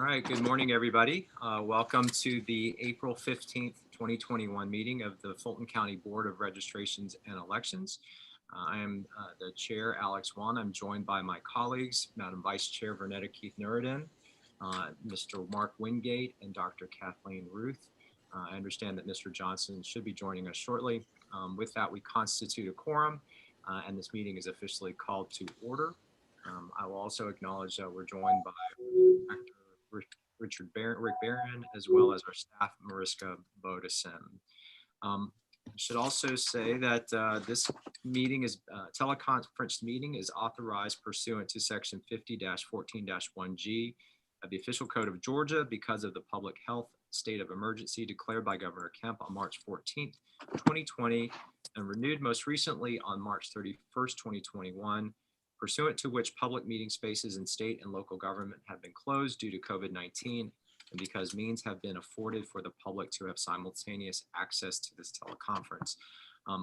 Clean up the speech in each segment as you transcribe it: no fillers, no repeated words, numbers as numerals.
right, good morning, everybody. Welcome to the April 15th, 2021 meeting of the Fulton County Board of Registrations and Elections. I am the chair, Alex Wan. I'm joined by my colleagues, Madam Vice Chair Vernetta Keith-Nureddin, Mr. Mark Wingate, and Dr. Kathleen Ruth. I understand that Mr. Johnson should be joining us shortly. With that, we constitute a quorum, and this meeting is officially called to order. I will also acknowledge that we're joined by Dr. Rick Barron, as well as our staff, Mariska Bodison. I should also say that this meeting is teleconference meeting is authorized pursuant to section 50-14-1G of the official code of Georgia because of the public health state of emergency declared by Governor Kemp on March 14th, 2020, and renewed most recently on March 31st, 2021. Pursuant to which public meeting spaces in state and local government have been closed due to COVID-19, and because means have been afforded for the public to have simultaneous access to this teleconference.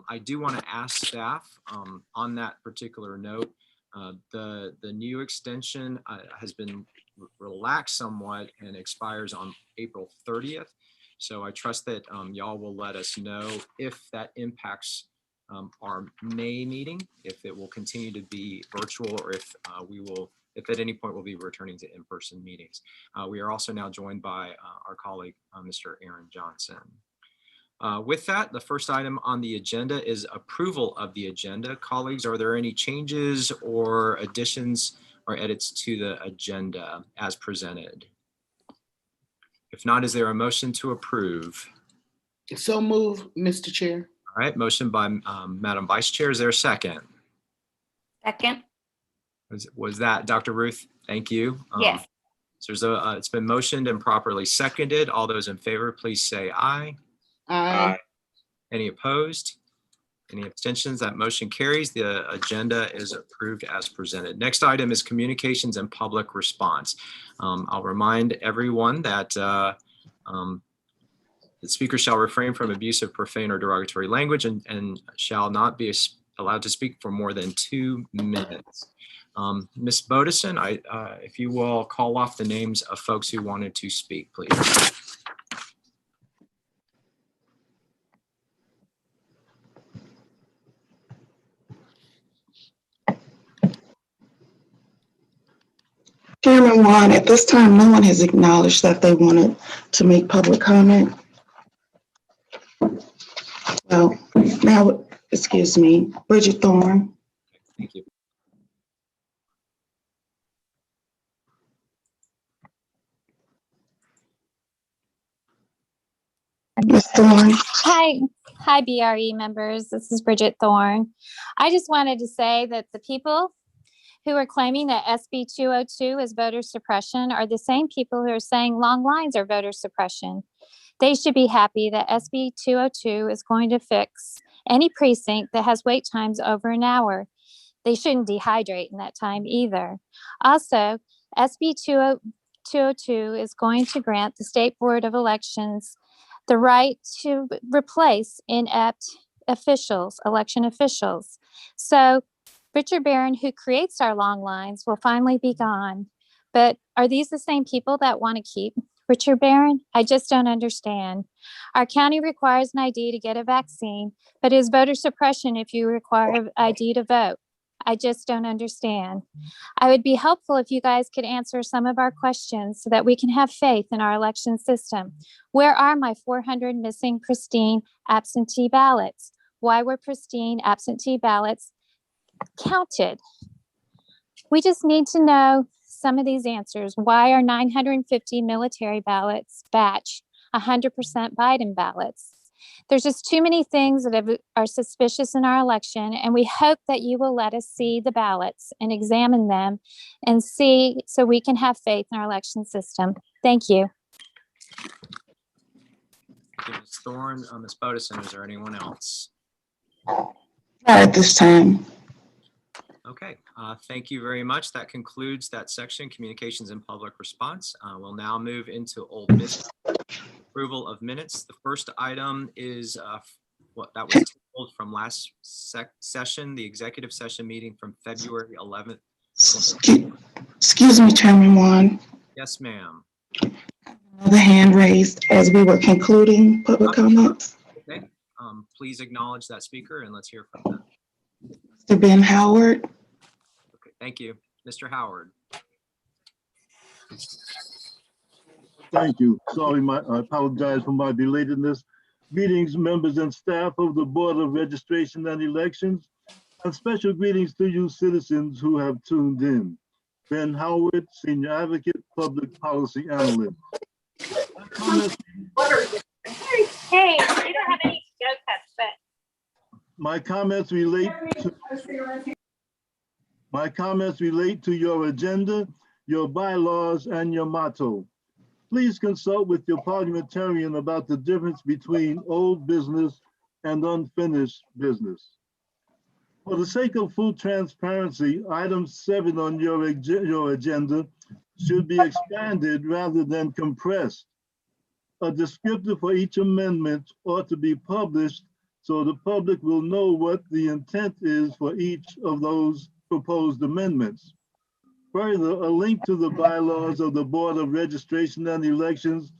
I do want to ask staff on that particular note, the new extension has been relaxed somewhat and expires on April 30th. So I trust that y'all will let us know if that impacts our May meeting, if it will continue to be virtual, or if if at any point we'll be returning to in-person meetings. We are also now joined by our colleague, Mr. Aaron Johnson. With that, the first item on the agenda is approval of the agenda. Colleagues, are there any changes or additions or edits to the agenda as presented? If not, is there a motion to approve? So move, Mr. Chair. All right, motion by Madam Vice Chair. Is there a second? Second. Was that Dr. Ruth? Thank you. Yes. So it's been motioned and properly seconded. All those in favor, please say aye. Aye. Any opposed? Any abstentions? That motion carries. The agenda is approved as presented. Next item is communications and public response. I'll remind everyone that the speaker shall refrain from abusive, profane, or derogatory language and shall not be allowed to speak for more than 2 minutes. Ms. Bodison, if you will call off the names of folks who wanted to speak, please. Chairman Wan, at this time, no one has acknowledged that they wanted to make public comment. Well, now, excuse me, Bridget Thorne. Thank you. Ms. Thorne. Hi, BRE members. This is Bridget Thorne. I just wanted to say that the people who are claiming that SB 202 is voter suppression are the same people who are saying long lines are voter suppression. They should be happy that SB 202 is going to fix any precinct that has wait times over an hour. They shouldn't dehydrate in that time either. Also, SB 202 is going to grant the State Board of Elections the right to replace inept officials, election officials. So Richard Barron, who creates our long lines, will finally be gone. But are these the same people that want to keep Richard Barron? I just don't understand. Our county requires an ID to get a vaccine, but is voter suppression if you require an ID to vote? I just don't understand. I would be helpful if you guys could answer some of our questions so that we can have faith in our election system. Where are my 400 missing pristine absentee ballots? Why were pristine absentee ballots counted? We just need to know some of these answers. Why are 950 military ballots batch 100% Biden ballots? There's just too many things that are suspicious in our election, and we hope that you will let us see the ballots and examine them and see so we can have faith in our election system. Thank you. Thank you, Ms. Thorne. Ms. Bodison, is there anyone else? Not at this time. Okay, thank you very much. That concludes that section, communications and public response. We'll now move into old business, approval of minutes. The first item is what that was tabled from last session, the executive session meeting from February 11th. Excuse me, Chairman Wan. Yes, ma'am. The hand raised as we were concluding public comments. Okay, please acknowledge that speaker and let's hear from them. Mr. Ben Howard, Okay, thank you. Mr. Howard. Thank you. Sorry, I apologize for my belatedness. Greetings, members and staff of the Board of Registration and Elections, and special greetings to you citizens who have tuned in. Ben Howard, Senior Advocate, Public Policy Analyst. Hey, we don't have any go cups, but. My comments relate to your agenda, your bylaws, and your motto. Please consult with your parliamentarian about the difference between old business and unfinished business. For the sake of full transparency, item 7 on your agenda should be expanded rather than compressed. A descriptor for each amendment ought to be published so the public will know what the intent is for each of those proposed amendments. Further, a link to the bylaws of the Board of Registration and Elections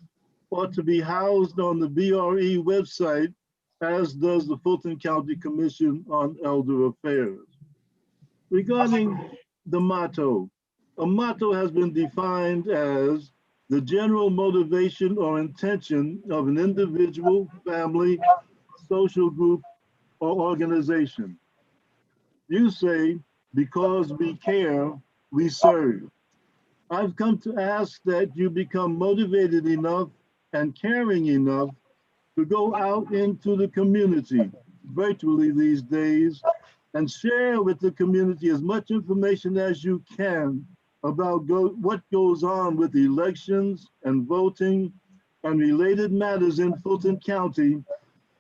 ought to be housed on the BRE website, as does the Fulton County Commission on Elder Affairs. Regarding the motto, a motto has been defined as the general motivation or intention of an individual, family, social group, or organization. You say, because we care, we serve. I've come to ask that you become motivated enough and caring enough to go out into the community, virtually these days, and share with the community as much information as you can about what goes on with elections and voting and related matters in Fulton County,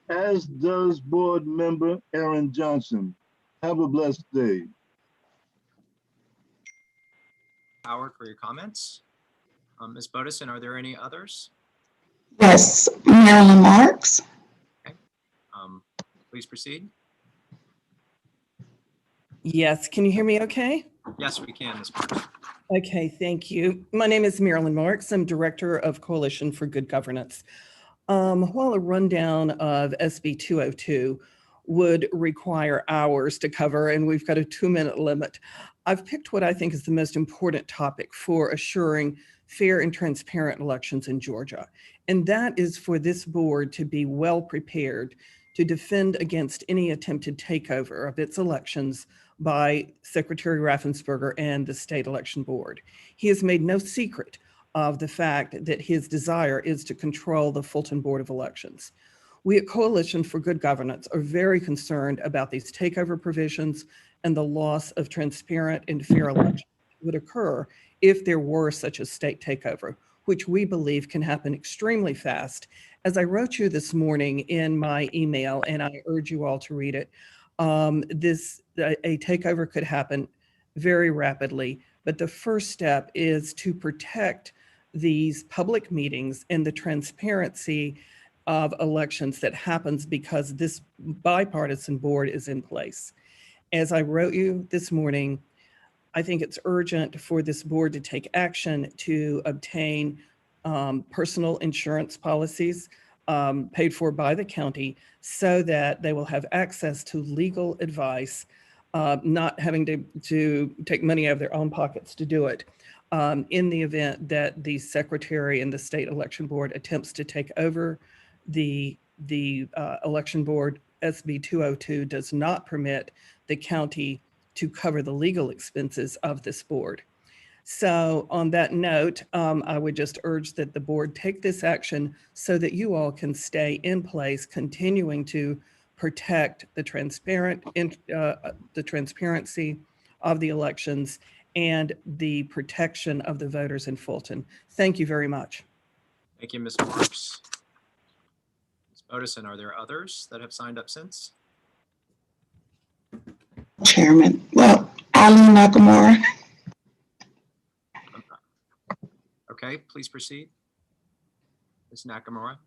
as does board member Aaron Johnson. Have a blessed day. Howard, for your comments. Ms. Bodison, are there any others? yes, Marilyn Marks, Please proceed. Yes, can you hear me okay? Yes, we can, Ms. Marks. Okay, thank you. My name is Marilyn Marks. I'm Director of Coalition for Good Governance. While a rundown of SB 202 would require hours to cover, and we've got a 2-minute limit, I've picked what I think is the most important topic for assuring fair and transparent elections in Georgia. And that is for this board to be well prepared to defend against any attempted takeover of its elections by Secretary Raffensperger and the State Election Board. He has made no secret of the fact that his desire is to control the Fulton Board of Elections. We at Coalition for Good Governance are very concerned about these takeover provisions and the loss of transparent and fair elections that would occur if there were such a state takeover, which we believe can happen extremely fast. As I wrote you this morning in my email, and I urge you all to read it, a takeover could happen very rapidly, but the first step is to protect these public meetings and the transparency of elections that happens because this bipartisan board is in place. As I wrote you this morning, I think it's urgent for this board to take action to obtain personal insurance policies paid for by the county so that they will have access to legal advice, not having to take money out of their own pockets to do it. In the event that the secretary and the state election board attempts to take over the election board, SB 202 does not permit the county to cover the legal expenses of this board. So on that note, I would just urge that the board take this action so that you all can stay in place, continuing to protect the transparency of the elections and the protection of the voters in Fulton. Thank you very much. Thank you, Ms. Marks. Ms. Bodison, are there others that have signed up since? Chairman. Well, Eileen Nakamura. Okay, please proceed. Ms. Nakamura.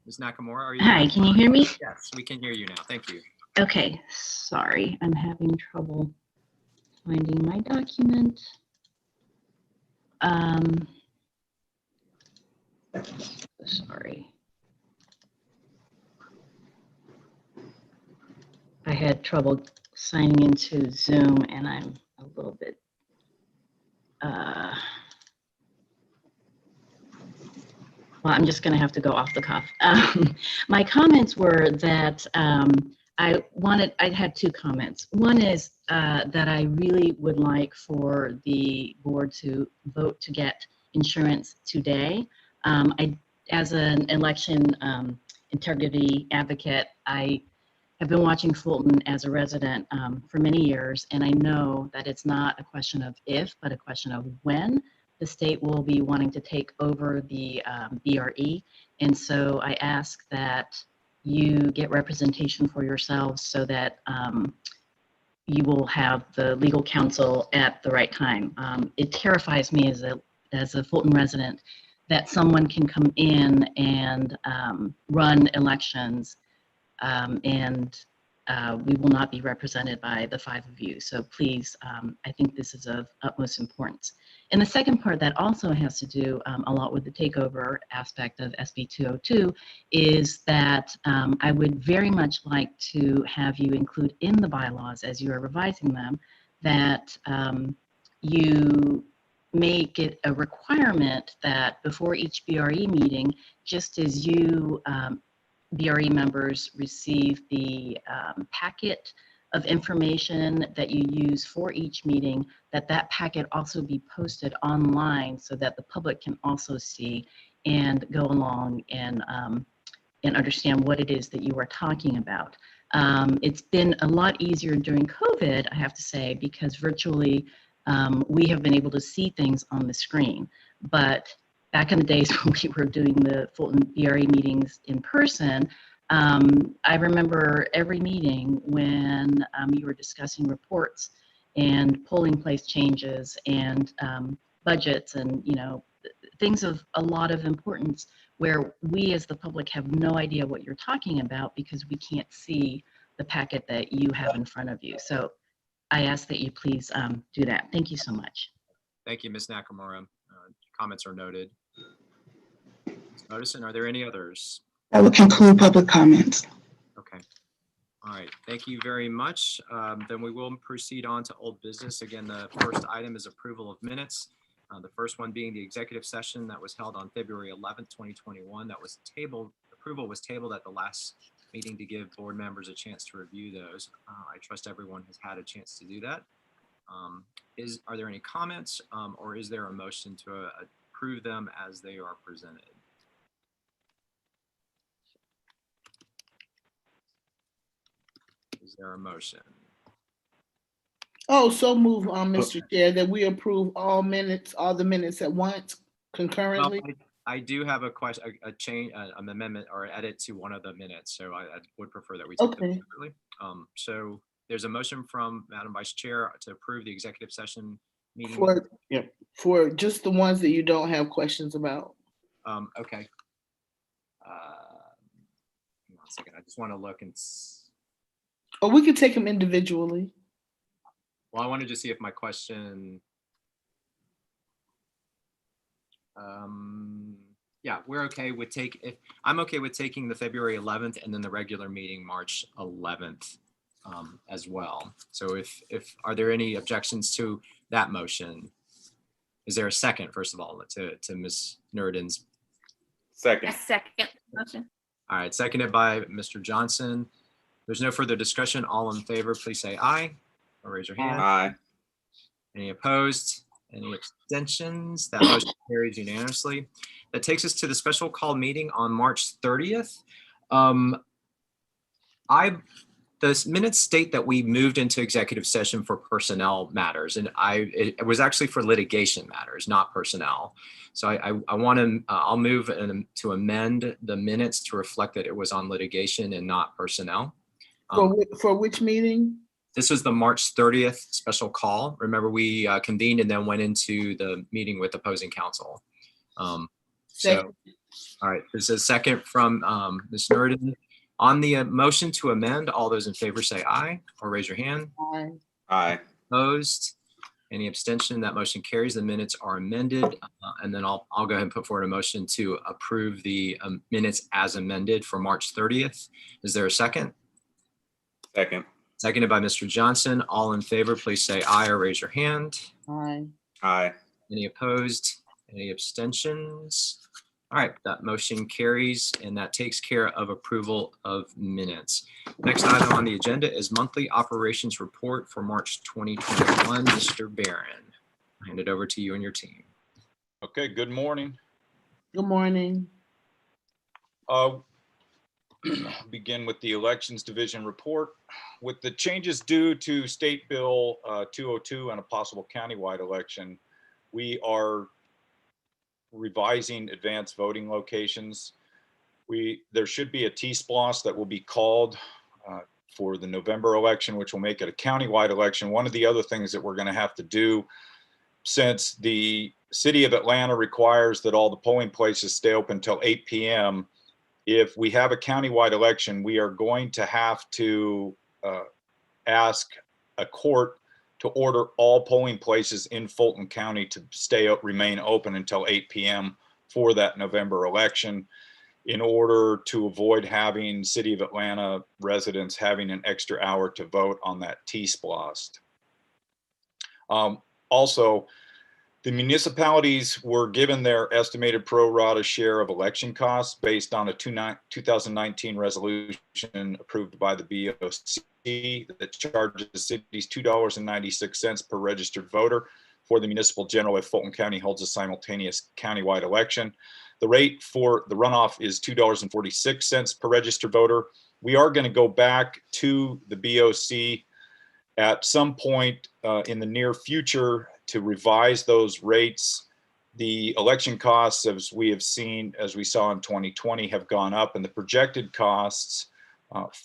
Ms. Nakamura, are you? Hi, can you hear me? Yes, we can hear you now. Thank you. Okay, sorry, I'm having trouble finding my document. Sorry. I had trouble signing into Zoom and I'm a little bit, well, I'm just going to have to go off the cuff. My comments were that I had two comments. One is that I really would like for the board to vote to get insurance today. As an election integrity advocate, I have been watching Fulton as a resident for many years, and I know that it's not a question of if, but a question of when the state will be wanting to take over the BRE. And so I ask that you get representation for yourselves so that you will have the legal counsel at the right time. It terrifies me as a Fulton resident that someone can come in and run elections and we will not be represented by the five of you. So please, I think this is of utmost importance. And the second part that also has to do a lot with the takeover aspect of SB 202 is that I would very much like to have you include in the bylaws as you are revising them that you make it a requirement that before each BRE meeting, just as you BRE members receive the packet of information that you use for each meeting, that packet also be posted online so that the public can also see and go along and understand what it is that you are talking about. It's been a lot easier during COVID, I have to say, because virtually we have been able to see things on the screen. But back in the days when we were doing the Fulton BRE meetings in person, I remember every meeting when you were discussing reports and polling place changes and budgets and things of a lot of importance where we as the public have no idea what you're talking about because we can't see the packet that you have in front of you. So I ask that you please do that. Thank you so much. Thank you, Ms. Nakamura. Comments are noted. Ms. Modison, are there any others? That would conclude public comments. Okay. All right. Thank you very much. Then we will proceed on to old business. Again, the first item is approval of minutes. The first one being the executive session that was held on February 11th, 2021. That was tabled. Approval was tabled at the last meeting to give board members a chance to review those. I trust everyone has had a chance to do that. Are there any comments or is there a motion to approve them as they are presented? Is there a motion? Oh, so move, Mr. Chair, that we approve all the minutes at once concurrently. Well, I do have a question, a change, an amendment or edit to one of the minutes, so I would prefer that we take them separately. So there's a motion from Madam Vice Chair to approve the executive session meeting. For just the ones that you don't have questions about. Okay. Hang on a second. I just want to look and. Or we could take them individually. Well, I wanted to see if my question. Yeah, we're okay with I'm okay with taking the February 11th and then the regular meeting March 11th as well. So if are there any objections to that motion? Is there a second, first of all, to Ms. Nurden's? Second. A second motion. All right, seconded by Mr. Johnson. There's no further discussion. All in favor, please say aye or raise your hand. Aye. Any opposed? Any abstentions? That motion carries unanimously. That takes us to the special call meeting on March 30th. The minutes state that we moved into executive session for personnel matters, and it was actually for litigation matters, not personnel. So I'll move to amend the minutes to reflect that it was on litigation and not personnel. For which meeting? This was the March 30th special call. Remember, we convened and then went into the meeting with opposing counsel. All right, there's a second from Ms. Nurden. On the motion to amend, all those in favor say aye or raise your hand. Aye. Aye. Opposed? Any abstention? That motion carries. The minutes are amended. And then I'll go ahead and put forward a motion to approve the minutes as amended for March 30th. Is there a second? Second. Seconded by Mr. Johnson. All in favor, please say aye or raise your hand. Aye. Aye. Any opposed? Any abstentions? All right, that motion carries, and that takes care of approval of minutes. Next item on the agenda is monthly operations report for March 2021. Mr. Barron, I hand it over to you and your team. Okay, good morning. Good morning. Begin with the Elections Division report. With the changes due to State Bill 202 and a possible countywide election, we are revising advanced voting locations. There should be a T-SPLOS that will be called for the November election, which will make it a countywide election. One of the other things that we're going to have to do, since the city of Atlanta requires that all the polling places stay open until 8 p.m., if we have a countywide election, we are going to have to ask a court to order all polling places in Fulton County to remain open until 8 p.m. for that November election, in order to avoid having City of Atlanta residents having an extra hour to vote on that T-SPLOS. Also, the municipalities were given their estimated pro rata share of election costs based on a 2019 resolution approved by the BOC that charges cities $2.96 per registered voter for the municipal general if Fulton County holds a simultaneous countywide election. The rate for the runoff is $2.46 per registered voter. We are going to go back to the BOC at some point in the near future to revise those rates. The election costs, as we have seen, as we saw in 2020, have gone up, and the projected costs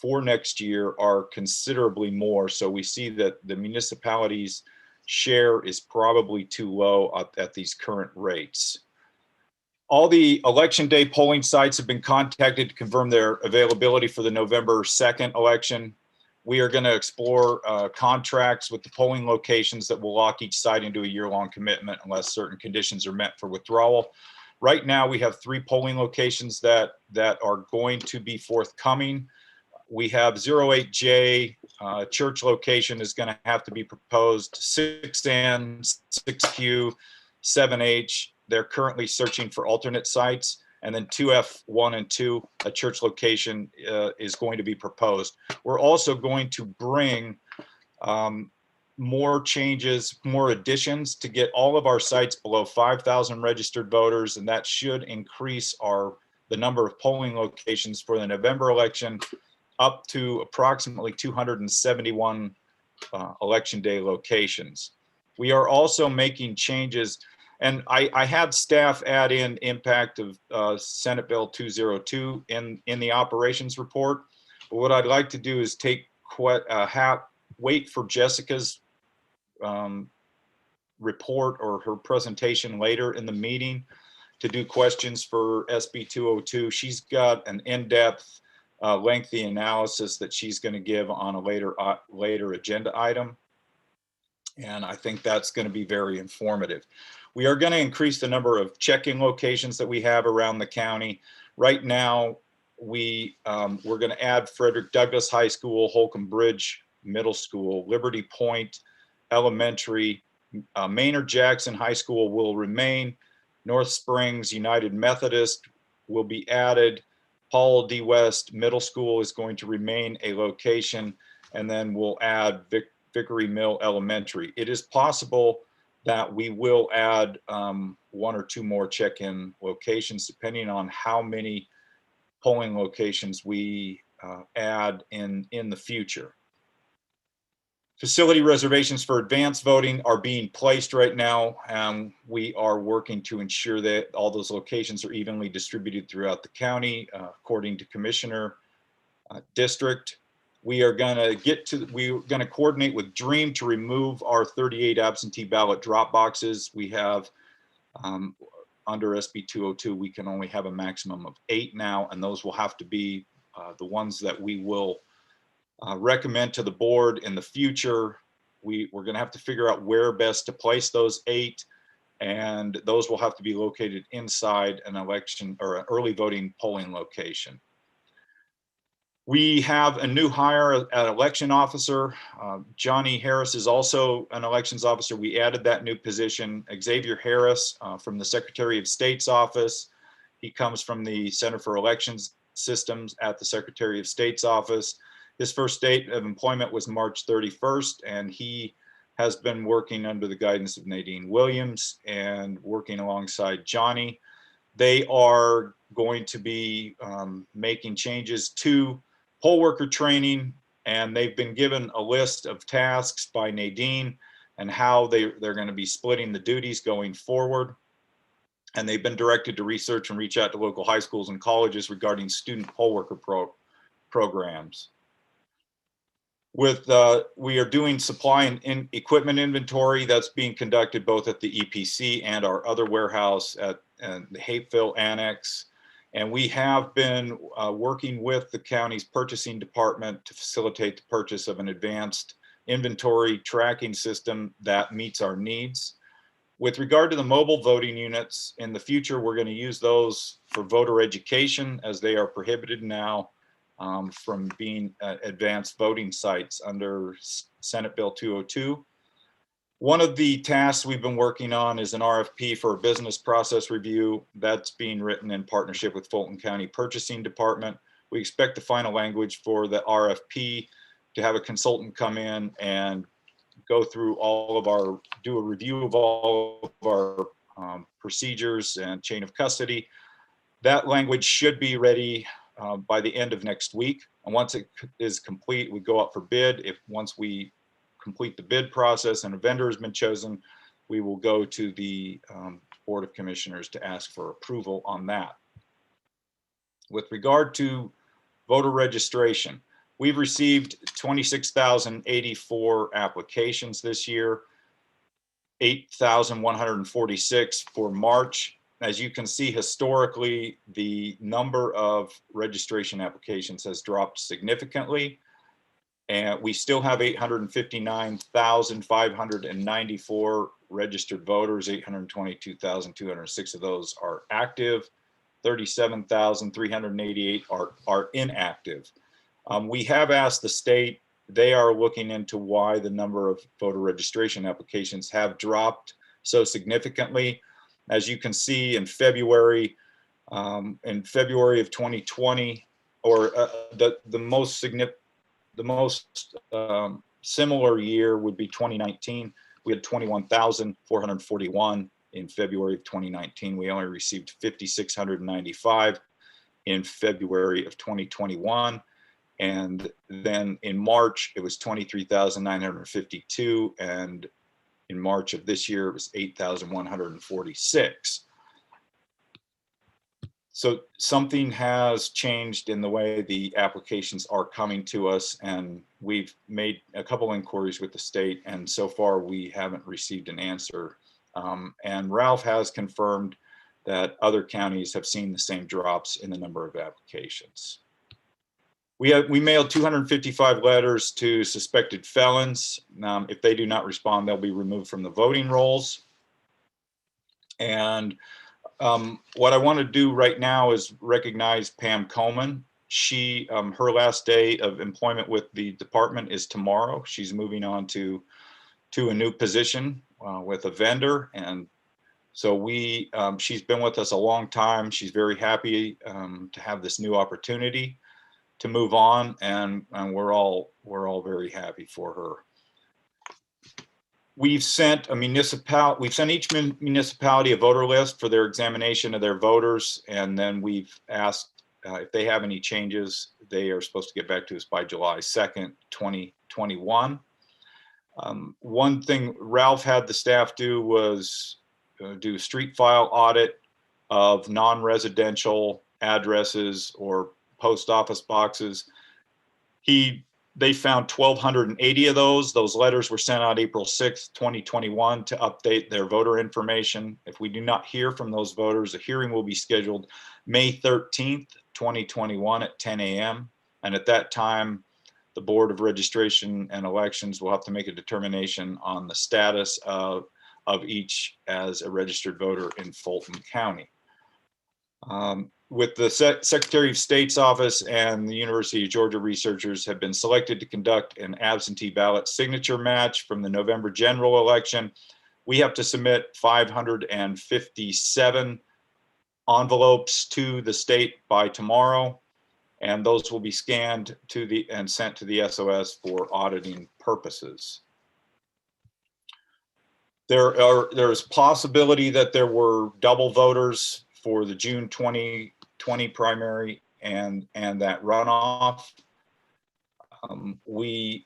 for next year are considerably more. So we see that the municipalities' share is probably too low at these current rates. All the election day polling sites have been contacted to confirm their availability for the November 2nd election. We are going to explore contracts with the polling locations that will lock each site into a year-long commitment unless certain conditions are met for withdrawal. Right now, we have 3 polling locations that are going to be forthcoming. We have 08J church location is going to have to be proposed, 6N, 6Q, 7H. They're currently searching for alternate sites. And then 2F1 and 2, a church location is going to be proposed. We're also going to bring more changes, more additions to get all of our sites below 5,000 registered voters, and that should increase the number of polling locations for the November election up to approximately 271 election day locations. We are also making changes. And I had staff add in impact of Senate Bill 202 in the operations report. But what I'd like to do is wait for Jessica's report or her presentation later in the meeting to do questions for SB 202. She's got an in-depth, lengthy analysis that she's going to give on a later agenda item. And I think that's going to be very informative. We are going to increase the number of check-in locations that we have around the county. Right now, we're going to add Frederick Douglass High School, Holcomb Bridge Middle School, Liberty Point Elementary, Maynard Jackson High School will remain. North Springs United Methodist will be added. Paul D. West Middle School is going to remain a location, and then we'll add Vickery Mill Elementary. It is possible that we will add 1 or 2 more check-in locations, depending on how many polling locations we add in the future. Facility reservations for advanced voting are being placed right now, and we are working to ensure that all those locations are evenly distributed throughout the county, according to Commissioner District. We are going to coordinate with Dream to remove our 38 absentee ballot drop boxes. We have under SB 202, we can only have a maximum of 8 now, and those will have to be the ones that we will recommend to the board in the future. We're going to have to figure out where best to place those 8, and those will have to be located inside an election or an early voting polling location. We have a new hire at election officer. Johnny Harris is also an elections officer. We added that new position. Xavier Harris from the Secretary of State's office. He comes from the Center for Elections Systems at the Secretary of State's office. His first date of employment was March 31st, and he has been working under the guidance of Nadine Williams and working alongside Johnny. They are going to be making changes to poll worker training, and they've been given a list of tasks by Nadine and how they're going to be splitting the duties going forward. And they've been directed to research and reach out to local high schools and colleges regarding student poll worker programs. We are doing supply and equipment inventory that's being conducted both at the EPC and our other warehouse at the Hapeville Annex. And we have been working with the county's purchasing department to facilitate the purchase of an advanced inventory tracking system that meets our needs. With regard to the mobile voting units, in the future, we're going to use those for voter education, as they are prohibited now from being advanced voting sites under Senate Bill 202. One of the tasks we've been working on is an RFP for a business process review that's being written in partnership with Fulton County Purchasing Department. We expect the final language for the RFP to have a consultant come in and go through do a review of all of our procedures and chain of custody. That language should be ready by the end of next week. And once it is complete, we go out for bid. Once we complete the bid process and a vendor has been chosen, we will go to the Board of Commissioners to ask for approval on that. With regard to voter registration, we've received 26,084 applications this year, 8,146 for March. As you can see, historically, the number of registration applications has dropped significantly. And we still have 859,594 registered voters. 822,206 of those are active. 37,388 are inactive. We have asked the state, they are looking into why the number of voter registration applications have dropped so significantly. As you can see, in February of 2020, or the most similar year would be 2019. We had 21,441 in February of 2019. We only received 5,695 in February of 2021. And then in March, it was 23,952. And in March of this year, it was 8,146. So something has changed in the way the applications are coming to us, and we've made a couple inquiries with the state, and so far we haven't received an answer. And Ralph has confirmed that other counties have seen the same drops in the number of applications. We mailed 255 letters to suspected felons. If they do not respond, they'll be removed from the voting rolls. And what I want to do right now is recognize Pam Coleman. Her last day of employment with the department is tomorrow. She's moving on to a new position with a vendor. And so she's been with us a long time. She's very happy to have this new opportunity to move on, and we're all very happy for her. We've sent each municipality a voter list for their examination of their voters, and then we've asked if they have any changes. They are supposed to get back to us by July 2nd, 2021. One thing Ralph had the staff do was do a street file audit of non-residential addresses or post office boxes. They found 1,280 of those. Those letters were sent out April 6th, 2021 to update their voter information. If we do not hear from those voters, a hearing will be scheduled May 13th, 2021 at 10 a.m. And at that time, the Board of Registration and Elections will have to make a determination on the status of each as a registered voter in Fulton County. With the Secretary of State's office and the University of Georgia researchers have been selected to conduct an absentee ballot signature match from the November general election. We have to submit 557 envelopes to the state by tomorrow, and those will be scanned and sent to the SOS for auditing purposes. There's possibility that there were double voters for the June 2020 primary and that runoff. We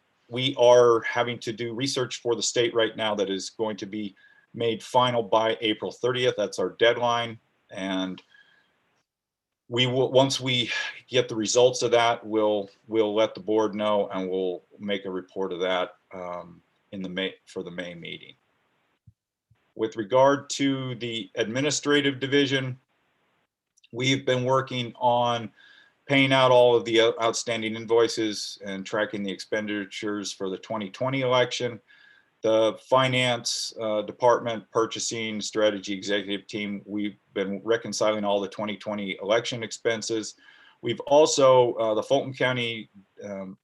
are having to do research for the state right now that is going to be made final by April 30th. That's our deadline. And we will, once we get the results of that, we'll let the board know, and we'll make a report of that for the May meeting. With regard to the administrative division, we've been working on paying out all of the outstanding invoices and tracking the expenditures for the 2020 election. The finance department, purchasing, strategy executive team, we've been reconciling all the 2020 election expenses. We've also, the Fulton County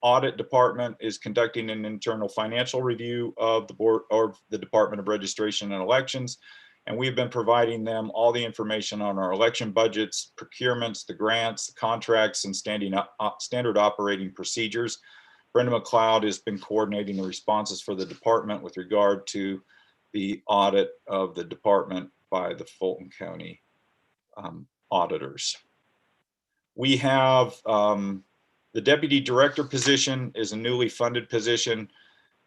Audit Department is conducting an internal financial review of the board or the Department of Registration and Elections. And we've been providing them all the information on our election budgets, procurements, the grants, the contracts, and standard operating procedures. Brenda McLeod has been coordinating the responses for the department with regard to the audit of the department by the Fulton County auditors. We have the deputy director position is a newly funded position.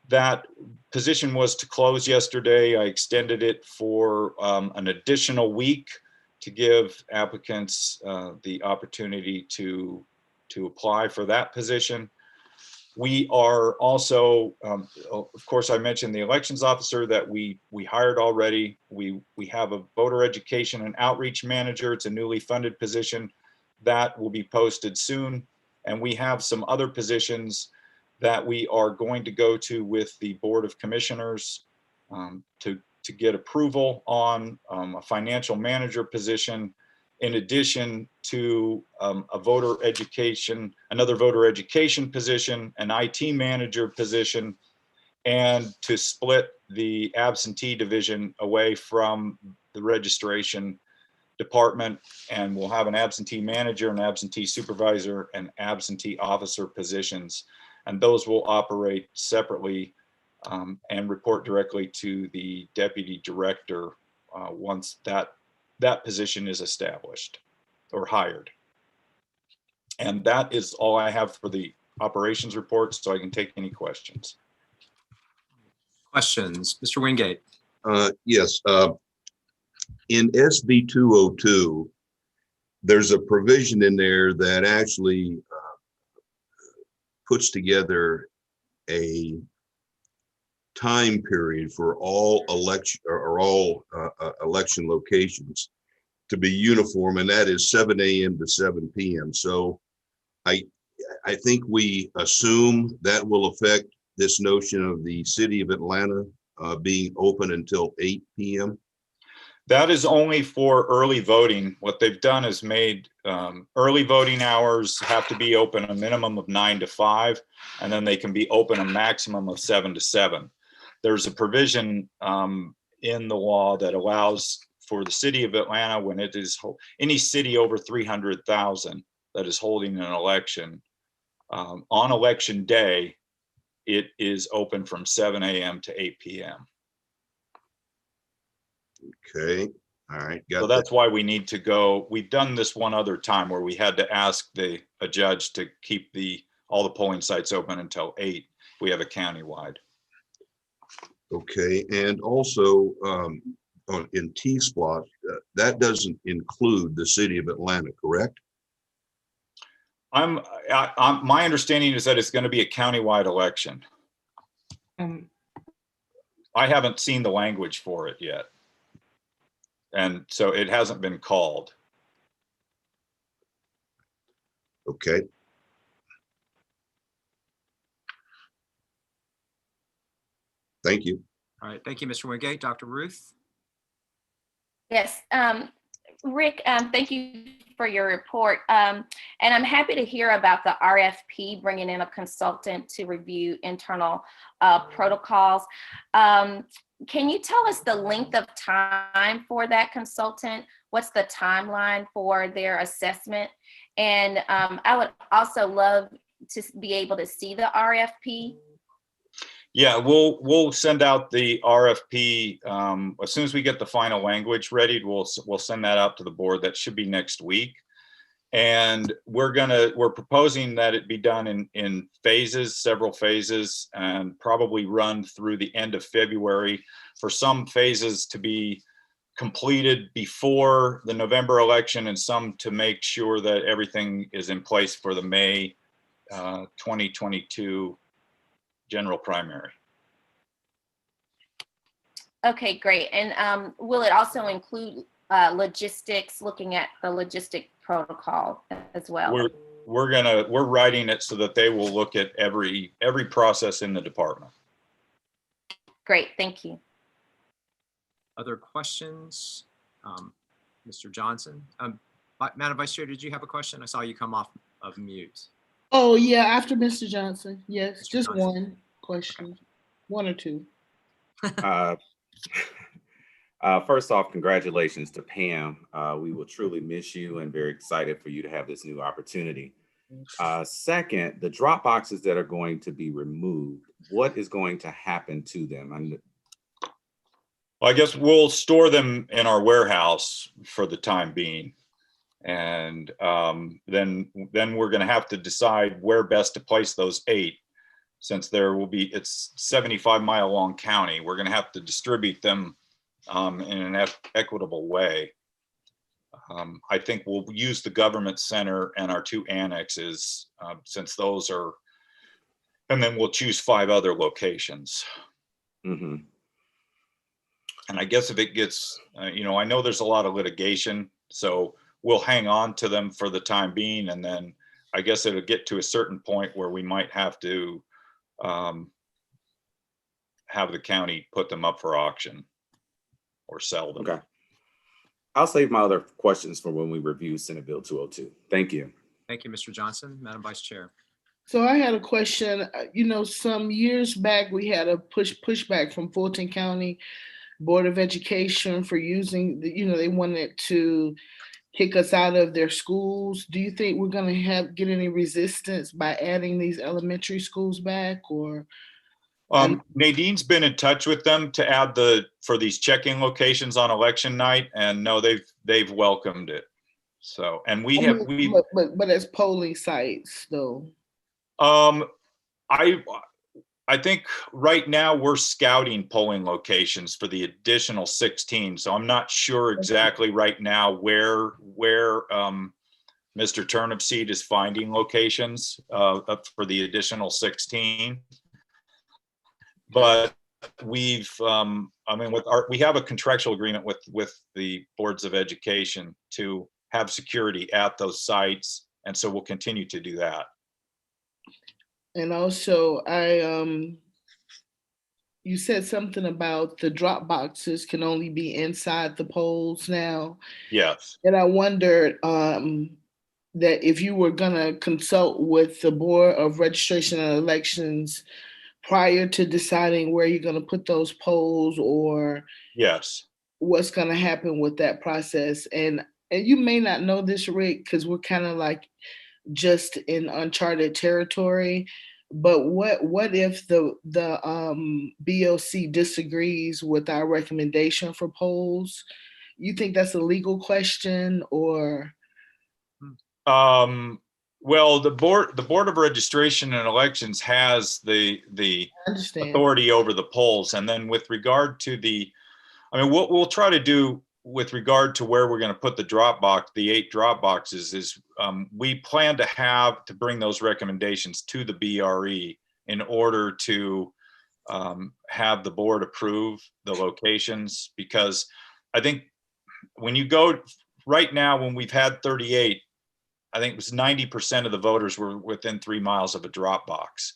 That position was to close yesterday. I extended it for an additional week to give applicants the opportunity to apply for that position. We are also, of course, I mentioned the elections officer that we hired already. We have a voter education and outreach manager. It's a newly funded position that will be posted soon. And we have some other positions that we are going to go to with the Board of Commissioners to get approval on a financial manager position, in addition to another voter education position, an IT manager position, and to split the absentee division away from the registration department. And we'll have an absentee manager, an absentee supervisor, and absentee officer positions. And those will operate separately and report directly to the deputy director once that position is established or hired. And that is all I have for the operations report, so I can take any questions. Questions, Mr. Wingate? Yes. In SB 202, there's a provision in there that actually puts together a time period for all election election locations to be uniform, and that is 7 a.m. to 7 p.m. So I think we assume that will affect this notion of the city of Atlanta being open until 8 p.m. That is only for early voting. What they've done is made early voting hours have to be open a minimum of 9 to 5, and then they can be open a maximum of 7 to 7. There's a provision in the law that allows for the city of Atlanta, when it is any city over 300,000 that is holding an election, on election day, it is open from 7 a.m. to 8 p.m. Okay, all right. So that's why we need to go. We've done this one other time where we had to ask a judge to keep all the polling sites open until 8. We have a countywide. Okay, and also in T-Spot, that doesn't include the city of Atlanta, correct? My understanding is that it's going to be a countywide election. I haven't seen the language for it yet. And so it hasn't been called. Okay, thank you. All right, thank you, Mr. Wingate. Dr. Ruth? Yes, Rick, thank you for your report. And I'm happy to hear about the RFP bringing in a consultant to review internal protocols. Can you tell us the length of time for that consultant? What's the timeline for their assessment? And I would also love to be able to see the RFP. Yeah, we'll send out the RFP as soon as we get the final language ready. We'll send that out to the board. That should be next week. And we're proposing that it be done in phases, several phases, and probably run through the end of February, for some phases to be completed before the November election and some to make sure that everything is in place for the May 2022 general primary. Okay, great. And will it also include logistics, looking at the logistic protocol as well? We're writing it so that they will look at every process in the department. Great, thank you. Other questions? Mr. Johnson? Madam Vice Chair, did you have a question? I saw you come off of mute. Oh, yeah, after Mr. Johnson. Yes, Mr. just Johnson. one question, Okay. one or two. First off, congratulations to Pam. We will truly miss you and very excited for you to have this new opportunity. Second, the drop boxes that are going to be removed, what is going to happen to them? Well, I guess we'll store them in our warehouse for the time being. And then we're going to have to decide where best to place those 8, since it's 75-mile long county. We're going to have to distribute them in an equitable way. I think we'll use the government center and our 2 annexes, since those are, and then we'll choose 5 other locations. Mm-hmm. And I guess if it gets, I know there's a lot of litigation, so we'll hang on to them for the time being. And then I guess it'll get to a certain point where we might have to have the county put them up for auction or sell them. Okay. I'll save my other questions for when we review Senate Bill 202. Thank you. Thank you, Mr. Johnson. Madam Vice Chair. So I had a question. Some years back, we had a pushback from Fulton County Board of Education for using, they wanted to kick us out of their schools. Do you think we're going to get any resistance by adding these elementary schools back, or? Nadine's been in touch with them to add for these check-in locations on election night, and no, they've welcomed it. So, and but as polling sites though. I think right now we're scouting polling locations for the additional 16. So I'm not sure exactly right now where Mr. Turnipseed is finding locations for the additional 16. But we have a contractual agreement with the boards of education to have security at those sites. And so we'll continue to do that. And also, you said something about the drop boxes can only be inside the polls now. Yes. And I wondered that if you were going to consult with the Board of Registration and Elections prior to deciding where you're going to put those polls, or yes, what's going to happen with that process. And you may not know this, Rick, because we're kind of like just in uncharted territory. But what if the BOC disagrees with our recommendation for polls? You think that's a legal question, or? Well, the board of registration and elections has the authority over the polls. And then with regard to what we'll try to do with regard to where we're going to put the 8 drop boxes is we plan to bring those recommendations to the BRE in order to have the board approve the locations, because I think when you go right now, when we've had 38, I think it was 90% of the voters were within 3 miles of a drop box.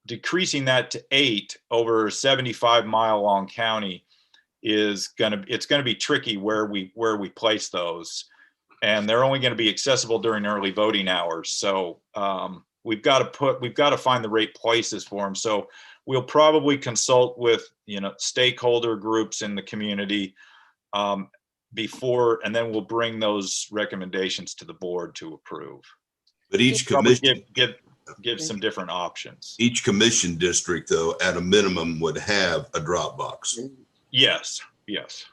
Decreasing that to 8 over a 75-mile long county it's gonna be tricky where we place those, and they're only going to be accessible during early voting hours. So we've got to find the right places for them. So we'll probably consult with stakeholder groups in the community before, and then we'll bring those recommendations to the board to approve. But each Probably commission, give some different options. each commission district, though, at a minimum would have a drop box. Yes, yes.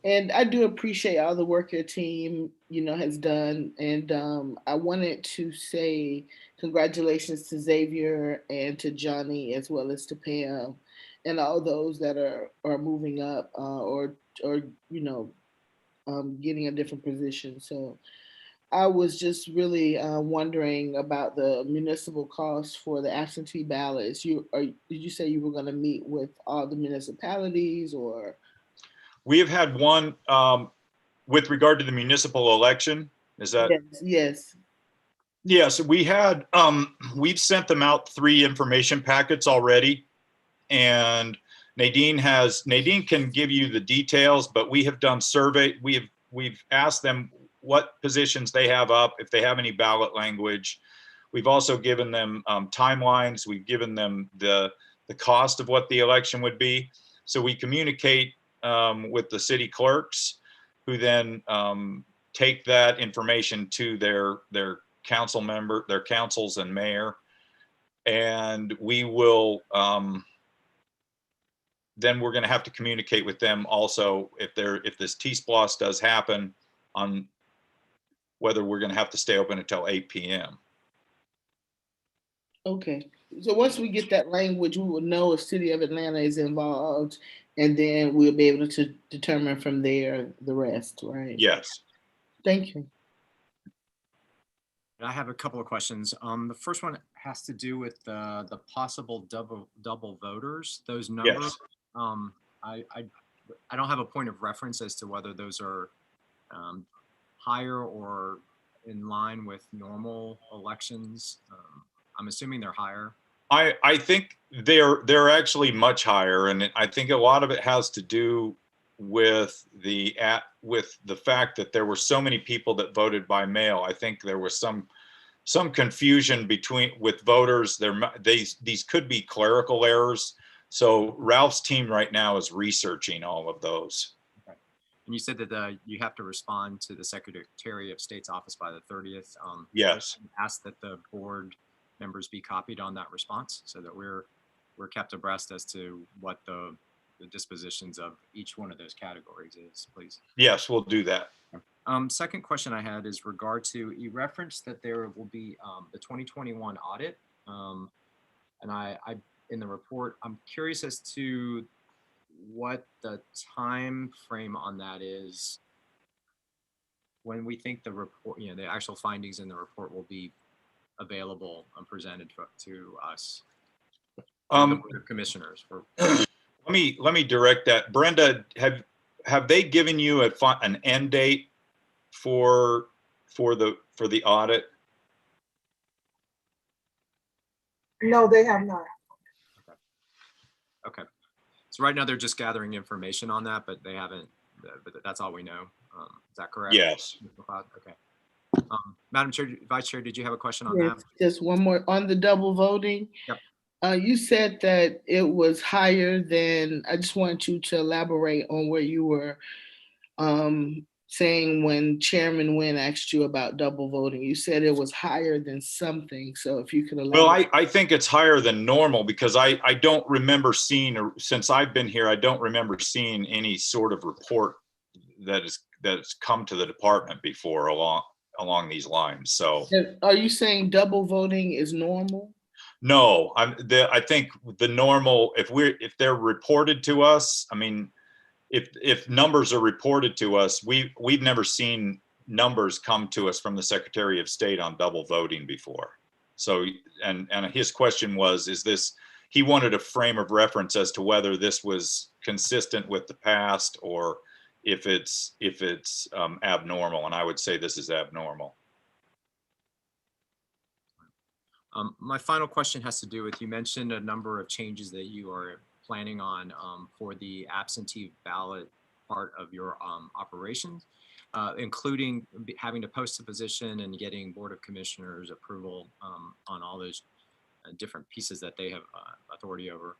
And I do appreciate all the work your team, has done. And I wanted to say congratulations to Xavier and to Johnny, as well as to Pam, and all those that are moving up or getting a different position. So I was just really wondering about the municipal costs for the absentee ballots. Did you say you were going to meet with all the municipalities, or? We have had one with regard to the municipal election. Is that? Yes. Yes, we had, we've sent them out 3 information packets already. And Nadine can give you the details, but we have done survey. We've asked them what positions they have up, if they have any ballot language. We've also given them timelines. We've given them the cost of what the election would be. So we communicate with the city clerks, who then take that information to their council member, their councils and mayor. And we will, then we're gonna have to communicate with them also if this T-Splosh does happen, on whether we're gonna have to stay open until 8 p.m. Okay, so once we get that language, we will know if City of Atlanta is involved, and then we'll be able to determine from there the rest, right? Yes. Thank you. I have a couple of questions. The first one has to do with the possible double voters. Those numbers. Yes. I don't have a point of reference as to whether those are higher or in line with normal elections. I'm assuming they're higher. I think they're actually much higher, and I think a lot of it has to do with the fact that there were so many people that voted by mail. I think there was some confusion with voters. These could be clerical errors. So Ralph's team right now is researching all of those. Okay. And you said that you have to respond to the Secretary of State's office by the 30th. Yes. Ask that the board members be copied on that response, so that we're kept abreast as to what the dispositions of each one of those categories is, please. Yes, we'll do that. Second question I had is regard to, you referenced that there will be the 2021 audit, and I in the report, I'm curious as to what the time frame on that is, when we think the report, the actual findings in the report will be available and presented to us, the Board of Commissioners. Let me direct that. Brenda, have they given you an end date for the audit? No, they have not. Okay. So right now they're just gathering information on that, but they haven't. But that's all we know. Is that correct? Yes. Okay. Madam Chair, Vice Chair, did you have a question on that? Just one more on the double voting. Yep. You said that it was higher than. I just wanted you to elaborate on where you were saying when Chairman Nguyen asked you about double voting. You said it was higher than something. So if you could elaborate. Well, I think it's higher than normal, because I don't remember seeing, since I've been here, I don't remember seeing any sort of report that's come to the department before along these lines. So are you saying double voting is normal? No, I think the normal, if they're reported to us, I mean, if numbers are reported to us, we've never seen numbers come to us from the Secretary of State on double voting before. So, and his question was, he wanted a frame of reference as to whether this was consistent with the past, or if it's abnormal, and I would say this is abnormal. My final question has to do with, you mentioned a number of changes that you are planning on for the absentee ballot part of your operations, including having to post a position and getting Board of Commissioners approval on all those different pieces that they have authority over.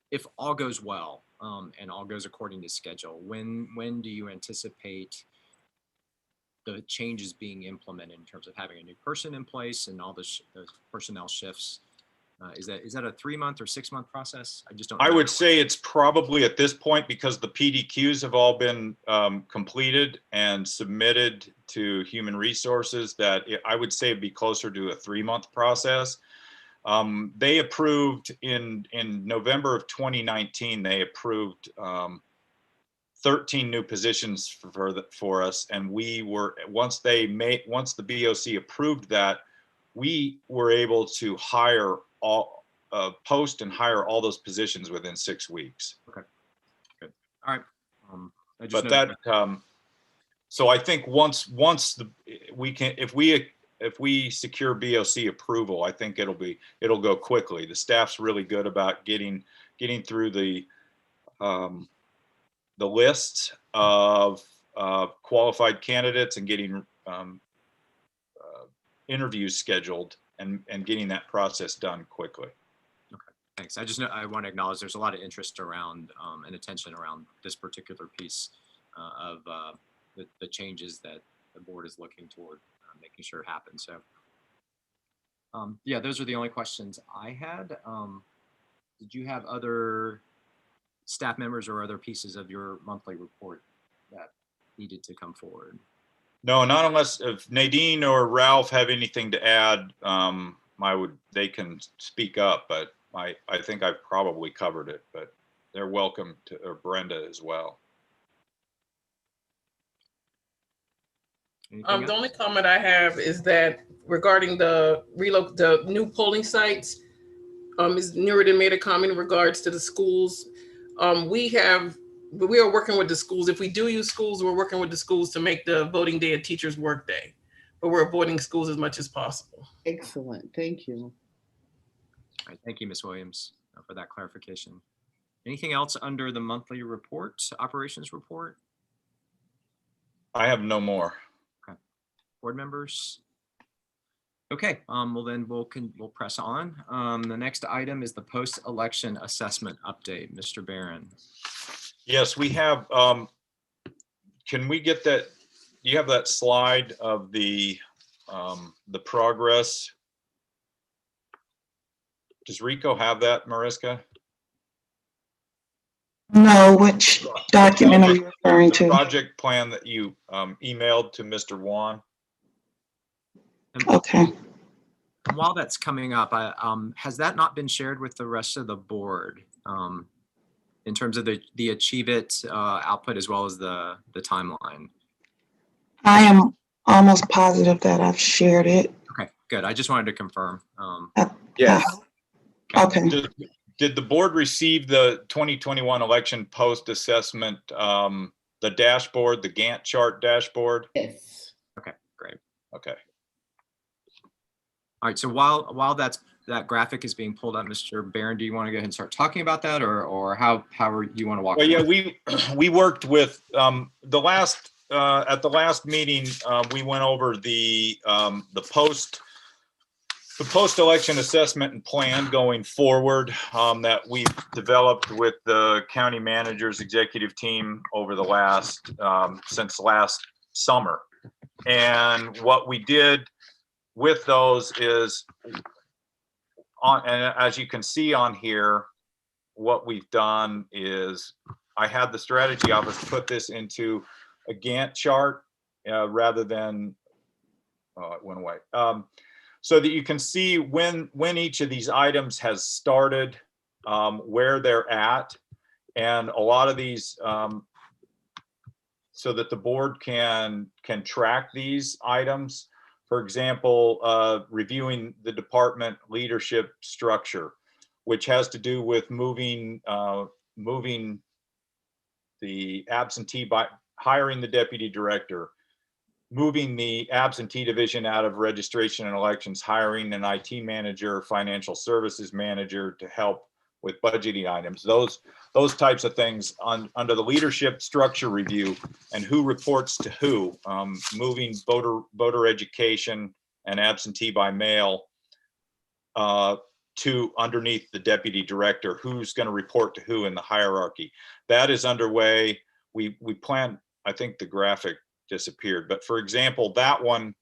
If all goes well and all goes according to schedule, when do you anticipate the changes being implemented in terms of having a new person in place and all those personnel shifts? Is that a 3-month or 6-month process? I just don't know. I would say it's probably at this point, because the PDQs have all been completed and submitted to Human Resources, that I would say it'd be closer to a 3-month process. They approved in November of 2019, they approved 13 new positions for us, and we were, once the BOC approved that, we were able to hire post and hire all those positions within 6 weeks. Okay, good. All right. But that, so I think once we can, if we secure BOC approval, I think it'll go quickly. The staff's really good about getting through the list of qualified candidates and getting interviews scheduled and getting that process done quickly. Okay, thanks. I want to acknowledge there's a lot of interest around and attention around this particular piece of the changes that the board is looking toward making sure it happens. So yeah, those are the only questions I had. Did you have other staff members or other pieces of your monthly report that needed to come forward? No, not unless if Nadine or Ralph have anything to add, they can speak up, but I think I've probably covered it, but they're welcome to, or Brenda as well. The only comment I have is that regarding the new polling sites, Ms. Nuridan made a comment in regards to the schools. We are working with the schools. If we do use schools, we're working with the schools to make the voting day a teacher's work day, but we're avoiding schools as much as possible. Excellent, thank you. All right, thank you, Ms. Williams, for that clarification. Anything else under the monthly report, operations report? I have no more. Okay, board members? Okay, well then we'll press on. The next item is the post-election assessment update. Mr. Barron. Yes, we have. Can we get that? Do you have that slide of the progress? Does Rico have that, Mariska? No, which document are you referring to? The project plan that you emailed to Mr. Wan. Okay. And while that's coming up, has that not been shared with the rest of the board in terms of the Achieve It output as well as the timeline? I am almost positive that I've shared it. Okay, good. I just wanted to confirm. Yes. Okay. Did the board receive the 2021 election post assessment, the dashboard, the Gantt chart dashboard? Yes. Okay, great. Okay. All right, so while that graphic is being pulled up, Mr. Barron, do you want to go ahead and start talking about that, or how you want to walk? Well, yeah, we worked with at the last meeting, we went over the post-election assessment and plan going forward that we've developed with the county manager's executive team over the last since last summer. And what we did with those is, and as you can see on here, what we've done is I had the strategy office put this into a Gantt chart rather than, it went away. So that you can see when each of these items has started, where they're at, and a lot of these, so that the board can track these items. For example, reviewing the department leadership structure, which has to do with moving the absentee hiring the deputy director, moving the absentee division out of registration and elections, hiring an IT manager, financial services manager to help with budgeting items, those types of things under the leadership structure review and who reports to who, moving voter education and absentee by mail to underneath the deputy director, who's going to report to who in the hierarchy. That is underway. We plan, I think the graphic disappeared, but for example, that one,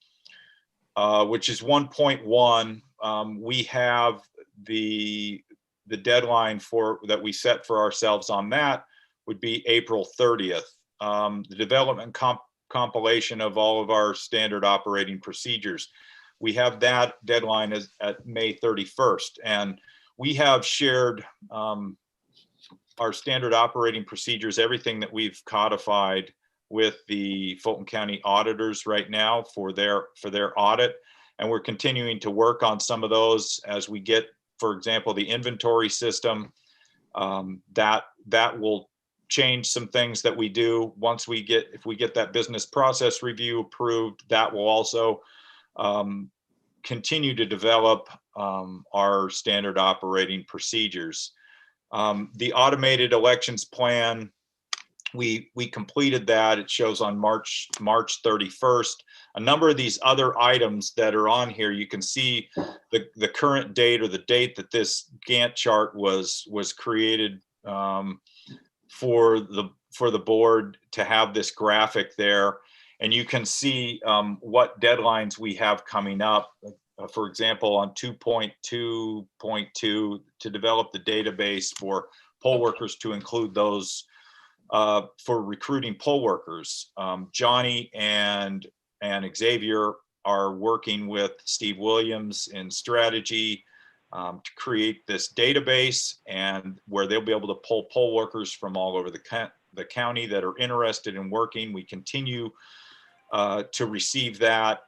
which is 1.1, we have the deadline that we set for ourselves on that would be April 30th. The development compilation of all of our standard operating procedures, we have that deadline at May 31st. And we have shared our standard operating procedures, everything that we've codified with the Fulton County auditors right now for their audit. And we're continuing to work on some of those as we get, for example, the inventory system, that will change some things that we do once if we get that business process review approved. That will also continue to develop our standard operating procedures. The automated elections plan, we completed that. It shows on March 31st. A number of these other items that are on here, you can see the current date or the date that this Gantt chart was created for the board to have this graphic there. And you can see what deadlines we have coming up. For example, on 2.2.2, to develop the database for poll workers, to include those for recruiting poll workers. Johnny and Xavier are working with Steve Williams in strategy to create this database, and where they'll be able to pull poll workers from all over the county that are interested in working. We continue to receive that.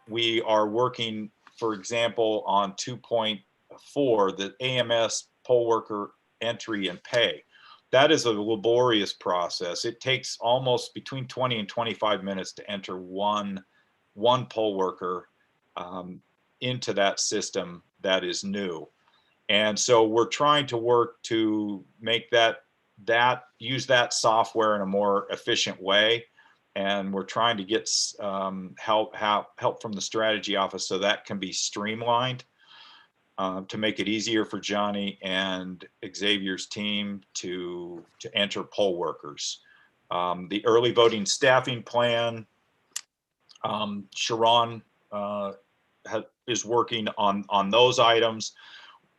We are working, for example, on 2.4, the AMS poll worker entry and pay. That is a laborious process. It takes almost between 20 and 25 minutes to enter one poll worker into that system that is new. And so we're trying to work to make use that software in a more efficient way. And we're trying to get help from the strategy office so that can be streamlined to make it easier for Johnny and Xavier's team to enter poll workers. The early voting staffing plan, Sharon is working on those items.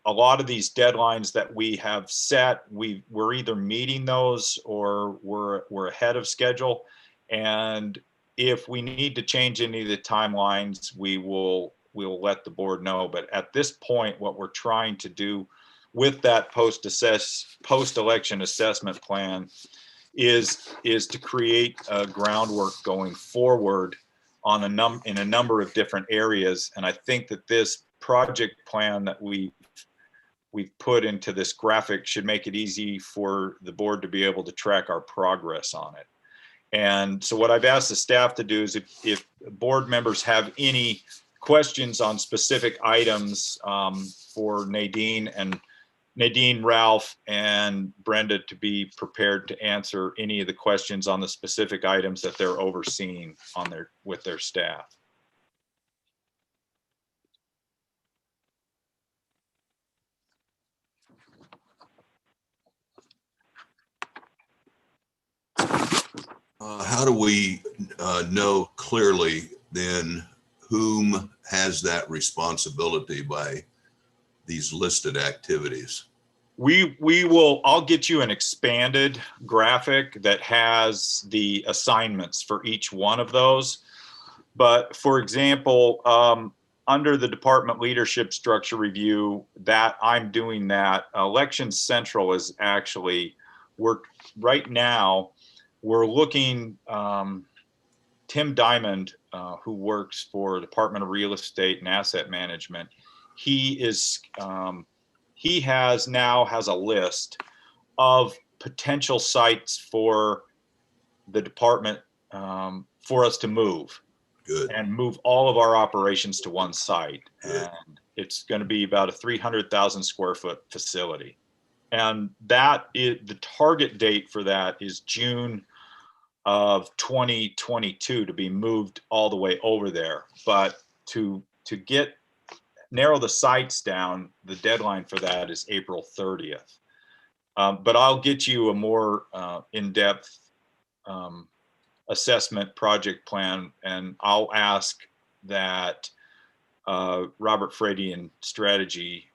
A lot of these deadlines that we have set, we're either meeting those or we're ahead of schedule. And if we need to change any of the timelines, we'll let the board know. But at this point, what we're trying to do with that post-election assessment plan is to create a groundwork going forward on in a number of different areas. And I think that this project plan that we've put into this graphic should make it easy for the board to be able to track our progress on it. And so what I've asked the staff to do is if board members have any questions on specific items for Nadine, Ralph, and Brenda to be prepared to answer any of the questions on the specific items that they're overseeing with their staff. How do we know clearly then whom has that responsibility by these listed activities? I'll get you an expanded graphic that has the assignments for each one of those. But for example, under the department leadership structure review, that I'm doing that. Elections Central is actually right now. We're looking, Tim Diamond, who works for the Department of Real Estate and Asset Management, he now has a list of potential sites for the department for us to move. Good. And move all of our operations to one site. Good. And it's going to be about a 300,000 square foot facility. And that is the target date for that is June of 2022 to be moved all the way over there. But to narrow the sites down, the deadline for that is April 30th. But I'll get you a more in-depth assessment project plan, and I'll ask that Robert Frady and Strategy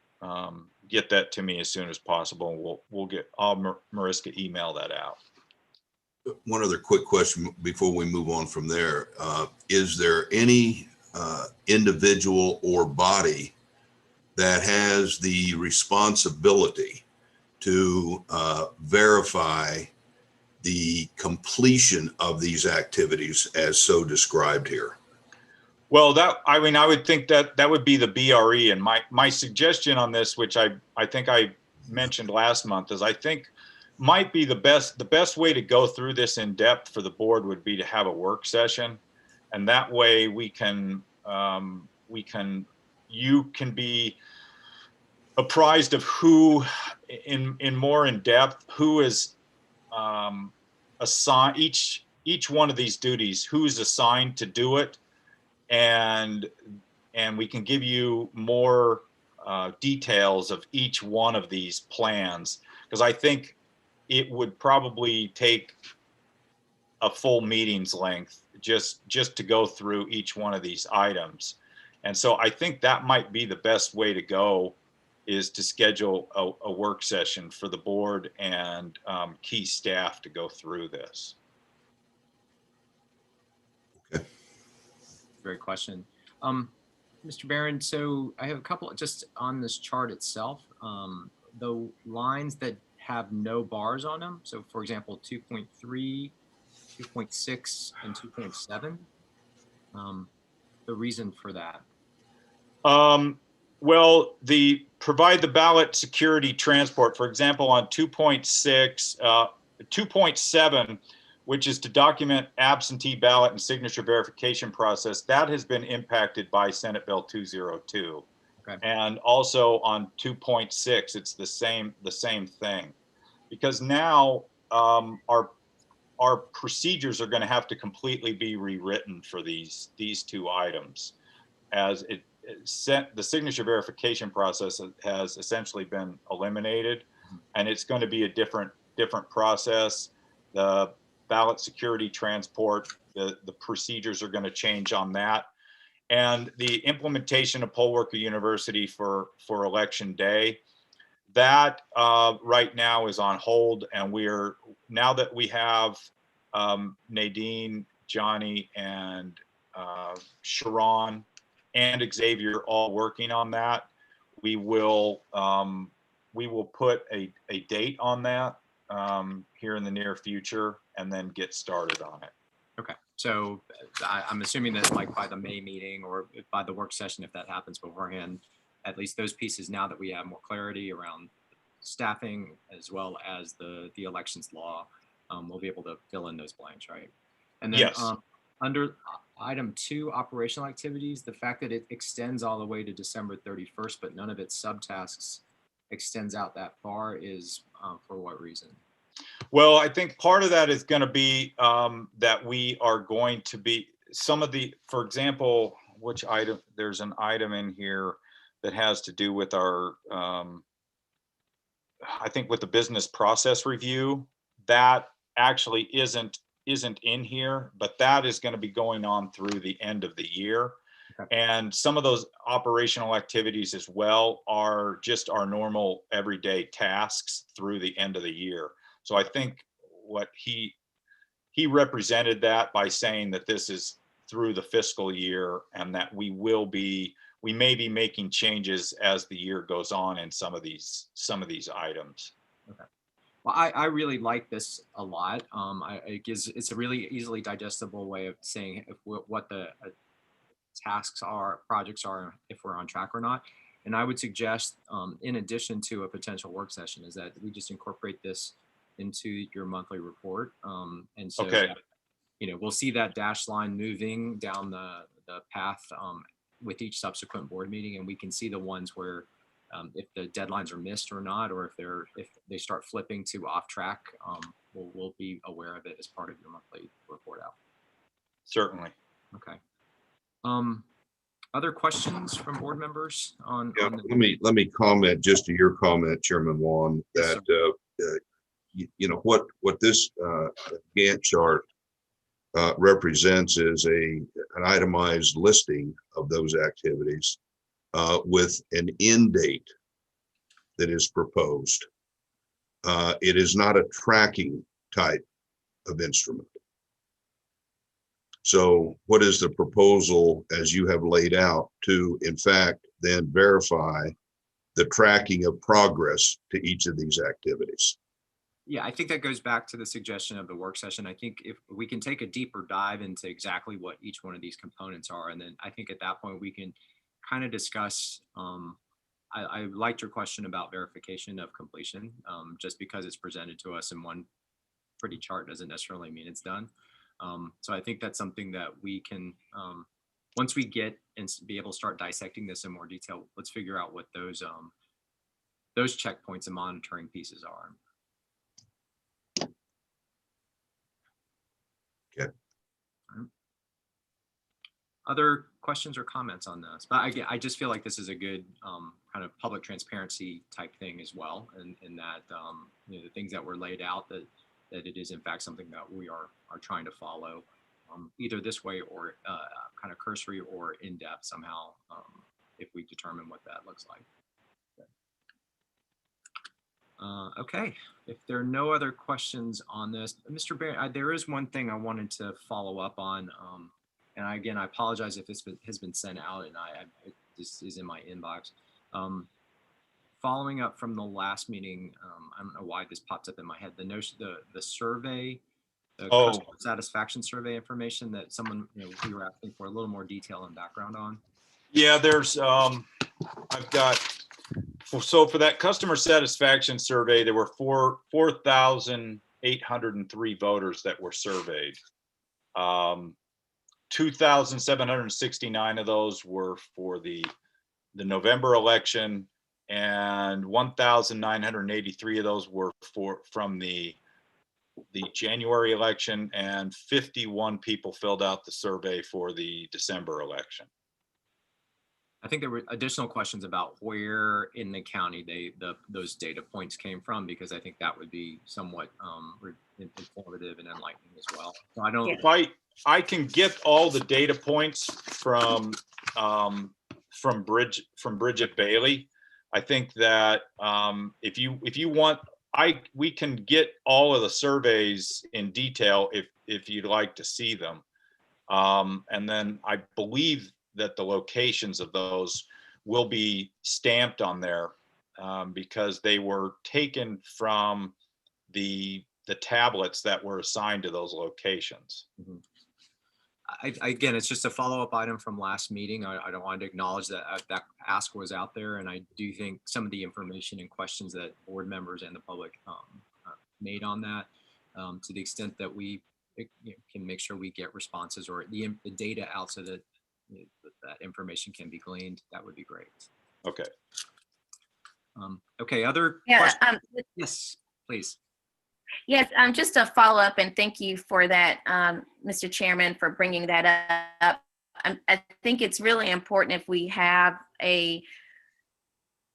get that to me as soon as possible. And I'll Mariska email that out. One other quick question before we move on from there. Is there any individual or body that has the responsibility to verify the completion of these activities as so described here? Well, I would think that would be the BRE. And my suggestion on this, which I think I mentioned last month, is I think might be the best way to go through this in depth for the board would be to have a work session. And that way you can be apprised of who in more in depth, who is assigned each one of these duties, who's assigned to do it, and we can give you more details of each one of these plans, because I think it would probably take a full meeting's length just to go through each one of these items. And so I think that might be the best way to go, is to schedule a work session for the board and key staff to go through this. Okay. Great question. Mr. Barron, so I have a couple just on this chart itself. The lines that have no bars on them, so for example, 2.3, 2.6, and 2.7, the reason for that? Well, provide the ballot security transport, for example, on 2.6, 2.7, which is to document absentee ballot and signature verification process, that has been impacted by Senate Bill 202. Okay. And also on 2.6, it's the same thing, because now our procedures are going to have to completely be rewritten for these two items, as the signature verification process has essentially been eliminated, and it's going to be a different process. The ballot security transport, the procedures are going to change on that, and the implementation of Poll Worker University for election day, that right now is on hold. And now that we have Nadine, Johnny, and Sharon and Xavier all working on that, we will put a date on that here in the near future, and then get started on it. Okay, so I'm assuming that like by the May meeting or by the work session, if that happens beforehand, at least those pieces, now that we have more clarity around staffing as well as the elections law, we'll be able to fill in those blanks, right? And then yes. Under item 2, operational activities, the fact that it extends all the way to December 31st, but none of its subtasks extends out that far is for what reason? Well, I think part of that is going to be that we are going to be for example, which item, there's an item in here that has to do with our, I think with the business process review, that actually isn't in here, but that is going to be going on through the end of the year. Okay. And some of those operational activities as well are just our normal everyday tasks through the end of the year. So I think what he represented that by saying that this is through the fiscal year, and that we may be making changes as the year goes on in some of these items. Okay. Well, I really like this a lot. It's a really easily digestible way of saying what the tasks are, projects are, if we're on track or not. And I would suggest, in addition to a potential work session, is that we just incorporate this into your monthly report. And so, Okay. we'll see that dashed line moving down the path with each subsequent board meeting, and we can see the ones where if the deadlines are missed or not, or if they start flipping to off track, we'll be aware of it as part of your monthly report out. Certainly. Okay. Other questions from board members on? Yeah, let me comment just to your comment, Chairman Wan, Yes, that what this Gantt chart represents is an itemized listing of those activities with an end date that is proposed. It is not a tracking type of instrument. So what is the proposal as you have laid out to, in fact, then verify the tracking of progress to each of these activities? Yeah, I think that goes back to the suggestion of the work session. I think if we can take a deeper dive into exactly what each one of these components are, and then I think at that point we can kind of discuss, I liked your question about verification of completion. Just because it's presented to us in one pretty chart doesn't necessarily mean it's done. So I think that's something that we can, once we get and be able to start dissecting this in more detail, let's figure out what those checkpoints and monitoring pieces are. Okay. Other questions or comments on this? But I just feel like this is a good kind of public transparency type thing as well, and that the things that were laid out, that it is in fact something that we are trying to follow, either this way or kind of cursory or in depth somehow, if we determine what that looks like. Okay, if there are no other questions on this, Mr. Barry, there is one thing I wanted to follow up on, and again, I apologize if this has been sent out and this is in my inbox. Following up from the last meeting, I don't know why this pops up in my head, the survey, the customer satisfaction survey information that someone, we were asking for a little more detail and background on. Yeah, there's, I've got, so for that customer satisfaction survey, there were 4,803 voters that were surveyed. 2,769 of those were for the November election, and 1,983 of those were from the January election, and 51 people filled out the survey for the December election. I think there were additional questions about where in the county those data points came from, because I think that would be somewhat informative and enlightening as well. So I don't. If I can get all the data points from Bridget Bailey. I think that if you want, we can get all of the surveys in detail if you'd like to see them, and then I believe that the locations of those will be stamped on there because they were taken from the tablets that were assigned to those locations. Mm-hmm. Again, it's just a follow-up item from last meeting. I don't want to acknowledge that that ask was out there, and I do think some of the information and questions that board members and the public made on that, to the extent that we can make sure we get responses or the data out so that that information can be gleaned, that would be great. Okay. Okay, other questions? Yes, please. Yes, just a follow up, and thank you for that, Mr. Chairman, for bringing that up. I think it's really important if we have a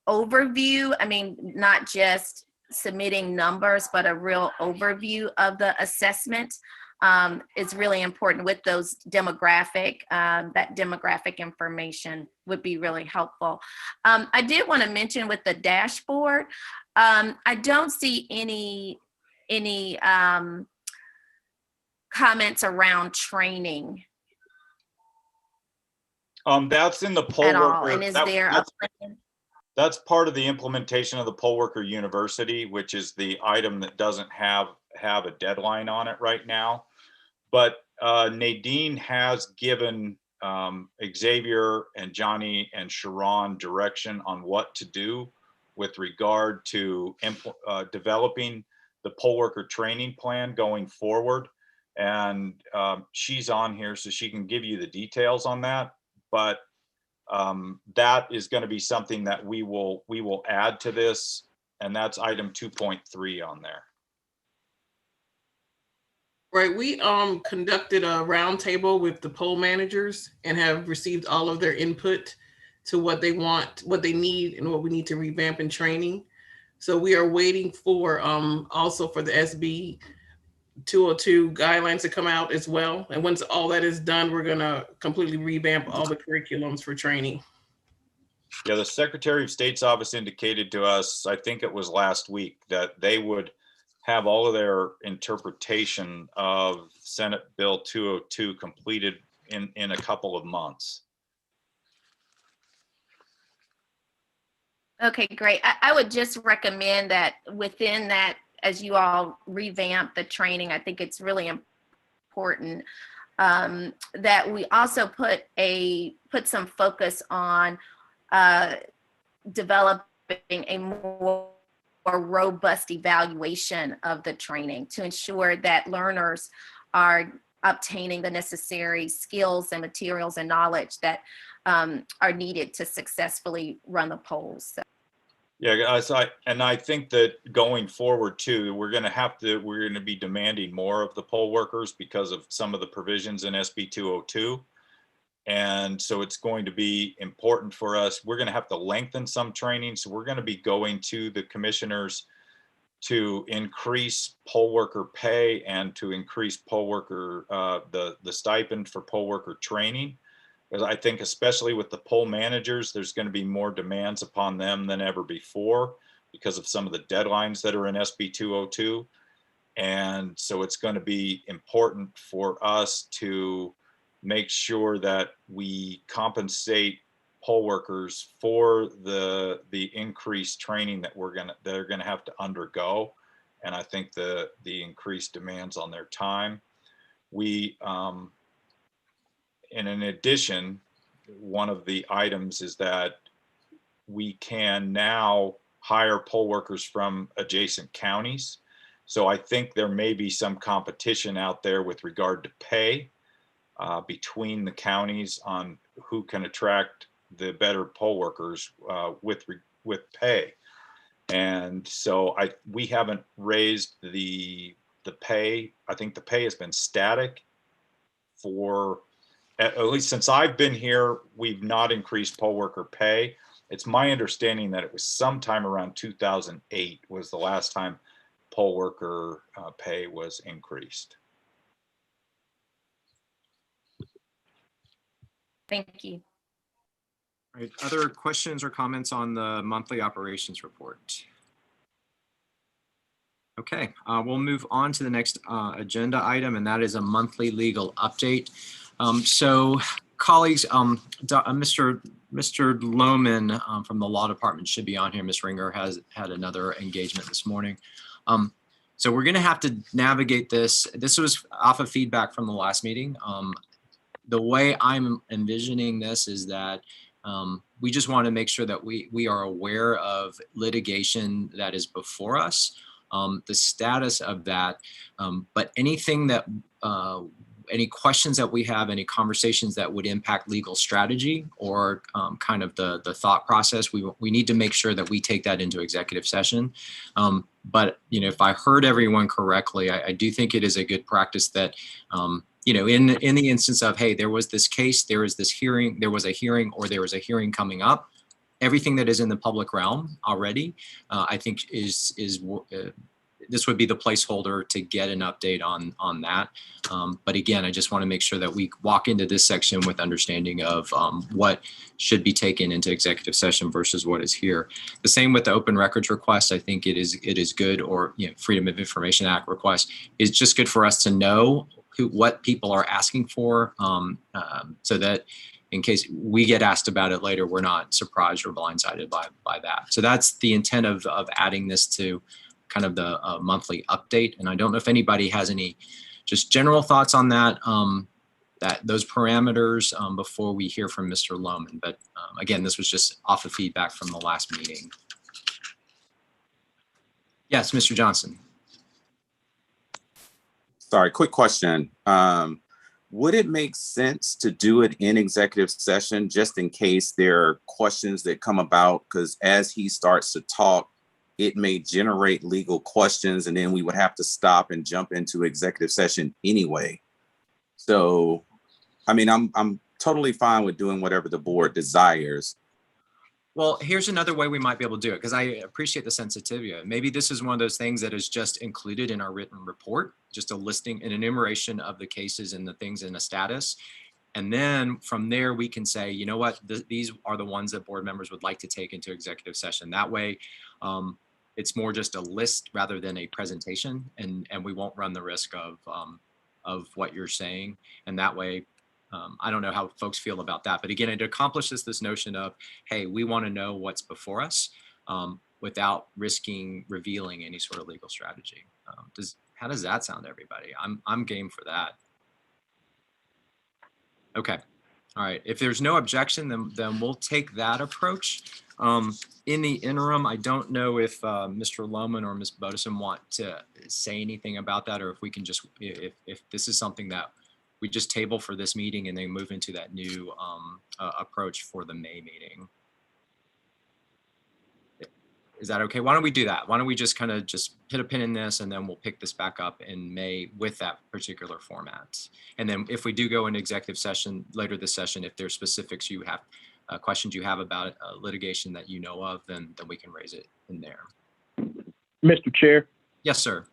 overview, I mean, not just submitting numbers, but a real overview of the assessment. Is really important with those demographic, that demographic information would be really helpful. I did want to mention with the dashboard, I don't see any comments around training. That's in the poll at all. worker. And is there that's part of the implementation of the Poll Worker University, which is the item that doesn't have a deadline on it right now. But Nadine has given Xavier and Johnny and Sharon direction on what to do with regard to developing the poll worker training plan going forward. And she's on here so she can give you the details on that. But that is going to be something that we will add to this, and that's item 2.3 on there. Right, we conducted a roundtable with the poll managers and have received all of their input to what they want, what they need, and what we need to revamp in training. So we are waiting for also for the SB 202 guidelines to come out as well. And once all that is done, we're gonna completely revamp all the curriculums for training. Yeah, the Secretary of State's office indicated to us, I think it was last week, that they would have all of their interpretation of Senate Bill 202 completed in a couple of months. Okay, great. I would just recommend that within that, as you all revamp the training, I think it's really important that we also put some focus on developing a more robust evaluation of the training to ensure that learners are obtaining the necessary skills and materials and knowledge that are needed to successfully run the polls. So. Yeah, I think that going forward too, we're going to be demanding more of the poll workers because of some of the provisions in SB 202. And so it's going to be important for us. We're going to have to lengthen some training. So we're going to be going to the commissioners to increase poll worker pay and to increase poll worker, the stipend for poll worker training. Because I think especially with the poll managers, there's going to be more demands upon them than ever before because of some of the deadlines that are in SB 202. And so it's going to be important for us to make sure that we compensate poll workers for the increased training that they're going to have to undergo. And I think the increased demands on their time. And in addition, one of the items is that we can now hire poll workers from adjacent counties. So I think there may be some competition out there with regard to pay between the counties on who can attract the better poll workers with pay. And so we haven't raised the pay. I think the pay has been static for at least since I've been here. We've not increased poll worker pay. It's my understanding that it was sometime around 2008 was the last time poll worker pay was increased. Thank you. All right, other questions or comments on the monthly operations report? Okay, we'll move on to the next agenda item, and that is a monthly legal update. So colleagues, Mr. Lohman from the law department should be on here. Ms. Ringer has had another engagement this morning. So we're going to have to navigate this. This was off of feedback from the last meeting. The way I'm envisioning this is that we just want to make sure that we are aware of litigation that is before us, the status of that, but anything that any questions that we have, any conversations that would impact legal strategy or kind of the thought process, we need to make sure that we take that into executive session. But if I heard everyone correctly, I do think it is a good practice that in the instance of, hey, there was this case, there was this hearing, there was a hearing, or there was a hearing coming up, everything that is in the public realm already, I think this would be the placeholder to get an update on that. But again, I just want to make sure that we walk into this section with understanding of what should be taken into executive session versus what is here. The same with the open records request. I think it is good, or Freedom of Information Act request. It's just good for us to know what people are asking for, so that in case we get asked about it later, we're not surprised or blindsided by that. So that's the intent of adding this to kind of the monthly update. And I don't know if anybody has any just general thoughts on that, those parameters before we hear from Mr. Lohman. But again, this was just off of feedback from the last meeting. Yes, Mr. Johnson. Sorry, quick question. Would it make sense to do it in executive session just in case there are questions that come about? Because as he starts to talk, it may generate legal questions and then we would have to stop and jump into executive session anyway. So, I mean, I'm totally fine with doing whatever the board desires. Well, here's another way we might be able to do it, because I appreciate the sensitivity. Maybe this is one of those things that is just included in our written report, just a listing, an enumeration of the cases and the things in a status. And then from there, we can say, you know what, these are the ones that board members would like to take into executive session. That way, it's more just a list rather than a presentation, and we won't run the risk of what you're saying. And that way, I don't know how folks feel about that, but again, it accomplishes this notion of, hey, we want to know what's before us without risking revealing any sort of legal strategy. How does that sound to everybody? I'm game for that. Okay. All right. If there's no objection, then we'll take that approach. In the interim, I don't know if Mr. Lohman or Ms. Bodison want to say anything about that, or if we can just, if this is something that we just table for this meeting and then move into that new approach for the May meeting. Is that okay? Why don't we do that? Why don't we just kind of just hit a pin in this, and then we'll pick this back up in May with that particular format. And then if we do go into executive session later this session, if there's specifics you have, questions you have about litigation that you know of, then we can raise it in there. Mr. Chair. Yes, sir.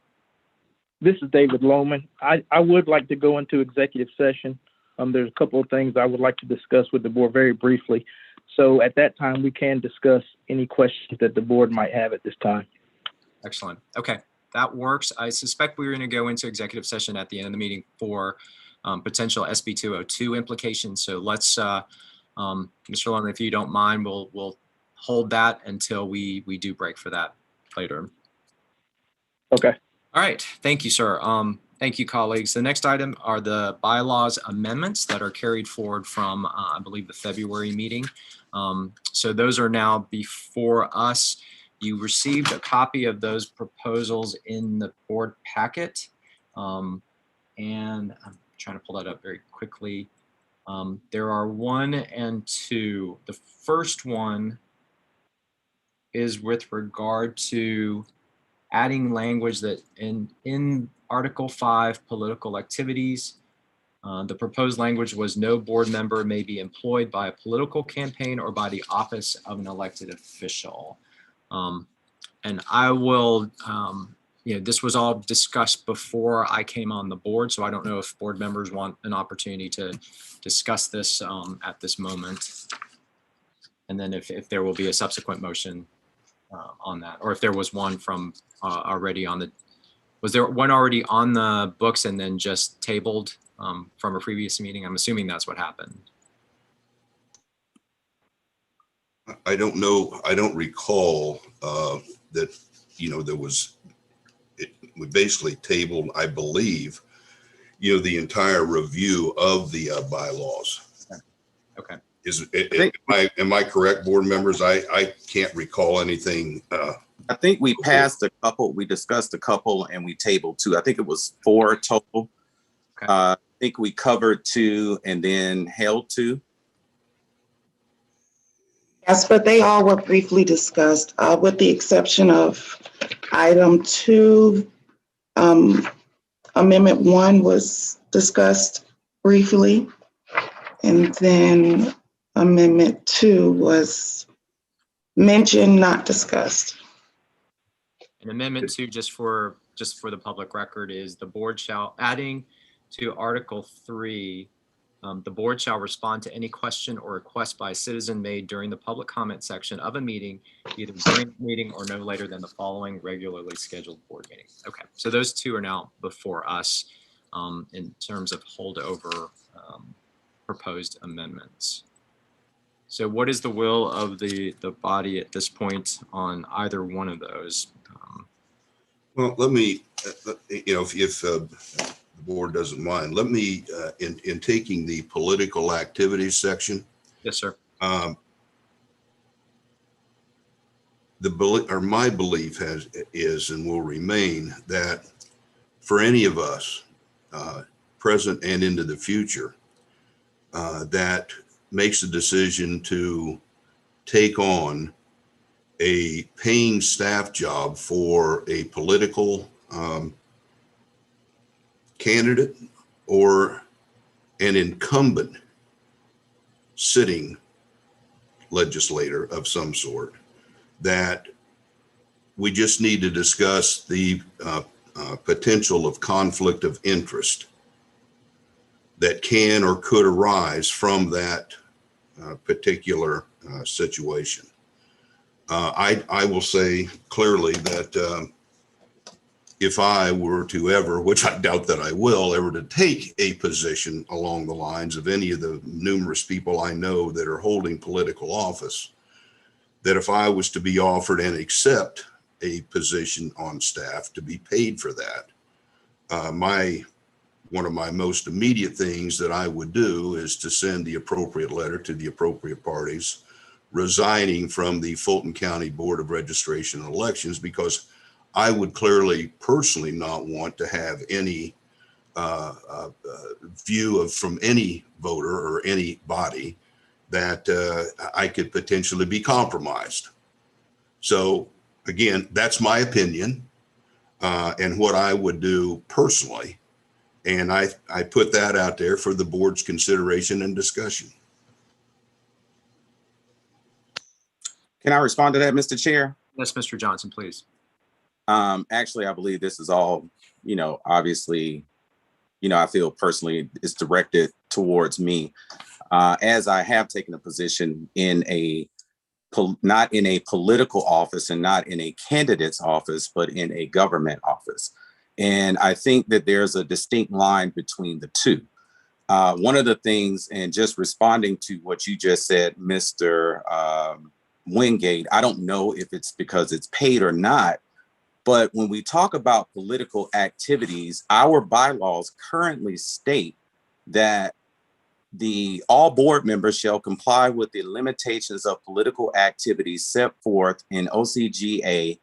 This is David Lohman. I would like to go into executive session. There's a couple of things I would like to discuss with the board very briefly. So at that time, we can discuss any questions that the board might have at this time. Excellent. Okay, that works. I suspect we're going to go into executive session at the end of the meeting for potential SB 202 implications. So let's, Mr. Lohman, if you don't mind, we'll hold that until we do break for that later. Okay. All right, thank you, sir. Thank you, colleagues. The next item are the bylaws amendments that are carried forward from, I believe, the February meeting. So those are now before us. You received a copy of those proposals in the board packet. And I'm trying to pull that up very quickly. There are 1 and 2. The first one is with regard to adding language that in Article 5 political activities, the proposed language was no board member may be employed by a political campaign or by the office of an elected official. And I will, this was all discussed before I came on the board, so I don't know if board members want an opportunity to discuss this at this moment. And then if there will be a subsequent motion on that, or if there was one from already on the, was there one already on the books and then just tabled from a previous meeting? I'm assuming that's what happened. I don't know. I don't recall that, there was, we basically tabled, I believe, the entire review of the bylaws. Okay. Am I correct, board members? I can't recall anything. I think we passed a couple, we discussed a couple, and we tabled 2. I think it was 4 total. Okay. I think we covered 2 and then held 2. Yes, but they all were briefly discussed, with the exception of item 2. Amendment 1 was discussed briefly, and then Amendment 2 was mentioned, not discussed. And Amendment 2, just for the public record, is the board shall, adding to Article 3, the board shall respond to any question or request by a citizen made during the public comment section of a meeting, either during the meeting or no later than the following regularly scheduled board meeting. Okay, so those 2 are now before us in terms of holdover proposed amendments. So what is the will of the body at this point on either one of those? Well, let me, if the board doesn't mind, let me, in taking the political activities section. Yes, sir. My belief is and will remain that for any of us, present and into the future, that makes a decision to take on a paying staff job for a political candidate or an incumbent sitting legislator of some sort, that we just need to discuss the potential of conflict of interest that can or could arise from that particular situation. I will say clearly that if I were to ever, which I doubt that I will, ever to take a position along the lines of any of the numerous people I know that are holding political office, that if I was to be offered and accept a position on staff to be paid for that, one of my most immediate things that I would do is to send the appropriate letter to the appropriate parties resigning from the Fulton County Board of Registration and Elections, because I would clearly personally not want to have any view from any voter or any body that I could potentially be compromised. So again, that's my opinion and what I would do personally. And I put that out there for the board's consideration and discussion. Can I respond to that, Mr. Chair? Yes, Mr. Johnson, please. Actually, I believe this is all, obviously, I feel personally it's directed towards me, as I have taken a position in not in a political office and not in a candidate's office, but in a government office. And I think that there's a distinct line between the two. One of the things, and just responding to what you just said, Mr. Wingate, I don't know if it's because it's paid or not, but when we talk about political activities, our bylaws currently state that all board members shall comply with the limitations of political activities set forth in OCGA,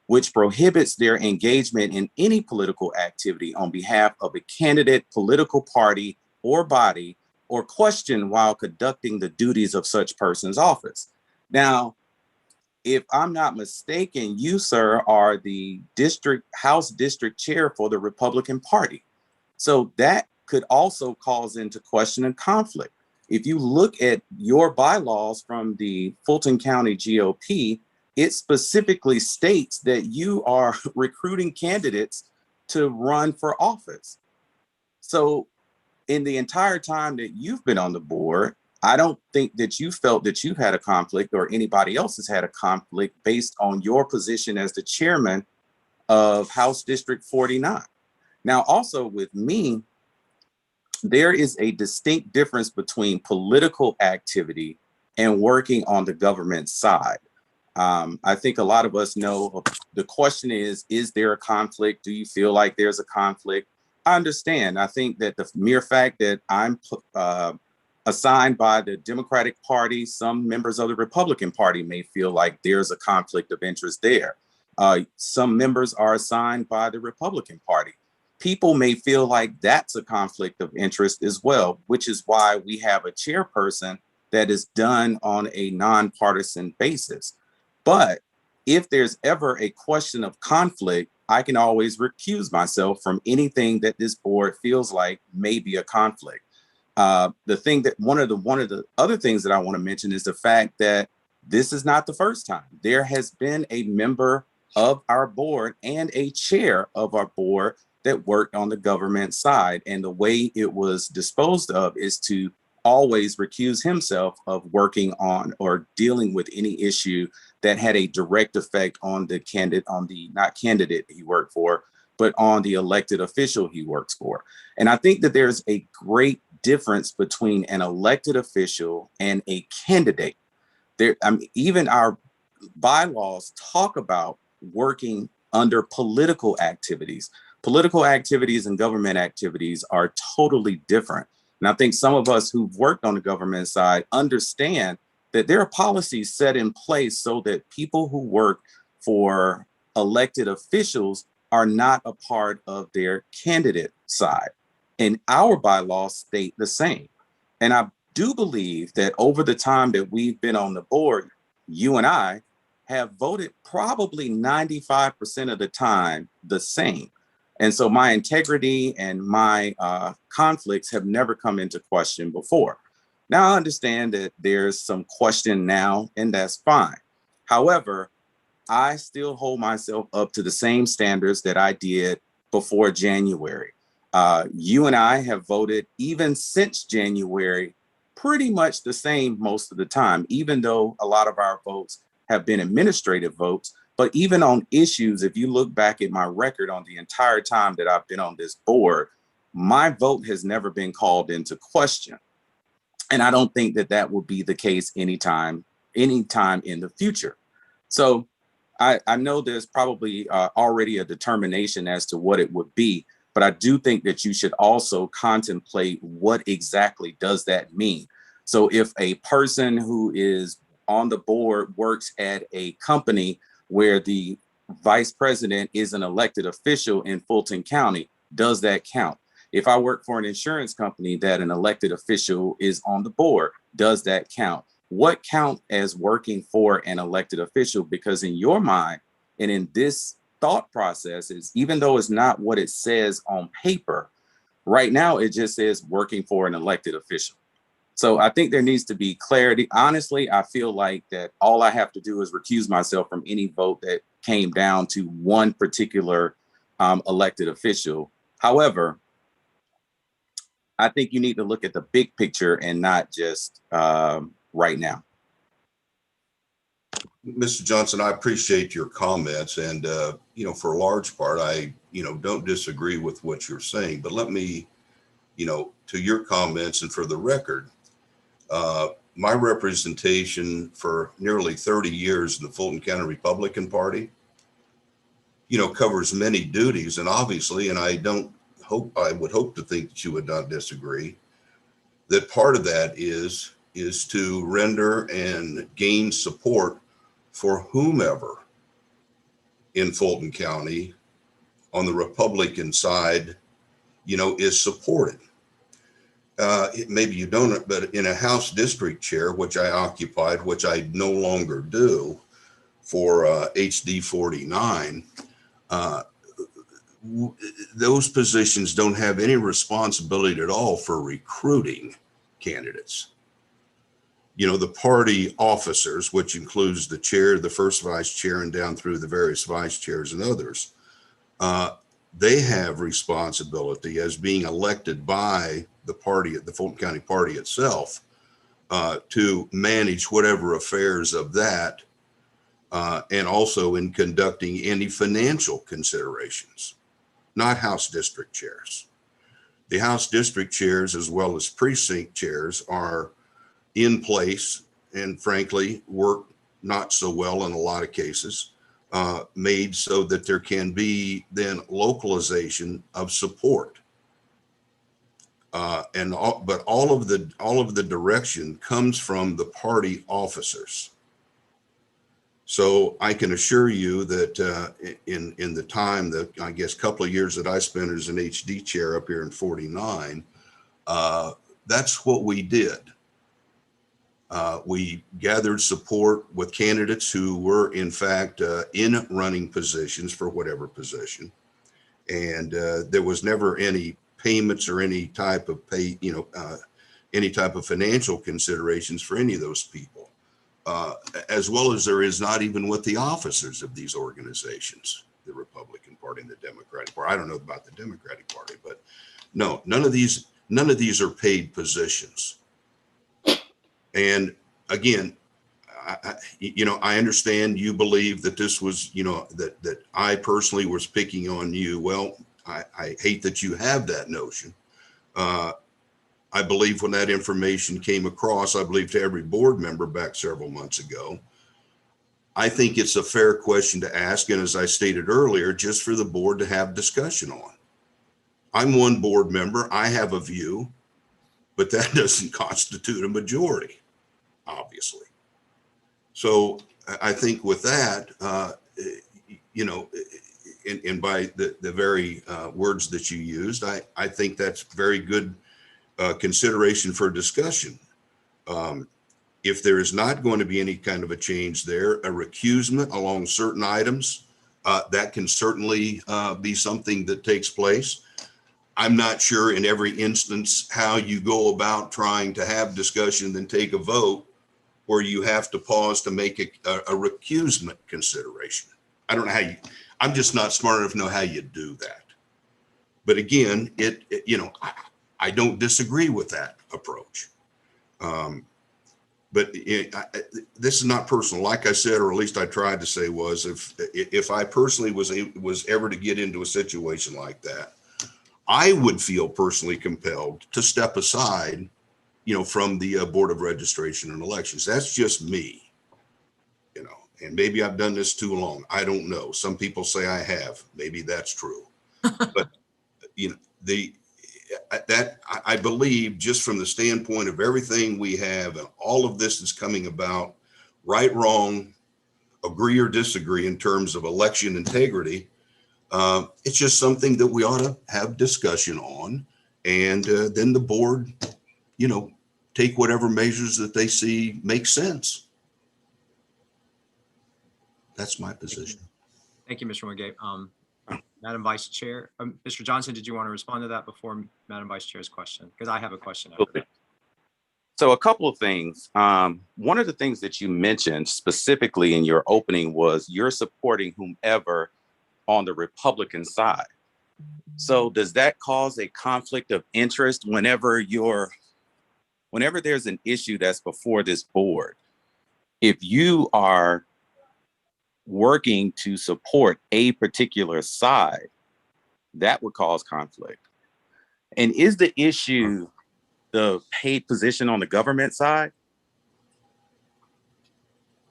which prohibits their engagement in any political activity on behalf of a candidate, political party, or body, or question while conducting the duties of such person's office. Now, if I'm not mistaken, you, sir, are the House district chair for the Republican Party. So that could also cause into question and conflict. If you look at your bylaws from the Fulton County GOP, it specifically states that you are recruiting candidates to run for office. So in the entire time that you've been on the board, I don't think that you felt that you had a conflict or anybody else has had a conflict based on your position as the chairman of House District 49. Now, also with me, there is a distinct difference between political activity and working on the government side. I think a lot of us know the question is there a conflict? Do you feel like there's a conflict? I understand. I think that the mere fact that I'm assigned by the Democratic Party, some members of the Republican Party may feel like there's a conflict of interest there. Some members are assigned by the Republican Party. People may feel like that's a conflict of interest as well, which is why we have a chairperson that is done on a nonpartisan basis. But if there's ever a question of conflict, I can always recuse myself from anything that this board feels like may be a conflict. The thing that one of the other things that I want to mention is the fact that this is not the first time. There has been a member of our board and a chair of our board that worked on the government side. And the way it was disposed of is to always recuse himself of working on or dealing with any issue that had a direct effect on the not candidate he worked for, but on the elected official he works for. And I think that there's a great difference between an elected official and a candidate. Even our bylaws talk about working under political activities. Political activities and government activities are totally different. And I think some of us who've worked on the government side understand that there are policies set in place so that people who work for elected officials are not a part of their candidate side. and our bylaws state the same. And I do believe that over the time that we've been on the board, you and I have voted probably 95% of the time the same. And so my integrity and my conflicts have never come into question before. Now I understand that there's some question now, and that's fine. However, I still hold myself up to the same standards that I did before January. You and I have voted even since January, pretty much the same most of the time, even though a lot of our votes have been administrative votes. But even on issues, if you look back at my record on the entire time that I've been on this board, my vote has never been called into question. And I don't think that that will be the case anytime in the future. So I know there's probably already a determination as to what it would be, but I do think that you should also contemplate what exactly does that mean. So if a person who is on the board works at a company where the vice president is an elected official in Fulton County, does that count? If I work for an insurance company that an elected official is on the board, does that count? What count as working for an elected official? Because in your mind and in this thought process, is even though it's not what it says on paper, right now it just says working for an elected official. So I think there needs to be clarity. Honestly, I feel like that all I have to do is recuse myself from any vote that came down to one particular elected official. However, I think you need to look at the big picture and not just right now. Mr. Johnson, I appreciate your comments, and for a large part, I don't disagree with what you're saying. But let me, to your comments and for the record, my representation for nearly 30 years in the Fulton County Republican Party, covers many duties, and obviously, and I would hope to think that you would not disagree, that part of that is to render and gain support for whomever in Fulton County on the Republican side, is supported. Maybe you don't, but in a House district chair, which I occupied, which I no longer do for HD 49, those positions don't have any responsibility at all for recruiting candidates. The party officers, which includes the chair, the first vice chair, and down through the various vice chairs and others, they have responsibility as being elected by the party, the Fulton County Party itself, to manage whatever affairs of that, and also in conducting any financial considerations, not House district chairs. The House district chairs, as well as precinct chairs, are in place and frankly work not so well in a lot of cases, made so that there can be then localization of support. But all of the direction comes from the party officers. So I can assure you that in the time that I guess couple of years that I spent as an HD chair up here in 49, that's what we did. We gathered support with candidates who were in fact in running positions for whatever position. And there was never any payments or any type of any type of financial considerations for any of those people, as well as there is not even with the officers of these organizations, the Republican Party and the Democratic Party. I don't know about the Democratic Party, but no, none of these are paid positions. And again, I understand you believe that this was, that I personally was picking on you. Well, I hate that you have that notion. I believe when that information came across, I believe to every board member back several months ago, I think it's a fair question to ask. And as I stated earlier, just for the board to have discussion on. I'm one board member. I have a view, but that doesn't constitute a majority, obviously. So I think with that, and by the very words that you used, I think that's very good consideration for discussion. If there is not going to be any kind of a change there, a recusement along certain items, that can certainly be something that takes place. I'm not sure in every instance how you go about trying to have discussion, then take a vote where you have to pause to make a recusement consideration. I don't know how I'm just not smart enough to know how you do that. But again, I don't disagree with that approach. But this is not personal. Like I said, or at least I tried to say, was if I personally was ever to get into a situation like that, I would feel personally compelled to step aside, from the Board of Registration and Elections. That's just me, and maybe I've done this too long. I don't know. Some people say I have. Maybe that's true. But, I believe, just from the standpoint of everything we have and all of this is coming about, right, wrong, agree or disagree in terms of election integrity, it's just something that we ought to have discussion on, and then the board, take whatever measures that they see make sense. That's my position. Thank you, Mr. Wingate. Madam Vice Chair, Mr. Johnson, did you want to respond to that before Madam Vice Chair's question? Because I have a question. So a couple of things. One of the things that you mentioned specifically in your opening was you're supporting whomever on the Republican side. So does that cause a conflict of interest whenever there's an issue that's before this board? If you are working to support a particular side, that would cause conflict. And is the issue the paid position on the government side?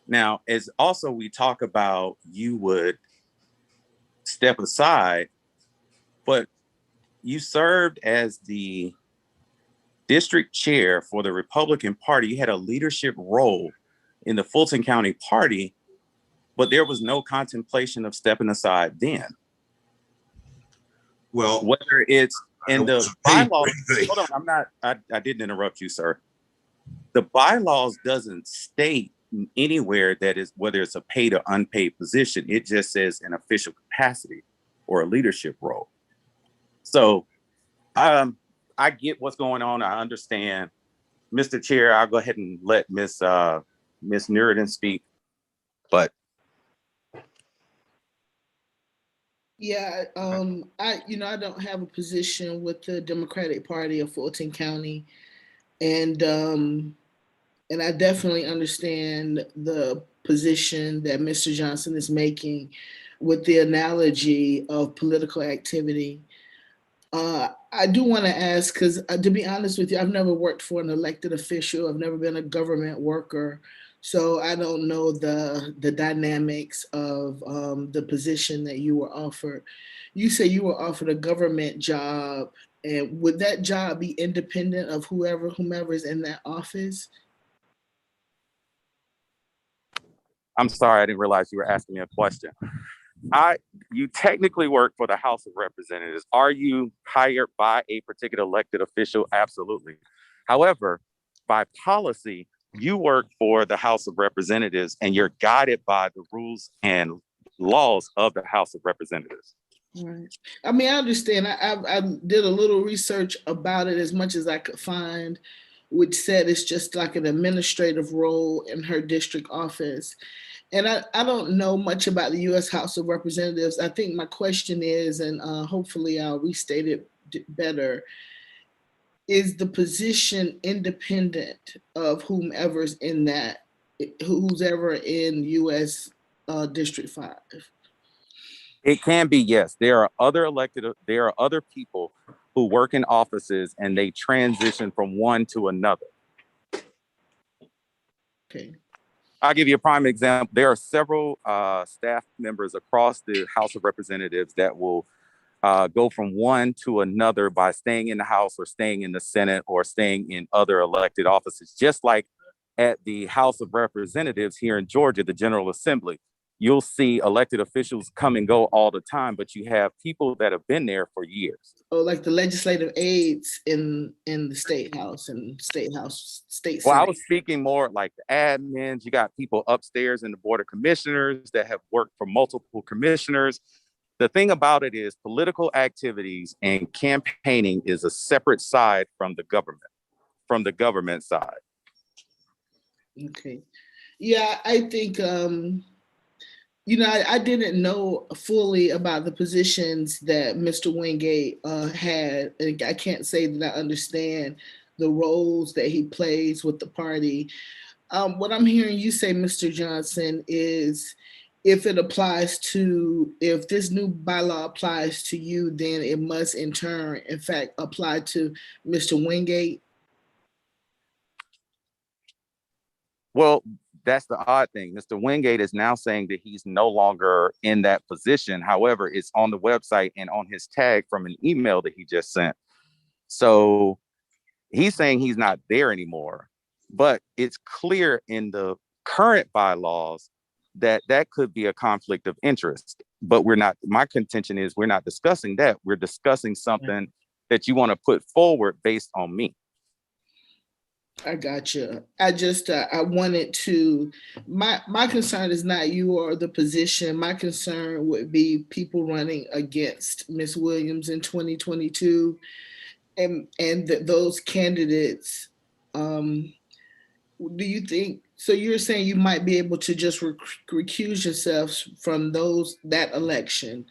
Now, as also we talk about, you would step aside, but you served as the district chair for the Republican Party. You had a leadership role in the Fulton County Party, but there was no contemplation of stepping aside then. Well, whether it's in the bylaws, hold on, I didn't interrupt you, sir. The bylaws doesn't state anywhere that is whether it's a paid or unpaid position. It just says an official capacity or a leadership role. So I get what's going on. I understand. Mr. Chair, I'll go ahead and let Ms. Nuridan speak, but yeah, I don't have a position with the Democratic Party of Fulton County, and I definitely understand the position that Mr. Johnson is making with the analogy of political activity. I do want to ask, because to be honest with you, I've never worked for an elected official. I've never been a government worker. So I don't know the dynamics of the position that you were offered. You say you were offered a government job, and would that job be independent of whomever is in that office? I'm sorry, I didn't realize you were asking me a question. You technically work for the House of Representatives. Are you hired by a particular elected official? Absolutely. However, by policy, you work for the House of Representatives and you're guided by the rules and laws of the House of Representatives. Right. I mean, I understand. I did a little research about it as much as I could find, which said it's just like an administrative role in her district office. And I don't know much about the U.S. House of Representatives. I think my question is, and hopefully I'll restate it better, is the position independent of whomever's in that, who's ever in U.S. District 5? It can be, yes. There are other people who work in offices and they transition from one to another. Okay. I'll give you a prime example. There are several staff members across the House of Representatives that will go from one to another by staying in the House or staying in the Senate or staying in other elected offices. Just like at the House of Representatives here in Georgia, the General Assembly, you'll see elected officials come and go all the time, but you have people that have been there for years. Oh, like the legislative aides in the state house and state Well, senate. I was speaking more like the admins. You got people upstairs in the board of commissioners that have worked for multiple commissioners. The thing about it is political activities and campaigning is a separate side from the government side. Okay. Yeah, I think, I didn't know fully about the positions that Mr. Wingate had. And I can't say that I understand the roles that he plays with the party. What I'm hearing you say, Mr. Johnson, is if this new bylaw applies to you, then it must in turn, in fact, apply to Mr. Wingate. Well, that's the odd thing. Mr. Wingate is now saying that he's no longer in that position. However, it's on the website and on his tag from an email that he just sent. So he's saying he's not there anymore, but it's clear in the current bylaws that could be a conflict of interest. But my contention is we're not discussing that. We're discussing something that you want to put forward based on me. I got you. I just, I wanted to, my concern is not you or the position. My concern would be people running against Ms. Williams in 2022 and those candidates. Do you think, so you're saying you might be able to just recuse yourselves from that election?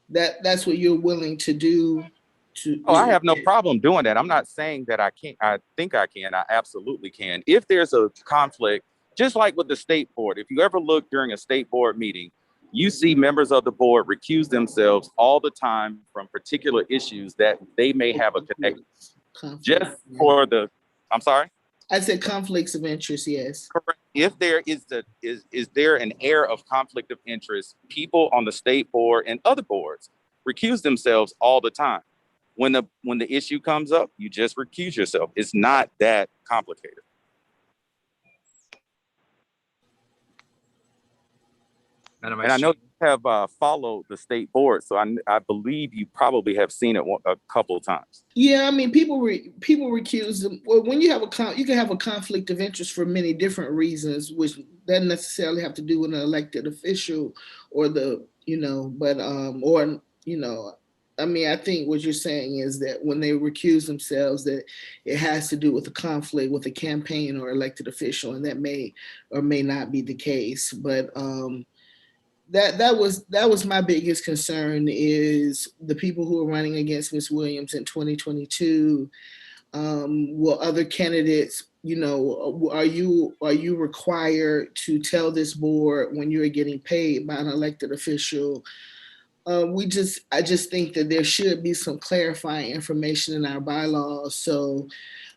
That's what you're willing to do? I have no problem doing that. I'm not saying that I can't. I think I can. I absolutely can. If there's a conflict, just like with the state board, if you ever look during a state board meeting, you see members of the board recuse themselves all the time from particular issues that they may have a connection. Just for I'm sorry? I said conflicts of interest, yes. Correct. If there is there an air of conflict of interest, people on the state board and other boards recuse themselves all the time. When the issue comes up, you just recuse yourself. It's not that complicated. And I know you have followed the state board, so I believe you probably have seen it a couple of times. Yeah, I mean, people recuse them. Well, when you have you can have a conflict of interest for many different reasons, which doesn't necessarily have to do with an elected official or I mean, I think what you're saying is that when they recuse themselves, that it has to do with a conflict with a campaign or elected official, and that may or may not be the case. But that was my biggest concern, is the people who are running against Ms. Williams in 2022. Will other candidates, are you required to tell this board when you're getting paid by an elected official? I just think that there should be some clarifying information in our bylaws. So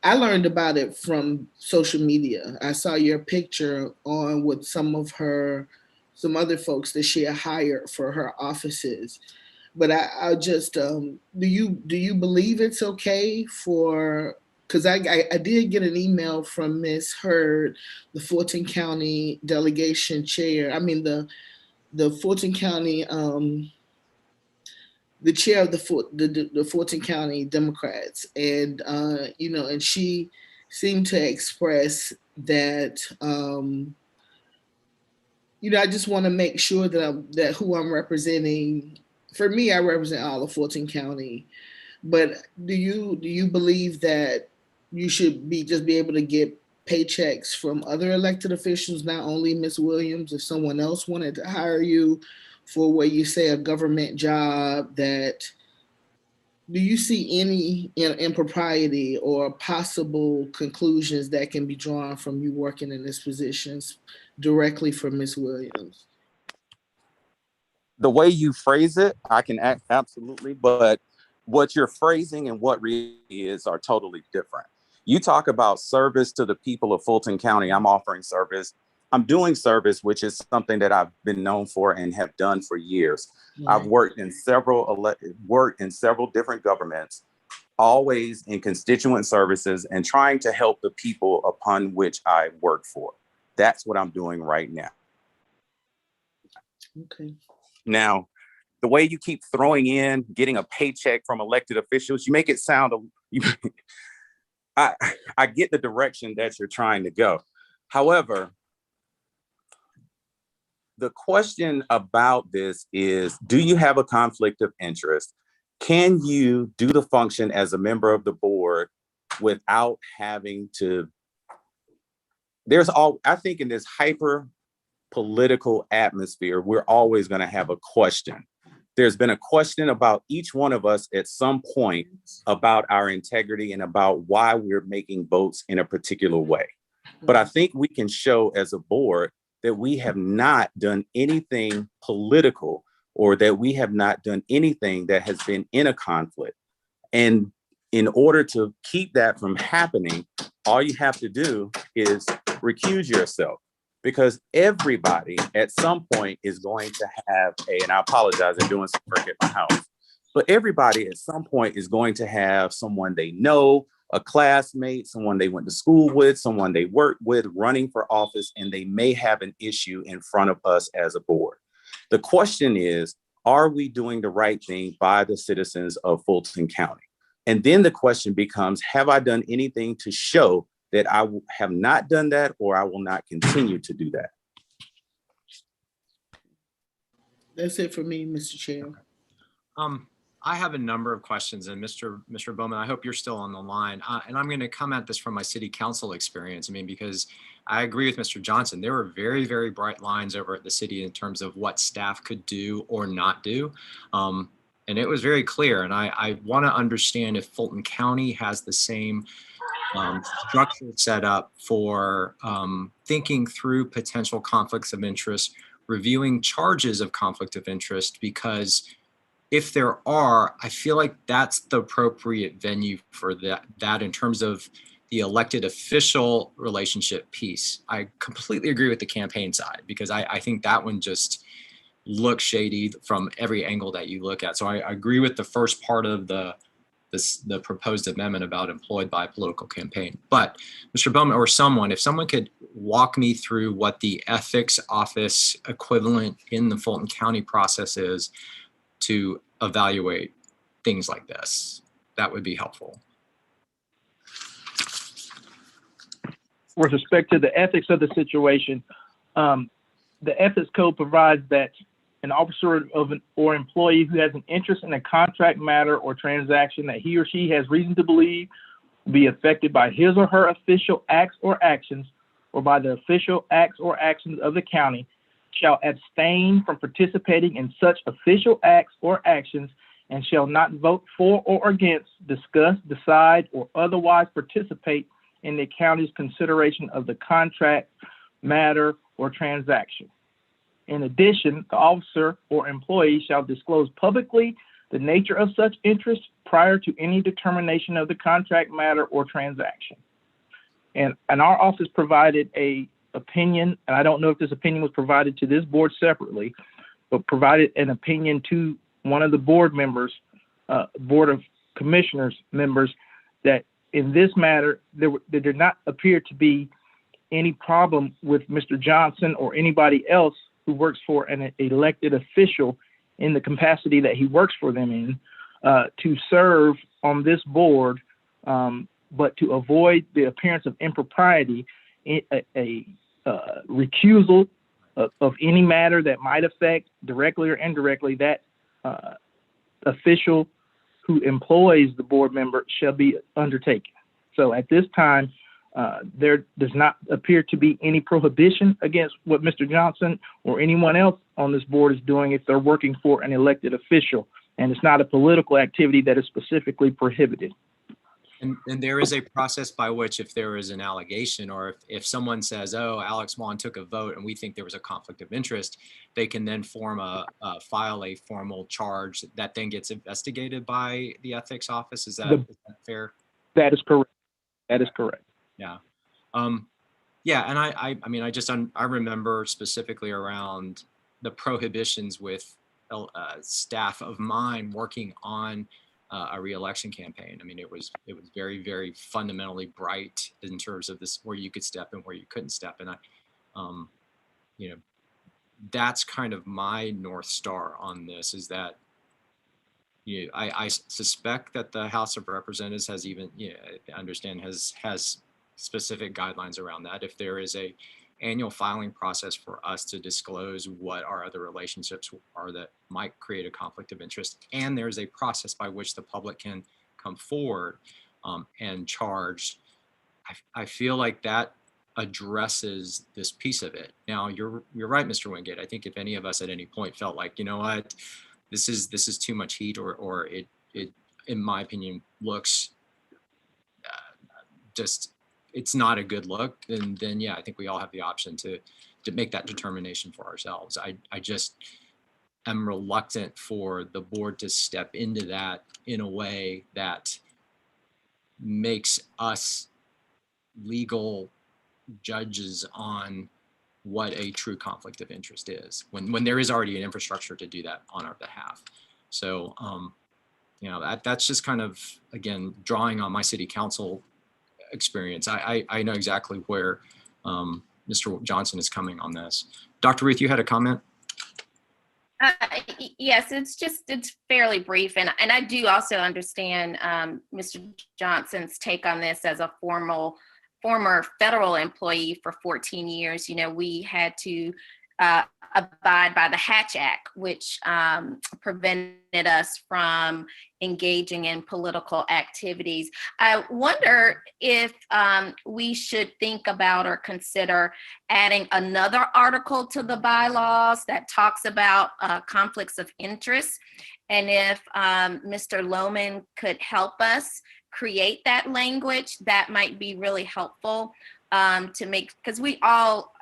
I learned about it from social media. I saw your picture on with some other folks that she had hired for her offices. But I just, do you believe it's okay because I did get an email from Ms. Hurd, the Fulton County delegation chair. I mean, the Fulton County, the chair of the Fulton County Democrats, and and she seemed to express that I just want to make sure that who I'm representing. For me, I represent all of Fulton County, but do you believe that you should be able to get paychecks from other elected officials, not only Ms. Williams? If someone else wanted to hire you for what you say a government job, do you see any impropriety or possible conclusions that can be drawn from you working in these positions directly for Ms. Williams? The way you phrase it, I can absolutely, but what you're phrasing and what really is are totally different. You talk about service to the people of Fulton County. I'm offering service. I'm doing service, which is something that I've been known for and have done for years. Yeah. I've worked in several different governments, always in constituent services and trying to help the people upon which I work for. That's what I'm doing right now. Okay. Now, the way you keep throwing in getting a paycheck from elected officials, you make it sound, I get the direction that you're trying to go. However, the question about this is, do you have a conflict of interest? Can you do the function as a member of the board without having to, I think in this hyper political atmosphere, we're always going to have a question. There's been a question about each one of us at some point about our integrity and about why we're making votes in a particular way. But I think we can show as a board that we have not done anything political, or that we have not done anything that has been in a conflict. And in order to keep that from happening, all you have to do is recuse yourself, because everybody at some point is going to have and I apologize, I'm doing some work at my house, but everybody at some point is going to have someone they know, a classmate, someone they went to school with, someone they worked with running for office, and they may have an issue in front of us as a board. The question is, are we doing the right thing by the citizens of Fulton County? And then the question becomes, have I done anything to show that I have not done that, or I will not continue to do that? That's it for me, Mr. Chair. I have a number of questions, and Mr. Bowman, I hope you're still on the line. And I'm going to come at this from my city council experience. I mean, because I agree with Mr. Johnson. There were very, very bright lines over at the city in terms of what staff could do or not do. And it was very clear. And I want to understand if Fulton County has the same structure set up for thinking through potential conflicts of interest, reviewing charges of conflict of interest, because if there are, I feel like that's the appropriate venue for that in terms of the elected official relationship piece. I completely agree with the campaign side, because I think that one just looks shady from every angle that you look at. So I agree with the first part of the proposed amendment about employed by a political campaign. But Mr. Bowman, or someone, if someone could walk me through what the ethics office equivalent in the Fulton County process is to evaluate things like this, that would be helpful. With respect to the ethics of the situation, the ethics code provides that an officer or employee who has an interest in a contract matter or transaction that he or she has reason to believe will be affected by his or her official acts or actions, or by the official acts or actions of the county, shall abstain from participating in such official acts or actions, and shall not vote for or against, discuss, decide, or otherwise participate in the county's consideration of the contract, matter, or transaction. In addition, the officer or employee shall disclose publicly the nature of such interest prior to any determination of the contract, matter, or transaction. And our office provided a opinion, and I don't know if this opinion was provided to this board separately, but provided an opinion to one of the board members, Board of Commissioners members, that in this matter, there did not appear to be any problem with Mr. Johnson or anybody else who works for an elected official in the capacity that he works for them in, to serve on this board, but to avoid the appearance of impropriety, a recusal of any matter that might affect directly or indirectly that official who employs the board member shall be undertaken. So at this time, there does not appear to be any prohibition against what Mr. Johnson or anyone else on this board is doing if they're working for an elected official, and it's not a political activity that is specifically prohibited. And there is a process by which, if there is an allegation, or if someone says, oh, Alex Wan took a vote and we think there was a conflict of interest, they can then file a formal charge that then gets investigated by the ethics office. Is that fair? That is correct. That is correct. Yeah. Yeah. And I mean, I remember specifically around the prohibitions with staff of mine working on a re-election campaign. I mean, it was very, very fundamentally bright in terms of this, where you could step and where you couldn't step. And that's kind of my North Star on this, is that I suspect that the House of Representatives has even, I understand has specific guidelines around that. If there is a annual filing process for us to disclose what our other relationships are that might create a conflict of interest, and there's a process by which the public can come forward and charge, I feel like that addresses this piece of it. Now, you're right, Mr. Wingate. I think if any of us at any point felt like, you know what, this is too much heat, or it in my opinion looks just, it's not a good look, and then yeah, I think we all have the option to make that determination for ourselves. I just am reluctant for the board to step into that in a way that makes us legal judges on what a true conflict of interest is, when there is already an infrastructure to do that on our behalf. So that's just kind of, again, drawing on my city council experience. I know exactly where Mr. Johnson is coming on this. Dr. Ruth, you had a comment? Yes, it's fairly brief, and I do also understand Mr. Johnson's take on this as a former federal employee for 14 years. We had to abide by the Hatch Act, which prevented us from engaging in political activities. I wonder if we should think about or consider adding another article to the bylaws that talks about conflicts of interest. And if Mr. Lohman could help us create that language, that might be really helpful to make, because we all,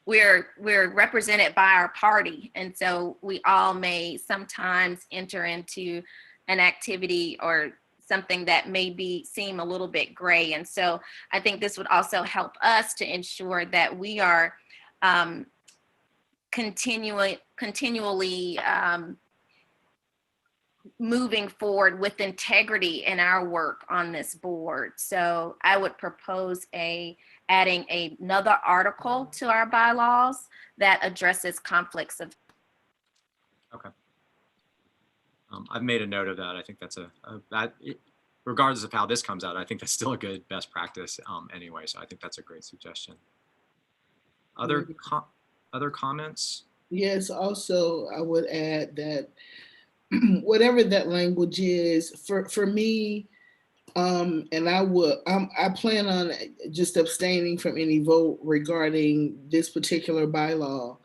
we're represented by our party, and so we all may sometimes enter into an activity or something that may seem a little bit gray. And so I think this would also help us to ensure that we are continually moving forward with integrity in our work on this board. So I would propose adding another article to our bylaws that addresses conflicts of. Okay. I've made a note of that. I think that's regardless of how this comes out, I think that's still a good best practice anyway. So I think that's a great suggestion. Other comments? Yes, also I would add that whatever that language is, for me, and I plan on just abstaining from any vote regarding this particular bylaw.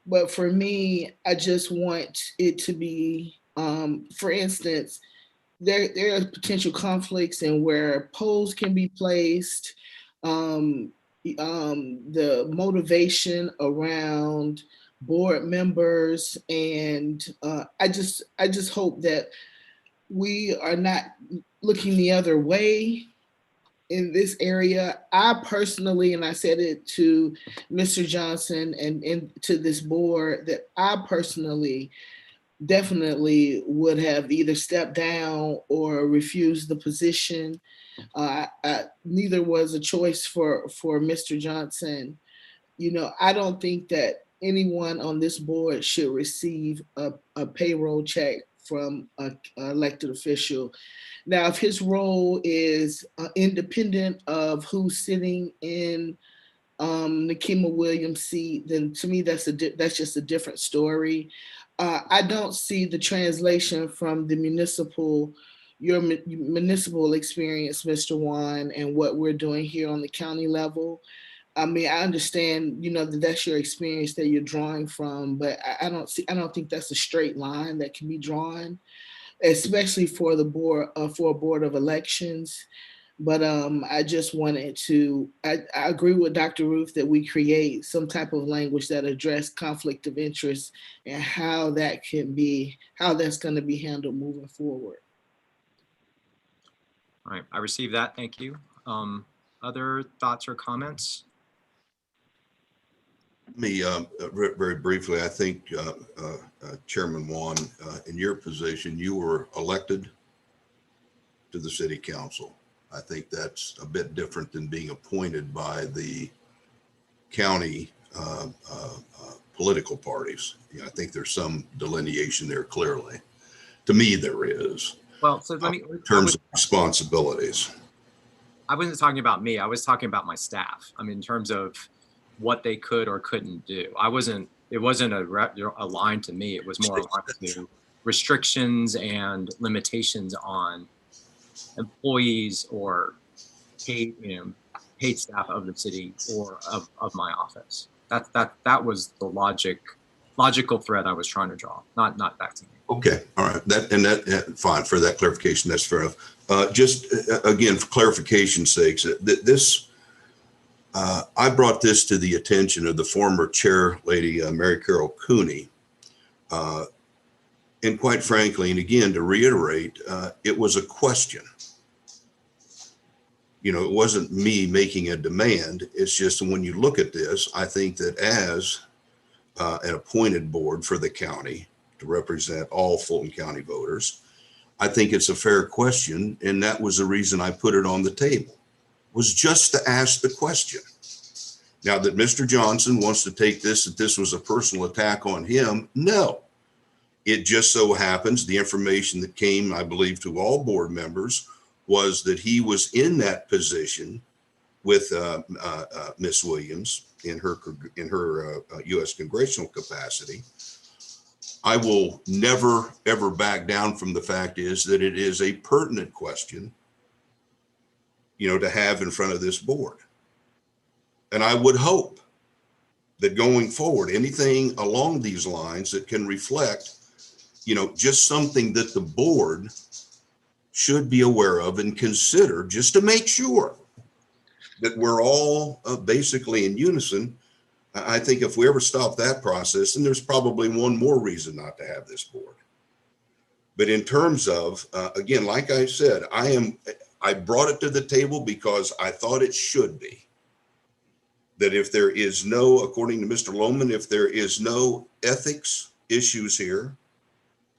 But for me, I just want it to be, for instance, there are potential conflicts in where polls can be placed, the motivation around board members, and I just hope that we are not looking the other way in this area. I personally, and I said it to Mr. Johnson and to this board, that I personally definitely would have either stepped down or refused the position. Neither was a choice for Mr. Johnson. I don't think that anyone on this board should receive a payroll check from an elected official. Now, if his role is independent of who's sitting in Nikema Williams' seat, then to me that's just a different story. I don't see the translation from the your municipal experience, Mr. Juan, and what we're doing here on the county level. I mean, I understand, that that's your experience that you're drawing from, but I don't think that's a straight line that can be drawn, especially for the board, for a board of elections. But I just wanted to, I agree with Dr. Ruth that we create some type of language that address conflict of interest and how that's going to be handled moving forward. All right, I received that. Thank you. Other thoughts or comments? Me, very briefly, I think Chairman Juan, in your position, you were elected to the city council. I think that's a bit different than being appointed by the county political parties. Yeah, I think there's some delineation there clearly. To me, there is. Well, so let me, In terms of responsibilities. I wasn't talking about me. I was talking about my staff. I mean, in terms of what they could or couldn't do. It wasn't a line to me. It was more aligned to restrictions and limitations on employees or paid staff of the city or of my office. That was the logical thread I was trying to draw, not back to me. Okay, all right. Fine, for that clarification, that's fair enough. Just again, for clarification's sakes, I brought this to the attention of the former chair lady, Mary Carol Cooney. And quite frankly, and again, to reiterate, it was a question. You know, it wasn't me making a demand. It's just when you look at this, I think that as an appointed board for the county to represent all Fulton County voters, I think it's a fair question. And that was the reason I put it on the table, was just to ask the question. Now that Mr. Johnson wants to take this, that this was a personal attack on him, no. It just so happens the information that came, I believe, to all board members was that he was in that position with Ms. Williams in her U.S. congressional capacity. I will never, ever back down from the fact is that it is a pertinent question, you know, to have in front of this board. And I would hope that going forward, anything along these lines that can reflect, you know, just something that the board should be aware of and consider, just to make sure that we're all basically in unison. I think if we ever stop that process, then there's probably one more reason not to have this board. But in terms of, again, like I said, I brought it to the table because I thought it should be. That if there is no, according to Mr. Lohman, if there is no ethics issues here,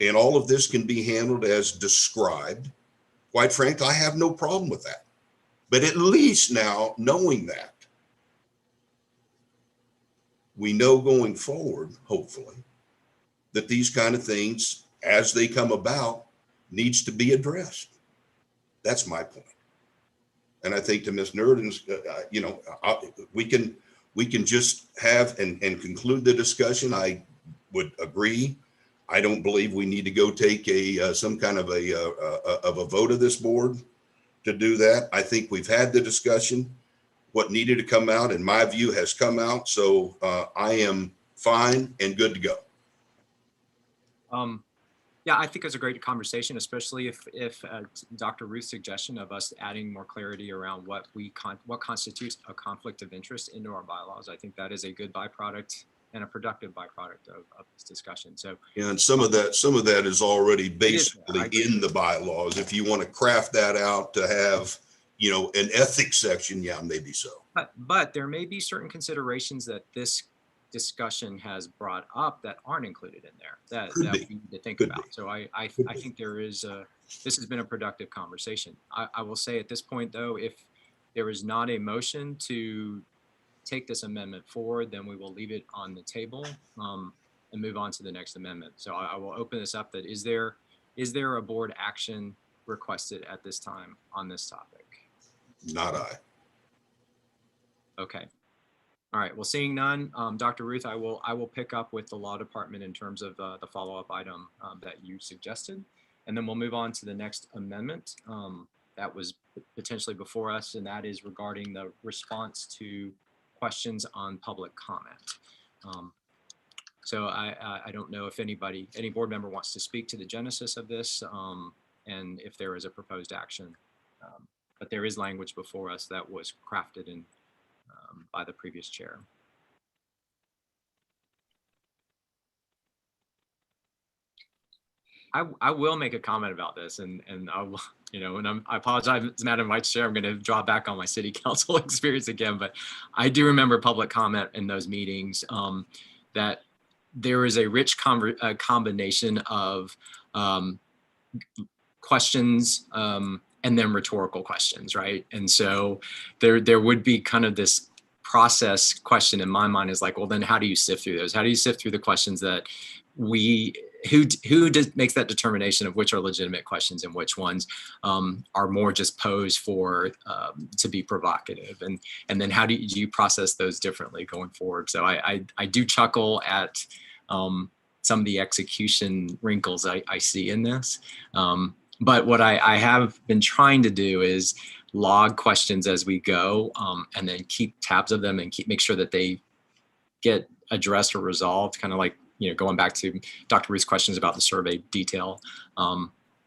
and all of this can be handled as described, quite frankly, I have no problem with that. But at least now, knowing that, we know going forward, hopefully, that these kind of things, as they come about, needs to be addressed. That's my point. And I think to Ms. Nurden's, you know, we can just have and conclude the discussion. I would agree. I don't believe we need to go take some kind of a vote of this board to do that. I think we've had the discussion. What needed to come out, in my view, has come out. So I am fine and good to go. Yeah, I think it's a great conversation, especially if Dr. Ruth's suggestion of us adding more clarity around what constitutes a conflict of interest into our bylaws. I think that is a good byproduct and a productive byproduct of this discussion. So yeah, and some of that is already basically in the bylaws. If you want to craft that out to have, you know, an ethics section, yeah, maybe so. But there may be certain considerations that this discussion has brought up that aren't included in there that we need to think about. So I think there is this has been a productive conversation. I will say at this point though, if there is not a motion to take this amendment forward, then we will leave it on the table and move on to the next amendment. So I will open this up. That is there a board action requested at this time on this topic? Not I. Okay. All right, well, seeing none, Dr. Ruth, I will pick up with the law department in terms of the follow-up item that you suggested, and then we'll move on to the next amendment that was potentially before us, and that is regarding the response to questions on public comment. So I don't know if any board member wants to speak to the genesis of this and if there is a proposed action, but there is language before us that was crafted in by the previous chair. I will make a comment about this, and I will, you know, and I apologize, Madam Vice Chair, I'm going to draw back on my city council experience again, but I do remember public comment in those meetings that there is a rich combination of questions and then rhetorical questions, right? And so there would be kind of this process question in my mind is like, well, then how do you sift through those? How do you sift through the questions that makes that determination of which are legitimate questions and which ones are more just posed for to be provocative, and then how do you process those differently going forward? So I do chuckle at some of the execution wrinkles I see in this, but what I have been trying to do is log questions as we go, and then keep tabs of them and make sure that they get addressed or resolved, kind of like, you know, going back to Dr. Ruth's questions about the survey detail.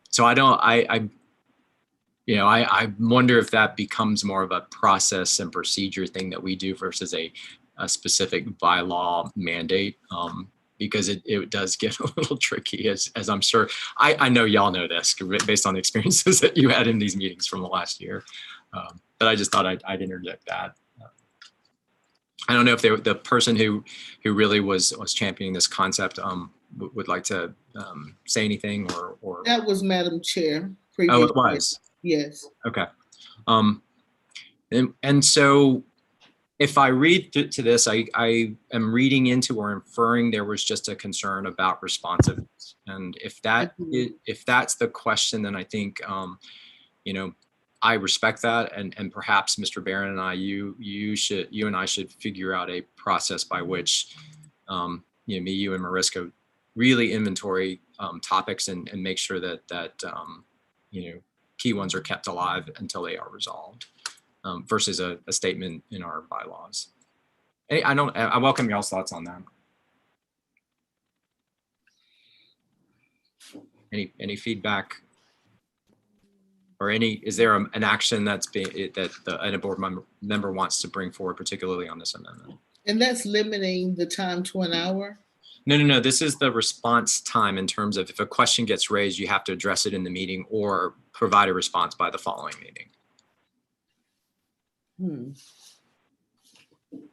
So I wonder if that becomes more of a process and procedure thing that we do versus a specific bylaw mandate, because it does get a little tricky, as I'm sure, I know y'all know this based on the experiences that you had in these meetings from the last year. But I just thought I'd interject that. I don't know if the person who really was championing this concept would like to say anything or. That was Madam Chair. Oh, it was. Yes. Okay. And so if I read to this, I am reading into or inferring there was just a concern about responsiveness. And if that's the question, then I think, you know, I respect that, and perhaps Mr. Barron and you and I should figure out a process by which, you know, me, you, and Mariska really inventory topics and make sure that you know, key ones are kept alive until they are resolved, versus a statement in our bylaws. I welcome y'all's thoughts on that. Any feedback? Or is there an action that a board member wants to bring forward, particularly on this amendment? And that's limiting the time to an hour? No. This is the response time in terms of if a question gets raised, you have to address it in the meeting or provide a response by the following meeting.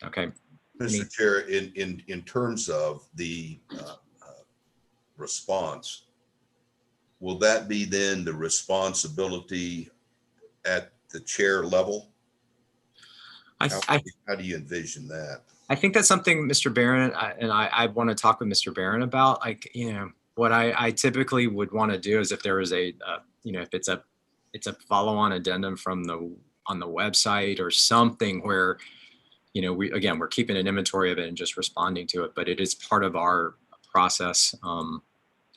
Okay. Mr. Chair, in terms of the response, will that be then the responsibility at the chair level? How do you envision that? I think that's something Mr. Barron and I want to talk with Mr. Barron about. Like, you know, what I typically would want to do is if there is a, you know, if it's a follow-on addendum on the website or something where, you know, we're keeping an inventory of it and just responding to it, but it is part of our process.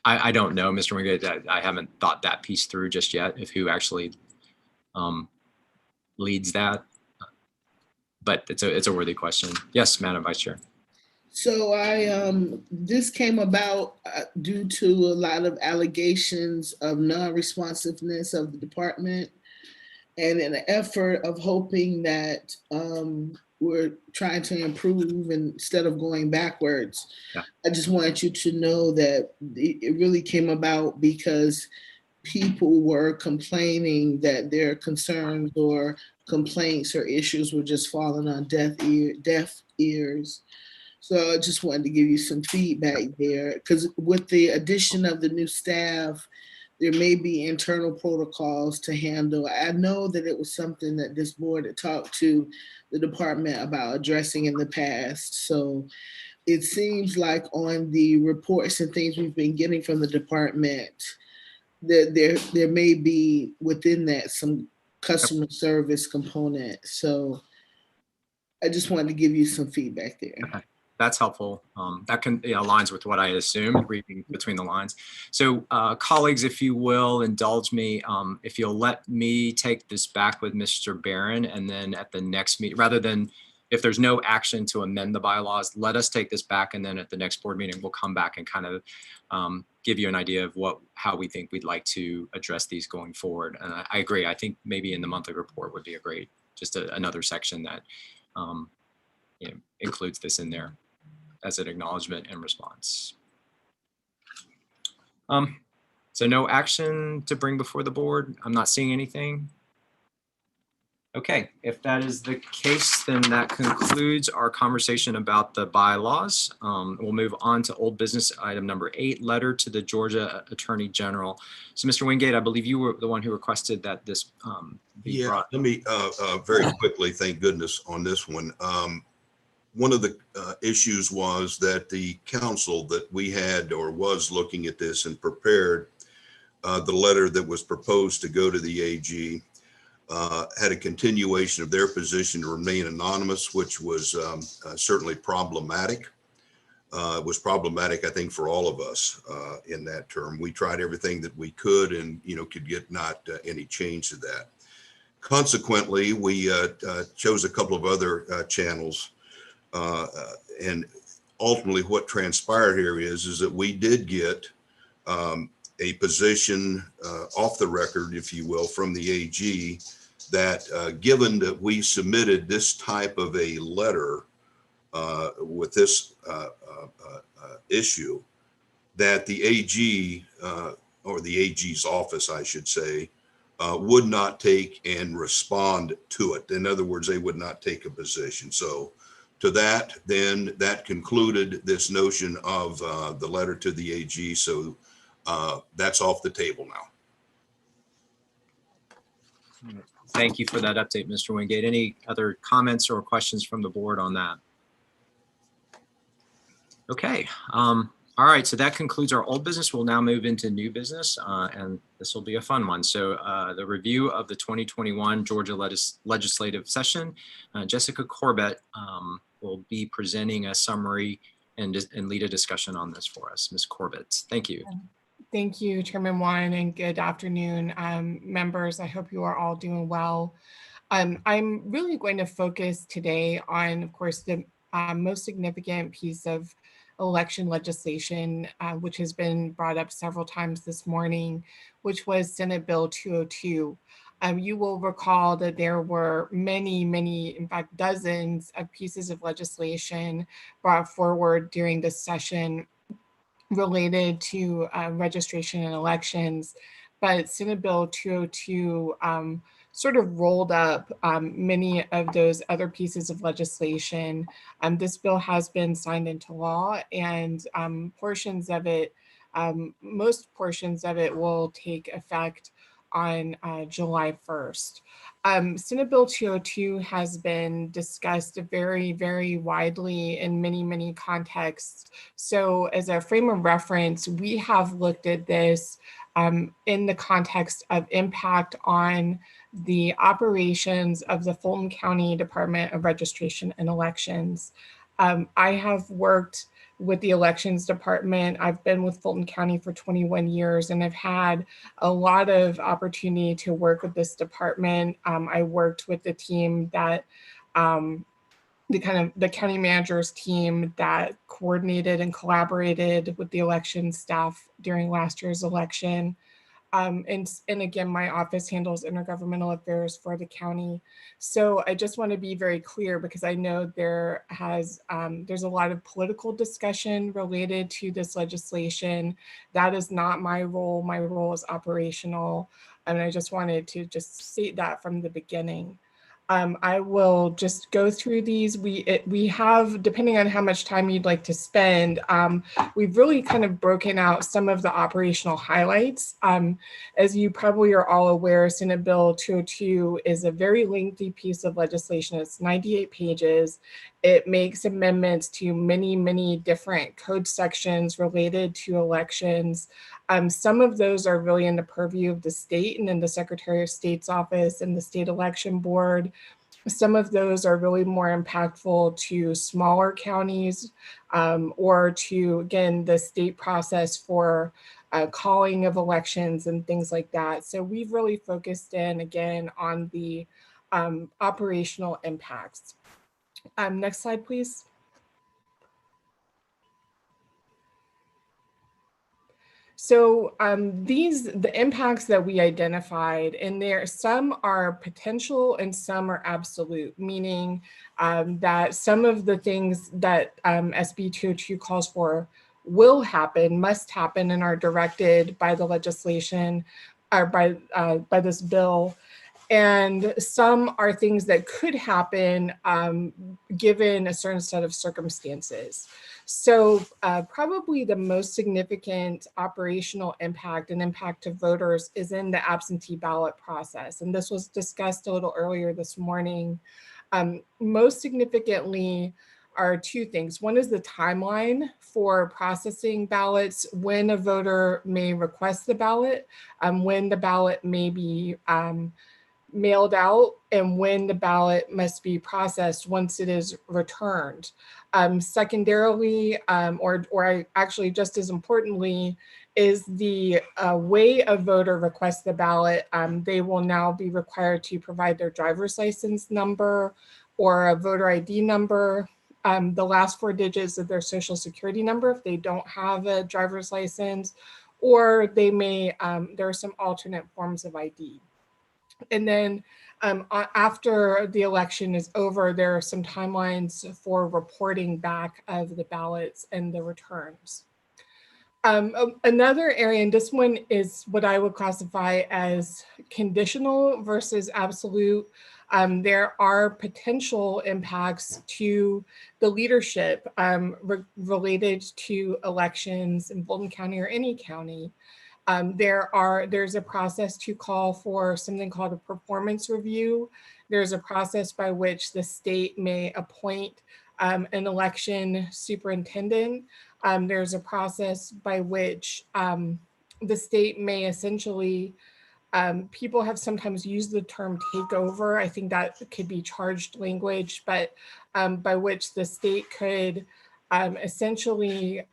I don't know, Mr. Wingate, I haven't thought that piece through just yet, if who actually leads that, but it's a worthy question. Yes, Madam Vice Chair. So this came about due to a lot of allegations of non-responsiveness of the department, and an effort of hoping that we're trying to improve instead of going backwards. Yeah. I just wanted you to know that it really came about because people were complaining that their concerns or complaints or issues were just falling on deaf ears. So I just wanted to give you some feedback there, because with the addition of the new staff, there may be internal protocols to handle. I know that it was something that this board had talked to the department about addressing in the past. So it seems like on the reports and things we've been getting from the department, that there may be within that some customer service component. So I just wanted to give you some feedback there. Okay. That's helpful. That aligns with what I assumed reading between the lines. So colleagues, if you will indulge me, if you'll let me take this back with Mr. Barron, and then at the next meeting, rather than if there's no action to amend the bylaws, let us take this back, and then at the next board meeting, we'll come back and kind of give you an idea of how we think we'd like to address these going forward. And I agree. I think maybe in the monthly report would be another section that includes this in there as an acknowledgement and response. So no action to bring before the board. I'm not seeing anything. Okay, if that is the case, then that concludes our conversation about the bylaws. We'll move on to old business item number 8, letter to the Georgia Attorney General. So Mr. Wingate, I believe you were the one who requested that this be Yeah, brought. let me very quickly, thank goodness on this one. One of the issues was that the council that we had or was looking at this and prepared the letter that was proposed to go to the AG had a continuation of their position to remain anonymous, which was certainly problematic. It was problematic, I think, for all of us in that term. We tried everything that we could and, could get not any change to that. Consequently, we chose a couple of other channels. And ultimately what transpired here is that we did get a position off the record, if you will, from the AG that given that we submitted this type of a letter with this issue, that the AG or the AG's office, I should say, would not take and respond to it. In other words, they would not take a position. So to that, then that concluded this notion of the letter to the AG. So that's off the table now. Thank you for that update, Mr. Wingate. Any other comments or questions from the board on that? Okay. All right. So that concludes our old business. We'll now move into new business, and this will be a fun one. So the review of the 2021 Georgia legislative session. Jessica Corbett will be presenting a summary and lead a discussion on this for us. Ms. Corbett, thank you. Thank you, Chairman Juan, and good afternoon, members. I hope you are all doing well. I'm really going to focus today on, of course, the most significant piece of election legislation, which has been brought up several times this morning, which was Senate Bill 202. You will recall that there were many, in fact, dozens of pieces of legislation brought forward during this session related to registration and elections, but Senate Bill 202 sort of rolled up many of those other pieces of legislation. This bill has been signed into law, and portions of it, most portions of it will take effect on July 1st. Senate Bill 202 has been discussed very widely in many contexts. So as a frame of reference, we have looked at this in the context of impact on the operations of the Fulton County Department of Registration and Elections. I have worked with the elections department. I've been with Fulton County for 21 years and I've had a lot of opportunity to work with this department. I worked with the team that, the county manager's team that coordinated and collaborated with the election staff during last year's election. And again, my office handles intergovernmental affairs for the county. So I just want to be very clear because I know there's a lot of political discussion related to this legislation. That is not my role. My role is operational. And I just wanted to just state that from the beginning. I will just go through these. We have, depending on how much time you'd like to spend, we've really kind of broken out some of the operational highlights. As you probably are all aware, Senate Bill 202 is a very lengthy piece of legislation. It's 98 pages. It makes amendments to many different code sections related to elections. Some of those are really in the purview of the state and in the Secretary of State's office and the state election board. Some of those are really more impactful to smaller counties or to, again, the state process for calling of elections and things like that. So we've really focused in, again, on the operational impacts. Next slide, please. So the impacts that we identified, and some are potential and some are absolute, meaning that some of the things that SB 202 calls for will happen, must happen, and are directed by the legislation or by this bill. And some are things that could happen given a certain set of circumstances. So probably the most significant operational impact and impact to voters is in the absentee ballot process. And this was discussed a little earlier this morning. Most significantly are two things. One is the timeline for processing ballots, when a voter may request the ballot, when the ballot may be mailed out, and when the ballot must be processed once it is returned. Secondarily, or actually just as importantly, is the way a voter requests the ballot. They will now be required to provide their driver's license number or a voter ID number, the last 4 digits of their social security number if they don't have a driver's license, or they may, there are some alternate forms of ID. And then after the election is over, there are some timelines for reporting back of the ballots and the returns. Another area, and this one is what I would classify as conditional versus absolute. There are potential impacts to the leadership related to elections in Fulton County or any county. There's a process to call for something called a performance review. There's a process by which the state may appoint an election superintendent. There's a process by which the state may essentially, people have sometimes used the term takeover. I think that could be charged language, but by which the state could essentially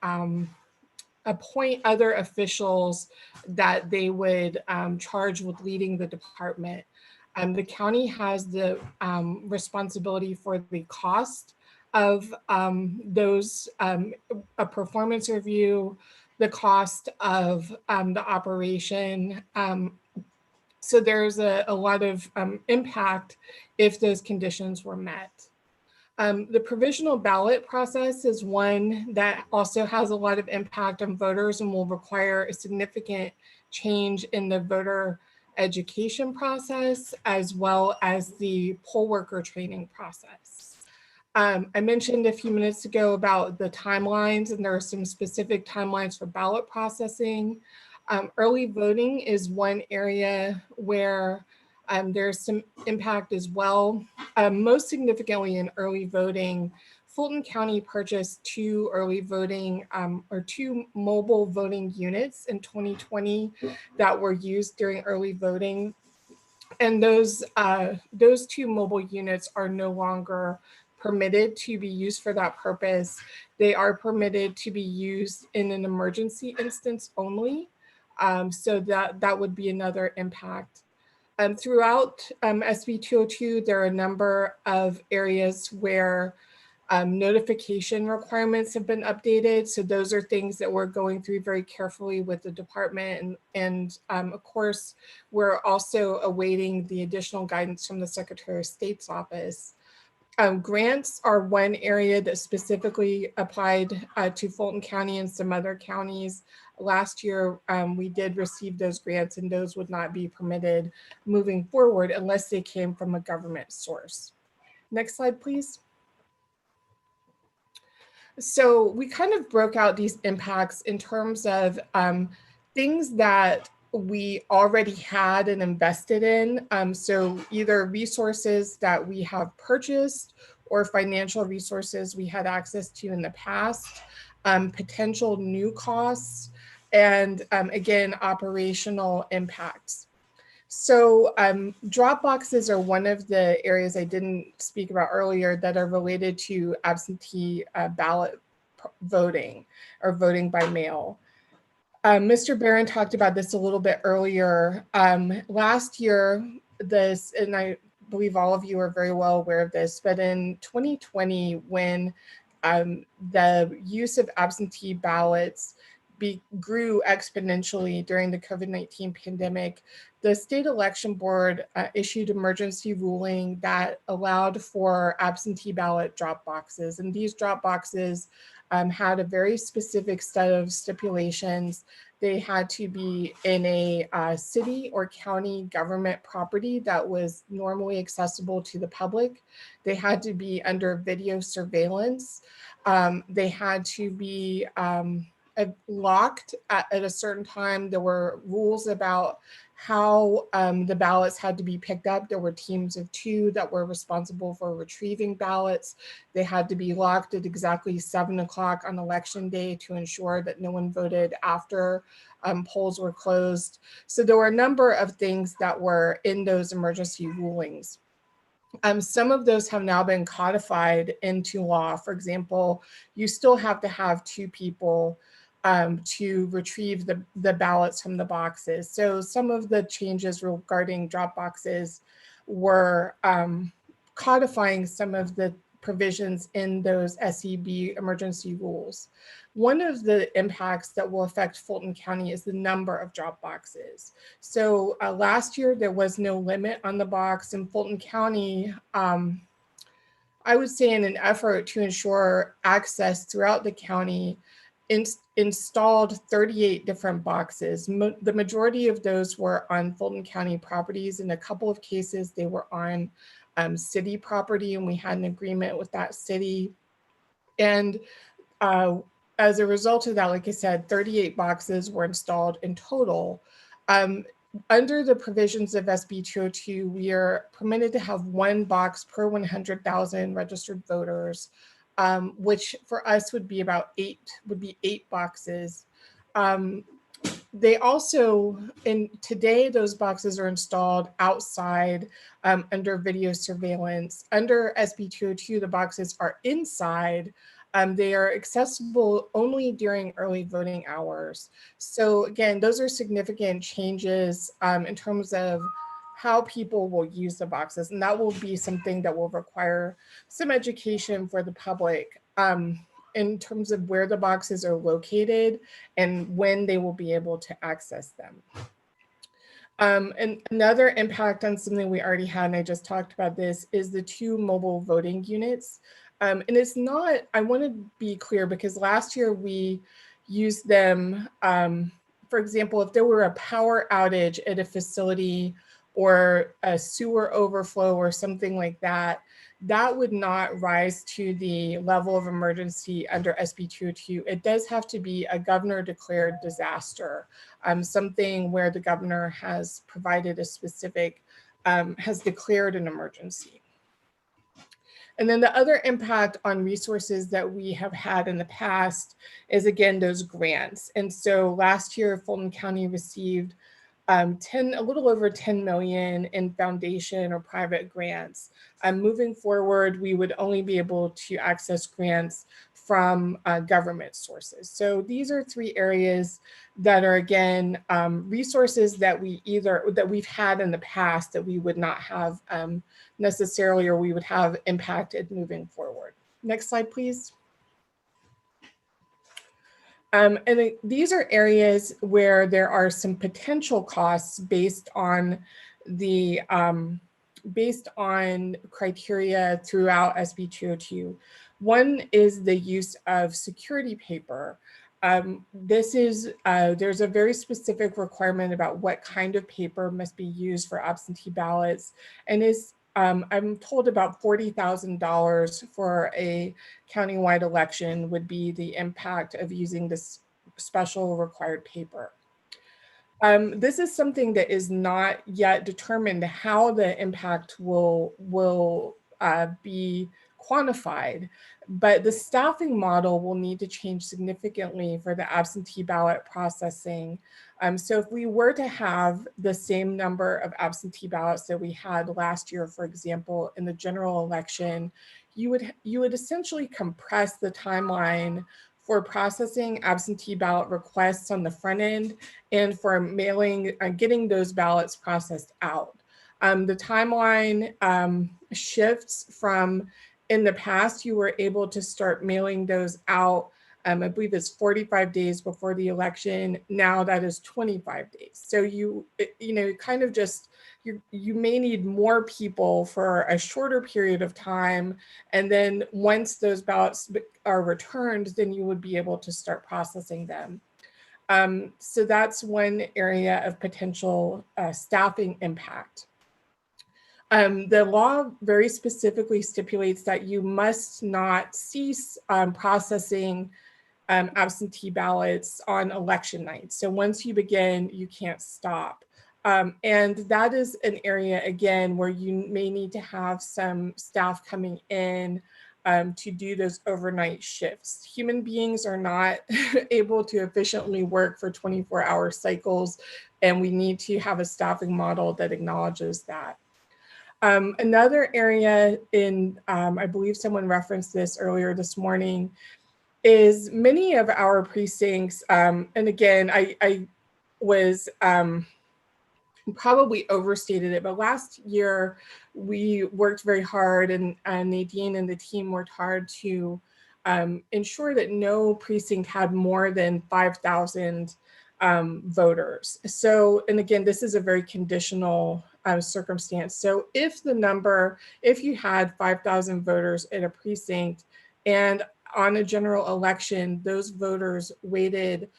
appoint other officials that they would charge with leading the department. The county has the responsibility for the cost of those, a performance review, the cost of the operation. So there's a lot of impact if those conditions were met. The provisional ballot process is one that also has a lot of impact on voters and will require a significant change in the voter education process, as well as the poll worker training process. I mentioned a few minutes ago about the timelines, and there are some specific timelines for ballot processing. Early voting is one area where there's some impact as well. Most significantly in early voting, Fulton County purchased 2 early voting or 2 mobile voting units in 2020 that were used during early voting. And those 2 mobile units are no longer permitted to be used for that purpose. They are permitted to be used in an emergency instance only. So that would be another impact. Throughout SB 202, there are a number of areas where notification requirements have been updated. So those are things that we're going through very carefully with the department. And of course, we're also awaiting the additional guidance from the Secretary of State's office. Grants are one area that specifically applied to Fulton County and some other counties. Last year, we did receive those grants, and those would not be permitted moving forward unless they came from a government source. Next slide, please. So we kind of broke out these impacts in terms of things that we already had and invested in. So either resources that we have purchased or financial resources we had access to in the past, potential new costs, and again, operational impacts. So drop boxes are one of the areas I didn't speak about earlier that are related to absentee ballot voting or voting by mail. Mr. Barron talked about this a little bit earlier. Last year, this, and I believe all of you are very well aware of this, but in 2020, when the use of absentee ballots grew exponentially during the COVID-19 pandemic, the state election board issued emergency ruling that allowed for absentee ballot drop boxes. And these drop boxes had a very specific set of stipulations. They had to be in a city or county government property that was normally accessible to the public. They had to be under video surveillance. They had to be locked at a certain time. There were rules about how the ballots had to be picked up. There were teams of 2 that were responsible for retrieving ballots. They had to be locked at exactly 7 o'clock on election day to ensure that no one voted after polls were closed. So there were a number of things that were in those emergency rulings. Some of those have now been codified into law. For example, you still have to have 2 people to retrieve the ballots from the boxes. So some of the changes regarding drop boxes were codifying some of the provisions in those SEB emergency rules. One of the impacts that will affect Fulton County is the number of drop boxes. So last year there was no limit on the box in Fulton County. I would say in an effort to ensure access throughout the county, installed 38 different boxes. The majority of those were on Fulton County properties. In a couple of cases, they were on city property, and we had an agreement with that city. And as a result of that, like I said, 38 boxes were installed in total. Under the provisions of SB 202, we are permitted to have 1 box per 100,000 registered voters, which for us would be about 8 boxes. They also, today, those boxes are installed outside under video surveillance. Under SB 202, the boxes are inside. They are accessible only during early voting hours. So again, those are significant changes in terms of how people will use the boxes. And that will be something that will require some education for the public in terms of where the boxes are located and when they will be able to access them. And another impact on something we already had, and I just talked about this, is the 2 mobile voting units. And it's not, I want to be clear, because last year we used them, for example, if there were a power outage at a facility or a sewer overflow or something like that, that would not rise to the level of emergency under SB 202. It does have to be a governor declared disaster, something where the governor has provided a specific, has declared an emergency. And then the other impact on resources that we have had in the past is, again, those grants. And so last year, Fulton County received a little over 10 million in foundation or private grants. Moving forward, we would only be able to access grants from government sources. So these are 3 areas that are, again, resources that we've had in the past that we would not have necessarily, or we would have impacted moving forward. Next slide, please. And these are areas where there are some potential costs based on the criteria throughout SB 202. One is the use of security paper. There's a very specific requirement about what kind of paper must be used for absentee ballots, and I'm told about $40,000 for a countywide election would be the impact of using this special required paper. This is something that is not yet determined how the impact will be quantified, but the staffing model will need to change significantly for the absentee ballot processing. So if we were to have the same number of absentee ballots that we had last year, for example, in the general election, you would essentially compress the timeline for processing absentee ballot requests on the front end and for mailing, getting those ballots processed out. The timeline shifts from, in the past, you were able to start mailing those out I believe it's 45 days before the election. Now that is 25 days. So you kind of just, you may need more people for a shorter period of time. And then once those ballots are returned, then you would be able to start processing them. So that's one area of potential staffing impact. The law very specifically stipulates that you must not cease processing absentee ballots on election night. So once you begin, you can't stop. And that is an area, again, where you may need to have some staff coming in to do those overnight shifts. Human beings are not able to efficiently work for 24-hour cycles, and we need to have a staffing model that acknowledges that. Another area in, I believe someone referenced this earlier this morning, is many of our precincts, and again, I was probably overstated it, but last year we worked very hard, and Nadine and the team worked hard to ensure that no precinct had more than 5,000 voters. So, and again, this is a very conditional circumstance. So if you had 5,000 voters in a precinct, and on a general election, those voters waited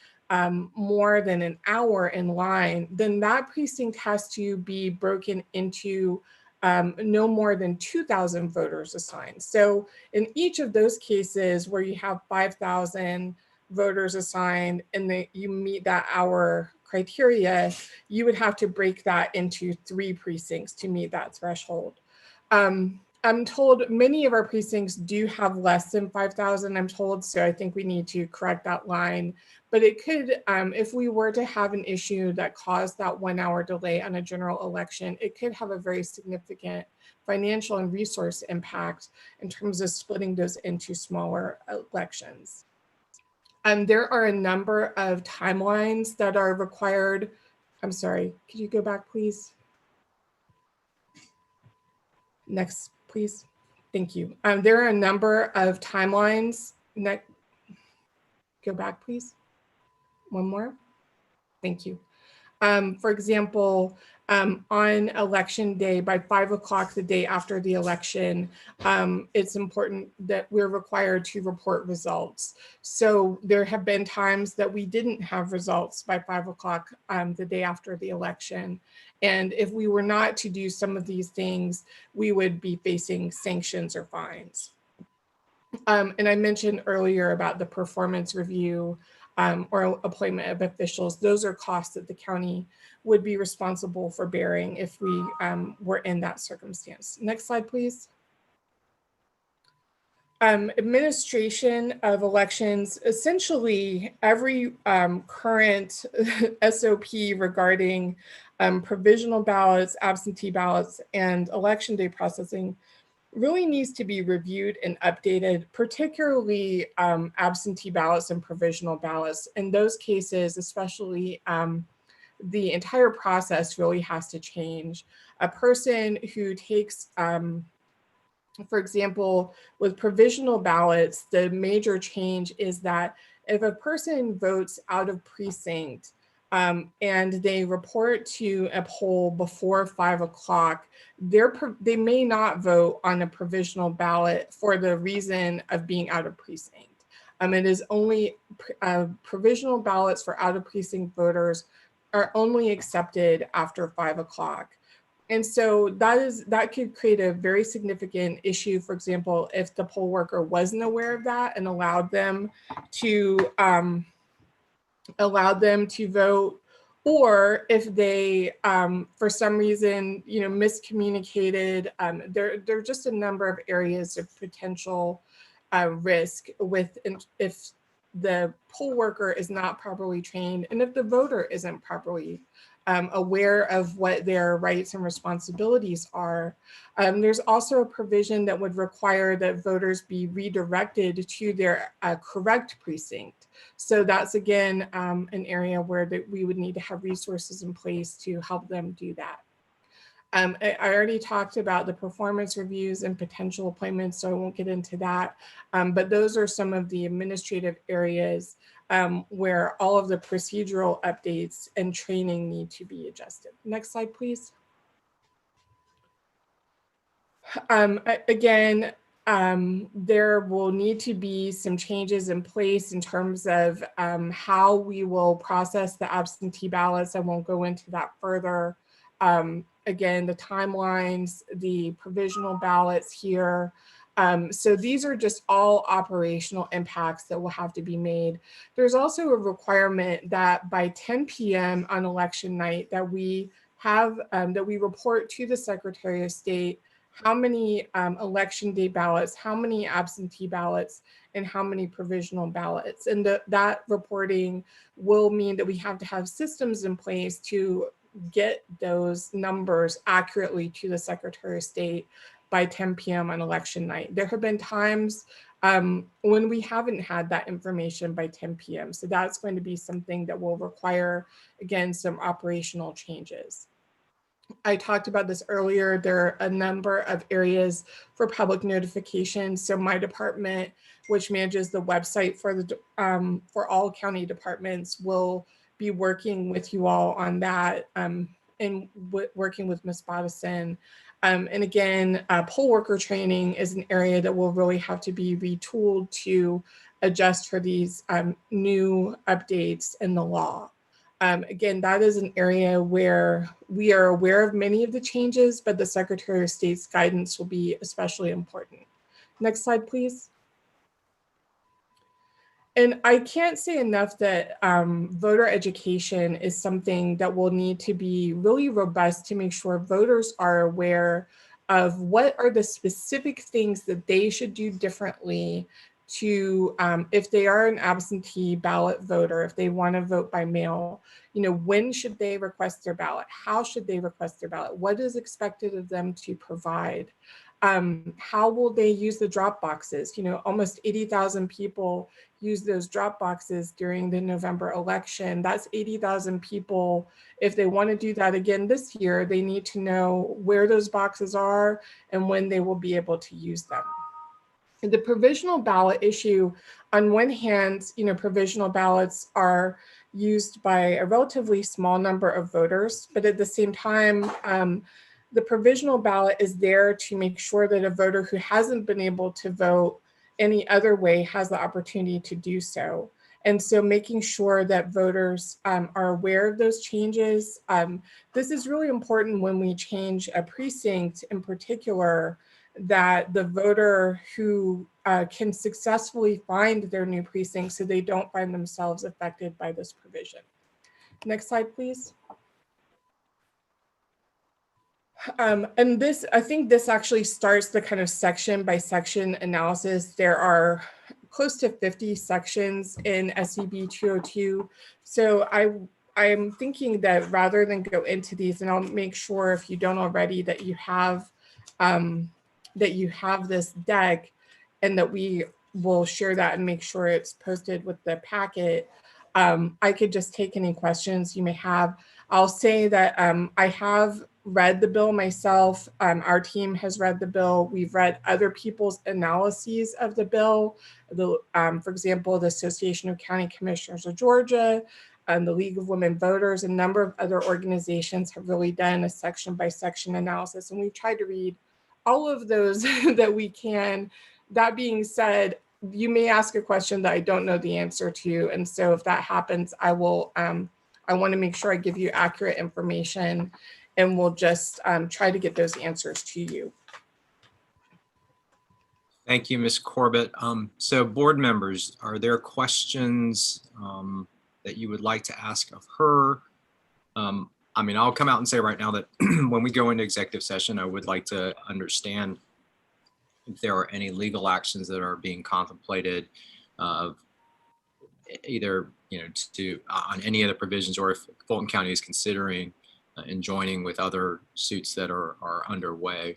more than an hour in line, then that precinct has to be broken into no more than 2,000 voters assigned. So in each of those cases where you have 5,000 voters assigned and you meet that hour criteria, you would have to break that into 3 precincts to meet that threshold. I'm told many of our precincts do have less than 5,000, I'm told, so I think we need to correct that line. But it could, if we were to have an issue that caused that 1 hour delay on a general election, it could have a very significant financial and resource impact in terms of splitting those into smaller elections. There are a number of timelines that are required. I'm sorry, could you go back, please? Next, please. Thank you. There are a number of timelines. Go back, please. One more. Thank you. For example, on election day, by 5 o'clock the day after the election, it's important that we're required to report results. So there have been times that we didn't have results by 5 o'clock the day after the election. And if we were not to do some of these things, we would be facing sanctions or fines. And I mentioned earlier about the performance review or appointment of officials. Those are costs that the county would be responsible for bearing if we were in that circumstance. Next slide, please. Administration of elections, essentially every current SOP regarding provisional ballots, absentee ballots, and election day processing really needs to be reviewed and updated, particularly absentee ballots and provisional ballots. In those cases, especially, the entire process really has to change. A person who takes, for example, with provisional ballots, the major change is that if a person votes out of precinct and they report to a poll before 5 o'clock, they may not vote on a provisional ballot for the reason of being out of precinct. It is only provisional ballots for out of precinct voters are only accepted after 5 o'clock. And so that could create a very significant issue. For example, if the poll worker wasn't aware of that and allowed them to vote, or if they, for some reason, miscommunicated. There are just a number of areas of potential risk if the poll worker is not properly trained and if the voter isn't properly aware of what their rights and responsibilities are. There's also a provision that would require that voters be redirected to their correct precinct. So that's, again, an area where we would need to have resources in place to help them do that. I already talked about the performance reviews and potential appointments, so I won't get into that. But those are some of the administrative areas where all of the procedural updates and training need to be adjusted. Next slide, please. Again, there will need to be some changes in place in terms of how we will process the absentee ballots. I won't go into that further. Again, the timelines, the provisional ballots here. So these are just all operational impacts that will have to be made. There's also a requirement that by 10 p.m. on election night that we have, that we report to the Secretary of State how many election day ballots, how many absentee ballots, and how many provisional ballots. And that reporting will mean that we have to have systems in place to get those numbers accurately to the Secretary of State by 10 p.m. on election night. There have been times when we haven't had that information by 10 p.m. So that's going to be something that will require, again, some operational changes. I talked about this earlier. There are a number of areas for public notification. So my department, which manages the website for all county departments, will be working with you all on that and working with Ms. Bodison. And again, poll worker training is an area that will really have to be retooled to adjust for these new updates in the law. Again, that is an area where we are aware of many of the changes, but the Secretary of State's guidance will be especially important. Next slide, please. And I can't say enough that voter education is something that will need to be really robust to make sure voters are aware of what are the specific things that they should do differently to, if they are an absentee ballot voter, if they want to vote by mail, you know, when should they request their ballot? How should they request their ballot? What is expected of them to provide? How will they use the drop boxes? You know, almost 80,000 people use those drop boxes during the November election. That's 80,000 people. If they want to do that again this year, they need to know where those boxes are and when they will be able to use them. The provisional ballot issue, on one hand, you know, provisional ballots are used by a relatively small number of voters, but at the same time, the provisional ballot is there to make sure that a voter who hasn't been able to vote any other way has the opportunity to do so. And so making sure that voters are aware of those changes. This is really important when we change a precinct in particular, that the voter who can successfully find their new precinct so they don't find themselves affected by this provision. Next slide, please. And this, I think this actually starts the kind of section by section analysis. There are close to 50 sections in SCB 202. So I'm thinking that rather than go into these, and I'll make sure if you don't already that you have this deck and that we will share that and make sure it's posted with the packet. I could just take any questions you may have. I'll say that I have read the bill myself. Our team has read the bill. We've read other people's analyses of the bill. For example, the Association of County Commissioners of Georgia, the League of Women Voters, a number of other organizations have really done a section by section analysis. And we've tried to read all of those that we can. That being said, you may ask a question that I don't know the answer to. And so if that happens, I will, I want to make sure I give you accurate information, and we'll just try to get those answers to you. Thank you, Ms. Corbett. So board members, are there questions that you would like to ask of her? I mean, I'll come out and say right now that when we go into executive session, I would like to understand if there are any legal actions that are being contemplated, either, you know, on any of the provisions, or if Fulton County is considering joining with other suits that are underway.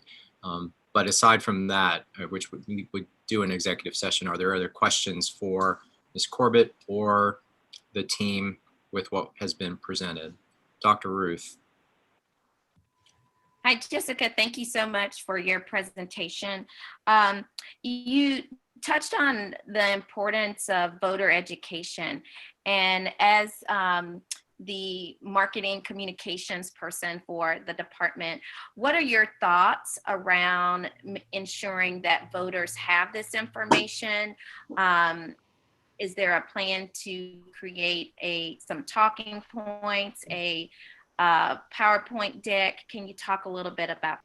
But aside from that, which we would do an executive session, are there other questions for Ms. Corbett or the team with what has been presented? Dr. Ruth. Hi, Jessica. Thank you so much for your presentation. You touched on the importance of voter education, and as the marketing communications person for the department, what are your thoughts around ensuring that voters have this information? Is there a plan to create some talking points, a PowerPoint deck? Can you talk a little bit about?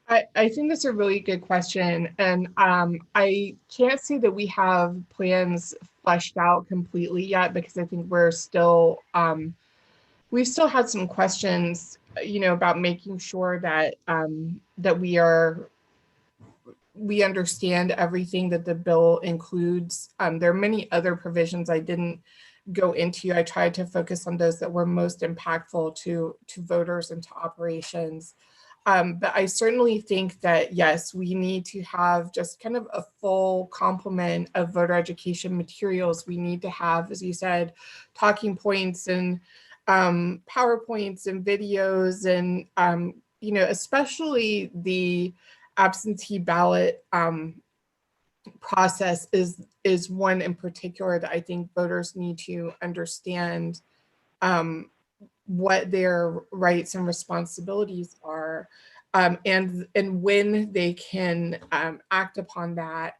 I think that's a really good question. And I can't say that we have plans fleshed out completely yet, because I think we're still, we've still had some questions, about making sure that that we understand everything that the bill includes. There are many other provisions I didn't go into. I tried to focus on those that were most impactful to voters and to operations. But I certainly think that, yes, we need to have just kind of a full complement of voter education materials. We need to have, as you said, talking points and PowerPoints and videos, and, especially the absentee ballot process is one in particular that I think voters need to understand what their rights and responsibilities are, and when they can act upon that.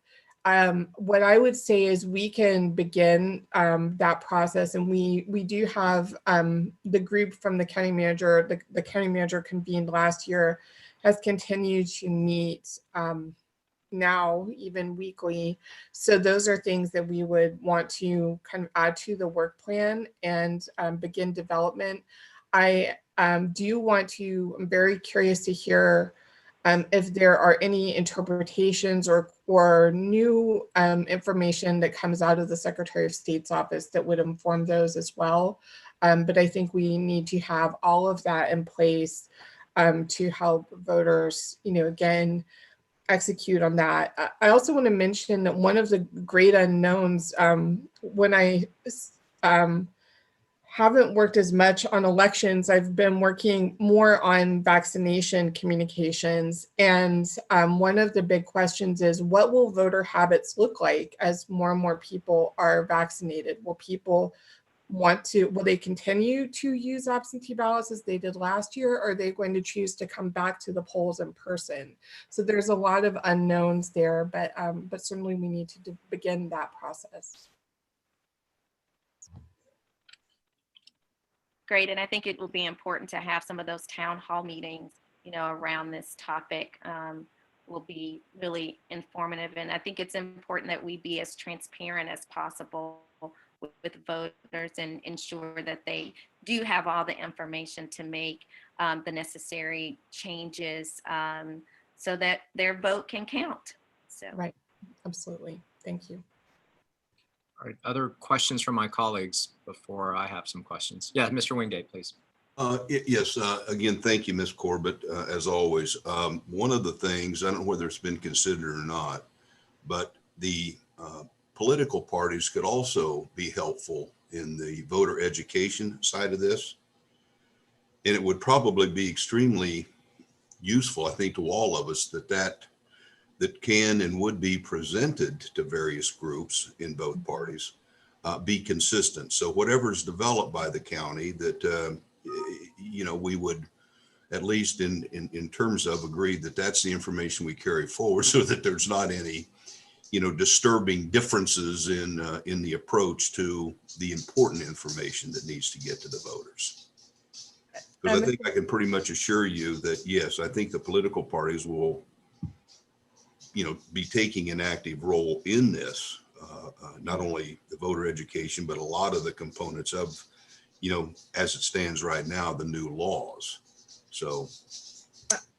What I would say is we can begin that process, and we do have the group from the county manager. The county manager convened last year, has continued to meet now even weekly. So those are things that we would want to kind of add to the work plan and begin development. I do want to, I'm very curious to hear if there are any interpretations or new information that comes out of the Secretary of State's office that would inform those as well. But I think we need to have all of that in place to help voters, again, execute on that. I also want to mention that one of the great unknowns, when I haven't worked as much on elections, I've been working more on vaccination communications. And one of the big questions is, what will voter habits look like as more and more people are vaccinated? Will they continue to use absentee ballots as they did last year? Or are they going to choose to come back to the polls in person? So there's a lot of unknowns there, but certainly we need to begin that process. Great, and I think it will be important to have some of those town hall meetings, around this topic. Will be really informative, and I think it's important that we be as transparent as possible with voters and ensure that they do have all the information to make the necessary changes so that their vote can count. So right, absolutely. Thank you. All right, other questions from my colleagues before I have some questions? Yeah, Mr. Wingate, please. Yes, again, thank you, Ms. Corbett, as always. One of the things, I don't know whether it's been considered or not, but the political parties could also be helpful in the voter education side of this. And it would probably be extremely useful, I think, to all of us that can and would be presented to various groups in both parties be consistent. So whatever's developed by the county that, we would, at least in terms of, agree that that's the information we carry forward, so that there's not any, disturbing differences in the approach to the important information that needs to get to the voters. Because I think I can pretty much assure you that, yes, I think the political parties will, be taking an active role in this, not only the voter education, but a lot of the components of, as it stands right now, the new laws. So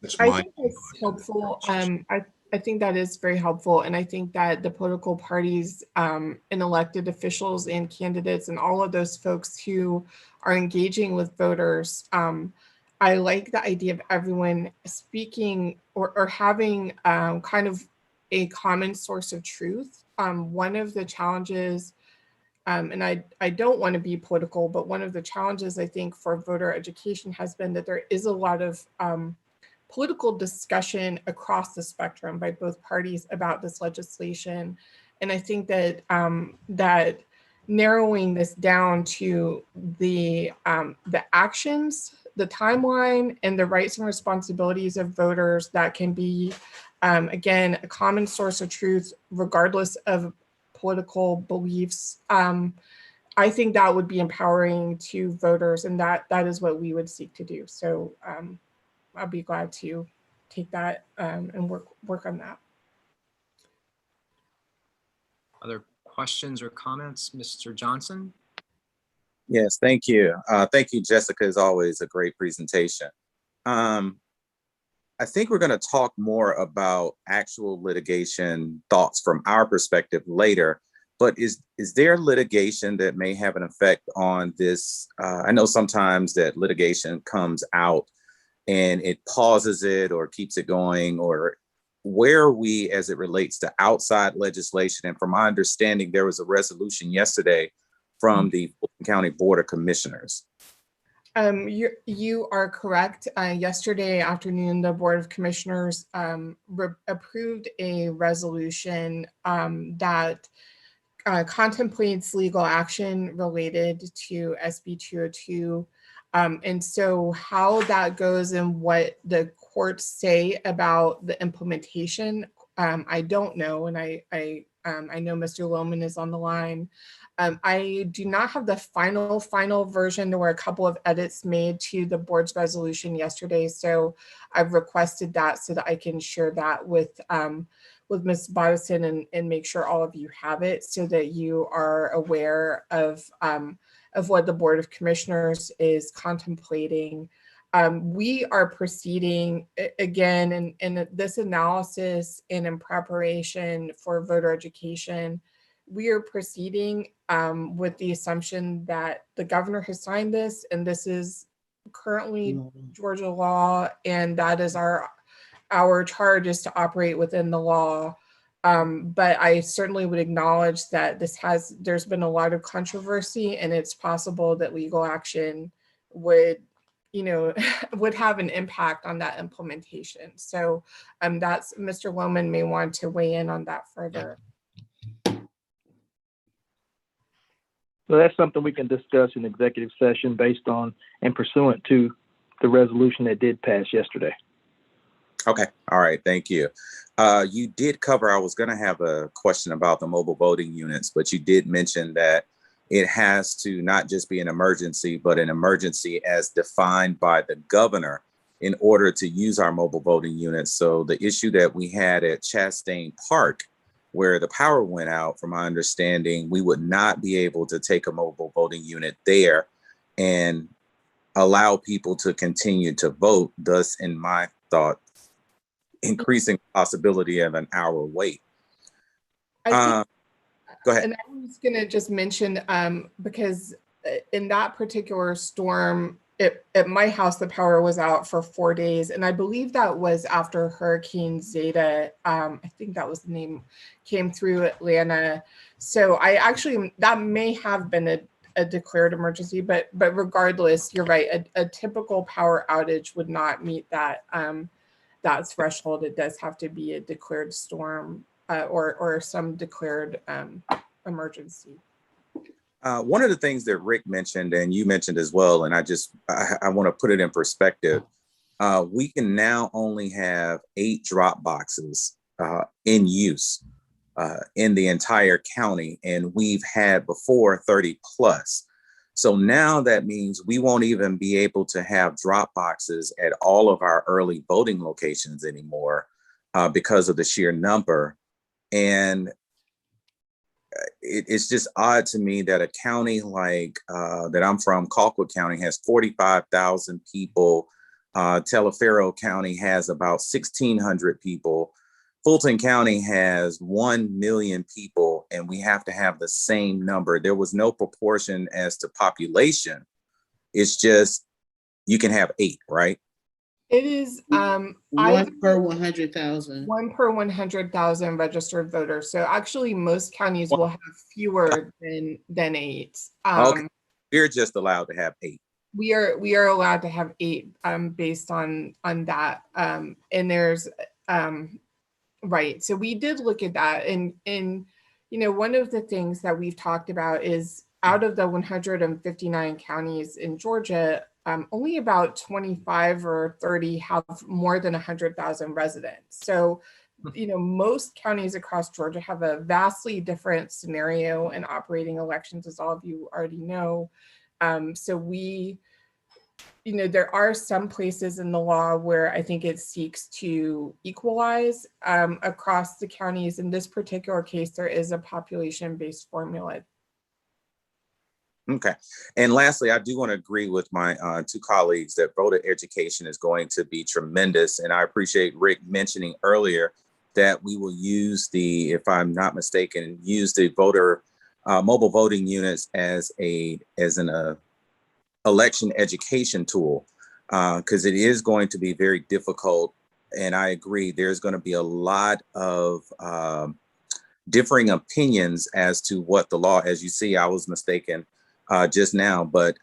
that's I think that's helpful. I think that is very helpful. And I think that the political parties and elected officials and candidates and all of those folks who are engaging with voters, I like the idea of everyone speaking or having kind of a common source of truth. One of the challenges and I don't want to be political, but one of the challenges I think for voter education has been that there is a lot of political discussion across the spectrum by both parties about this legislation. And I think that that narrowing this down to the actions, the timeline, and the rights and responsibilities of voters that can be, again, a common source of truth, regardless of political beliefs. I think that would be empowering to voters, and that is what we would seek to do. So I'll be glad to take that and work on that. Other questions or comments, Mr. Johnson? Yes, thank you. Thank you, Jessica. As always, a great presentation. I think we're going to talk more about actual litigation thoughts from our perspective later, but is there litigation that may have an effect on this? I know sometimes that litigation comes out and it pauses it or keeps it going, or where are we as it relates to outside legislation? And from my understanding, there was a resolution yesterday from the Fulton County Board of Commissioners. You are correct. Yesterday afternoon, the Board of Commissioners approved a resolution that contemplates legal action related to SB 202. And so how that goes and what the courts say about the implementation, I don't know. And I know Mr. Lohman is on the line. I do not have the final version. There were a couple of edits made to the board's resolution yesterday. So I've requested that so that I can share that with Ms. Bodison and make sure all of you have it so that you are aware of what the Board of Commissioners is contemplating. We are proceeding again in this analysis and in preparation for voter education. We are proceeding with the assumption that the governor has signed this, and this is currently Georgia law, and that is our charge is to operate within the law. But I certainly would acknowledge that there's been a lot of controversy, and it's possible that legal action would have an impact on that implementation. So that's Mr. Lohman may want to weigh in on that further. So that's something we can discuss in executive session based on and pursuant to the resolution that did pass yesterday. Okay. All right. Thank you. You did cover, I was going to have a question about the mobile voting units, but you did mention that it has to not just be an emergency, but an emergency as defined by the governor in order to use our mobile voting units. So the issue that we had at Chastain Park, where the power went out, from my understanding, we would not be able to take a mobile voting unit there and allow people to continue to vote, thus, in my thought, increasing the possibility of an hour wait. Go ahead. And I was going to just mention, because in that particular storm, at my house, the power was out for 4 days. And I believe that was after Hurricane Zeta. I think that was the name, came through Atlanta. So that may have been a declared emergency, but regardless, you're right. A typical power outage would not meet that threshold. It does have to be a declared storm or some declared emergency. One of the things that Rick mentioned and you mentioned as well, and I want to put it in perspective. We can now only have 8 drop boxes in use in the entire county, and we've had before 30 plus. So now that means we won't even be able to have drop boxes at all of our early voting locations anymore because of the sheer number. And it's just odd to me that a county like that I'm from, Colquitt County, has 45,000 people. Teleferro County has about 1,600 people. Fulton County has 1 million people, and we have to have the same number. There was no proportion as to population. It's just, you can have 8, right? It is One per 100,000. 1 per 100,000 registered voters. So actually, most counties will have fewer than 8. Okay, we're just allowed to have 8. We are allowed to have 8 based on that. And there's right. So we did look at that, and you know, one of the things that we've talked about is out of the 159 counties in Georgia, only about 25 or 30 have more than 100,000 residents. So, you know, most counties across Georgia have a vastly different scenario in operating elections, as all of you already know. So we, you know, there are some places in the law where I think it seeks to equalize across the counties. In this particular case, there is a population-based formula. Okay. And lastly, I do want to agree with my 2 colleagues that voter education is going to be tremendous. And I appreciate Rick mentioning earlier that we will use the, if I'm not mistaken, use the voter mobile voting units as an election education tool, because it is going to be very difficult. And I agree, there's going to be a lot of differing opinions as to what the law, as you see, I was mistaken just now, but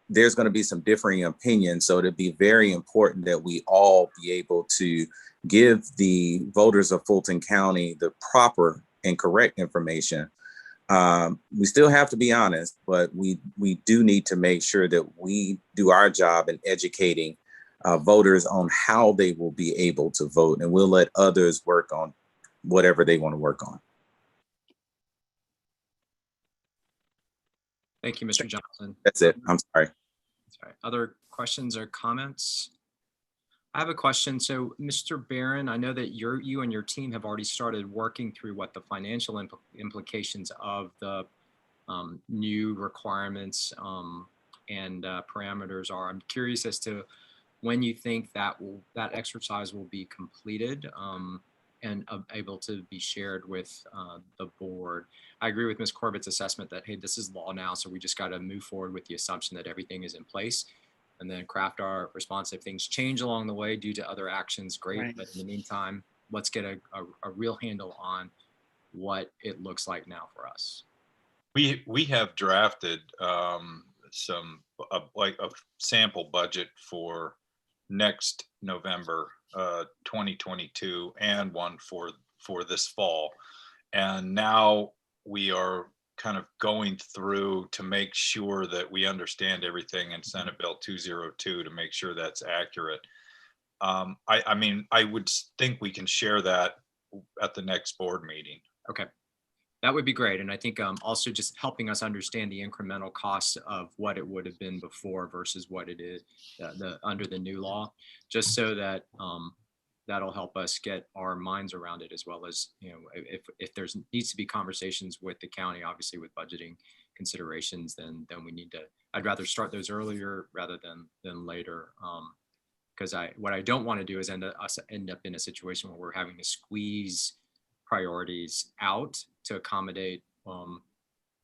there's going to be some differing opinions. So it'd be very important that we all be able to give the voters of Fulton County the proper and correct information. We still have to be honest, but we do need to make sure that we do our job in educating voters on how they will be able to vote, and we'll let others work on whatever they want to work on. Thank you, Mr. Johnson. That's it. I'm sorry. Sorry. Other questions or comments? I have a question. So, Mr. Barron, I know that you and your team have already started working through what the financial implications of the new requirements and parameters are. I'm curious as to when you think that exercise will be completed and able to be shared with the board. I agree with Ms. Corbett's assessment that, hey, this is law now, so we just got to move forward with the assumption that everything is in place and then craft our response. If things change along the way due to other actions, great. Right. But in the meantime, let's get a real handle on what it looks like now for us. We have drafted like a sample budget for next November 2022 and one for this fall, and now we are kind of going through to make sure that we understand everything in Senate Bill 202 to make sure that's accurate. I mean, I would think we can share that at the next board meeting. Okay. That would be great. And I think also just helping us understand the incremental costs of what it would have been before versus what it is under the new law, just so that that'll help us get our minds around it, as well as, you know, if there's needs to be conversations with the county, obviously with budgeting considerations, then we need to, I'd rather start those earlier rather than later. Because what I don't want to do is end up in a situation where we're having to squeeze priorities out to accommodate, you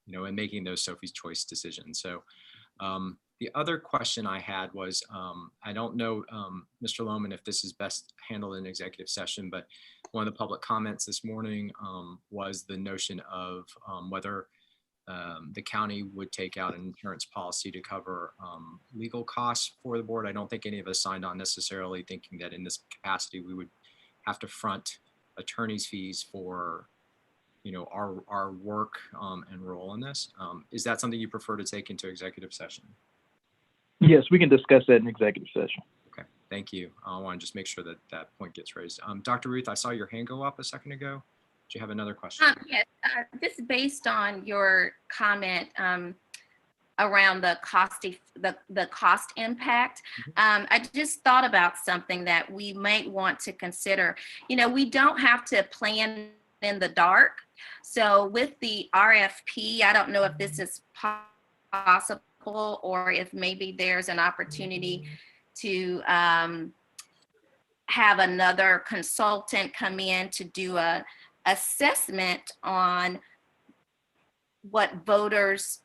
know, and making those Sophie's Choice decisions. So the other question I had was, I don't know, Mr. Lohman, if this is best handled in executive session, but one of the public comments this morning was the notion of whether the county would take out an insurance policy to cover legal costs for the board. I don't think any of us signed on necessarily thinking that in this capacity we would have to front attorney's fees for, you know, our work and role in this. Is that something you prefer to take into executive session? Yes, we can discuss that in executive session. Okay, thank you. I want to just make sure that that point gets raised. Dr. Ruth, I saw your hand go up a second ago. Do you have another question? Yes, this is based on your comment around the cost impact. I just thought about something that we might want to consider. You know, we don't have to plan in the dark. So with the RFP, I don't know if this is possible or if maybe there's an opportunity to have another consultant come in to do a assessment on what voters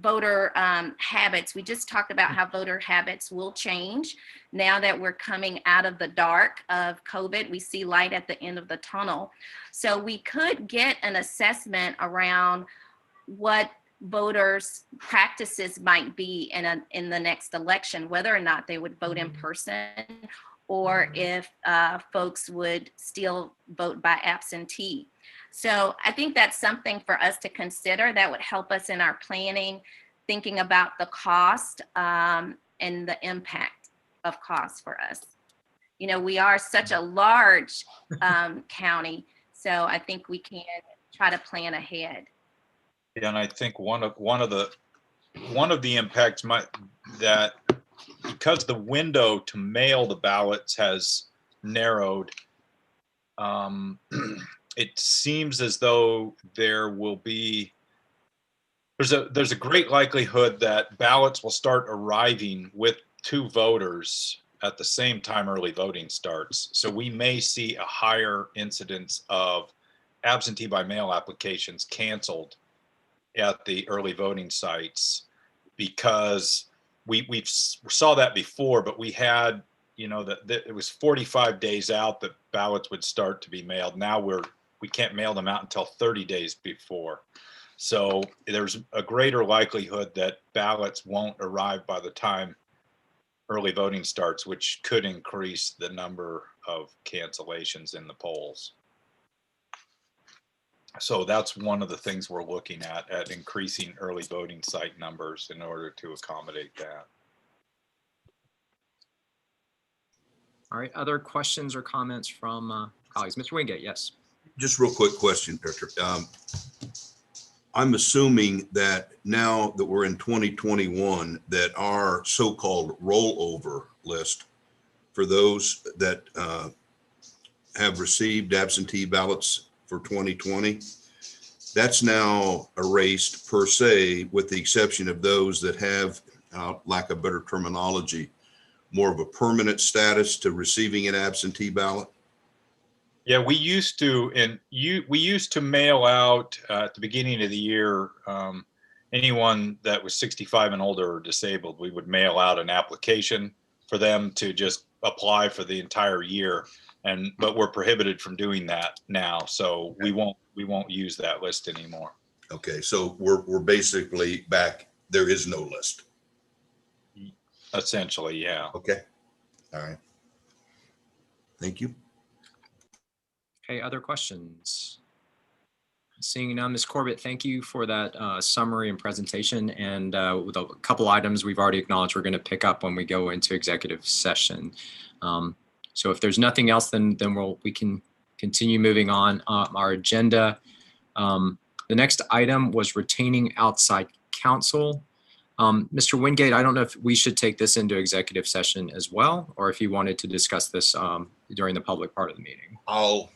voter habits. We just talked about how voter habits will change now that we're coming out of the dark of COVID. We see light at the end of the tunnel. So we could get an assessment around what voters' practices might be in the next election, whether or not they would vote in person, or if folks would still vote by absentee. So I think that's something for us to consider that would help us in our planning, thinking about the cost and the impact of costs for us. You know, we are such a large county, so I think we can try to plan ahead. Yeah, and I think one of the impacts that because the window to mail the ballots has narrowed, it seems as though there's a great likelihood that ballots will start arriving with 2 voters at the same time early voting starts. So we may see a higher incidence of absentee by mail applications canceled at the early voting sites, because we saw that before, but we had, you know, that it was 45 days out that ballots would start to be mailed. Now we can't mail them out until 30 days before. So there's a greater likelihood that ballots won't arrive by the time early voting starts, which could increase the number of cancellations in the polls. So that's one of the things we're looking at increasing early voting site numbers in order to accommodate that. All right, other questions or comments from colleagues? Mr. Wingate, yes. Just real quick question, Director. I'm assuming that now that we're in 2021, that our so-called rollover list for those that have received absentee ballots for 2020, that's now erased per se, with the exception of those that have, lack of better terminology, more of a permanent status to receiving an absentee ballot? Yeah, we used to mail out at the beginning of the year, anyone that was 65 and older or disabled, we would mail out an application for them to just apply for the entire year. But we're prohibited from doing that now, so we won't use that list anymore. Okay, so we're basically back. There is no list. Essentially, yeah. Okay. All right. Thank you. Okay, other questions? Seeing none, Ms. Corbett, thank you for that summary and presentation. And with a couple items we've already acknowledged we're going to pick up when we go into executive session. So if there's nothing else, then we can continue moving on our agenda. The next item was retaining outside counsel. Mr. Wingate, I don't know if we should take this into executive session as well, or if you wanted to discuss this during the public part of the meeting. I'll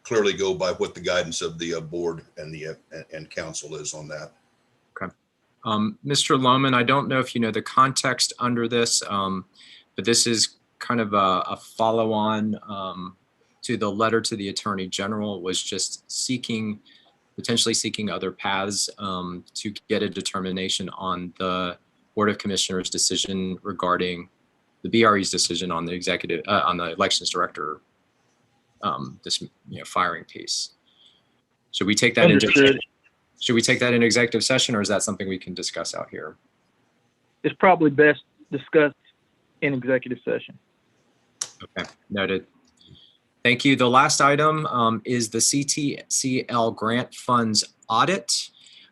clearly go by what the guidance of the board and council is on that. Okay. Mr. Lohman, I don't know if you know the context under this, but this is kind of a follow-on to the letter to the Attorney General. Was just potentially seeking other paths to get a determination on the Board of Commissioners decision regarding the BRE's decision on the elections director firing piece. Should we take that into executive session, or is that something we can discuss out here? It's probably best discussed in executive session. Okay, noted. Thank you. The last item is the CTCL grant funds audit,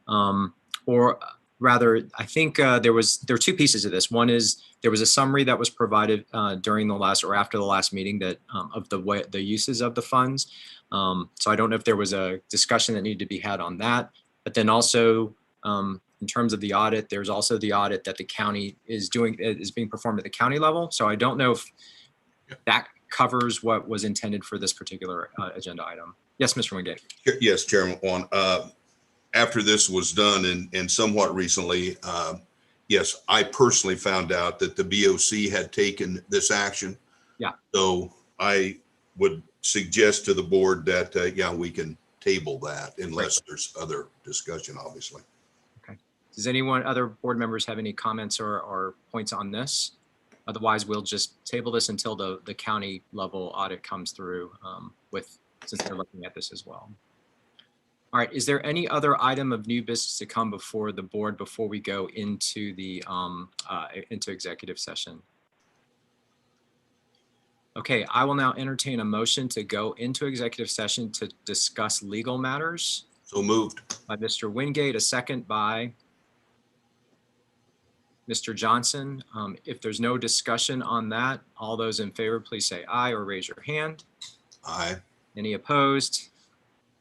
or rather, I think there are 2 pieces of this. One is there was a summary that was provided during the last or after the last meeting that of the uses of the funds. So I don't know if there was a discussion that needed to be had on that. But then also in terms of the audit, there's also the audit that the county is being performed at the county level. So I don't know if that covers what was intended for this particular agenda item. Yes, Mr. Wingate. Yes, Chairman Juan. After this was done and somewhat recently, yes, I personally found out that the BOC had taken this action. Yeah. So I would suggest to the board that, we can table that unless there's other discussion, obviously. Okay. Does anyone, other board members have any comments or points on this? Otherwise, we'll just table this until the county level audit comes through since they're looking at this as well. All right, is there any other item of new business to come before the board before we go into the into executive session? Okay, I will now entertain a motion to go into executive session to discuss legal matters. So moved. By Mr. Wingate, a second by Mr. Johnson. If there's no discussion on that, all those in favor, please say aye or raise your hand. Aye. Any opposed?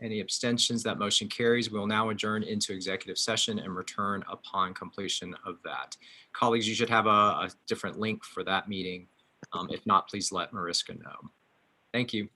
Any abstentions? That motion carries. We will now adjourn into executive session and return upon completion of that. Colleagues, you should have a different link for that meeting. If not, please let Mariska know. Thank you.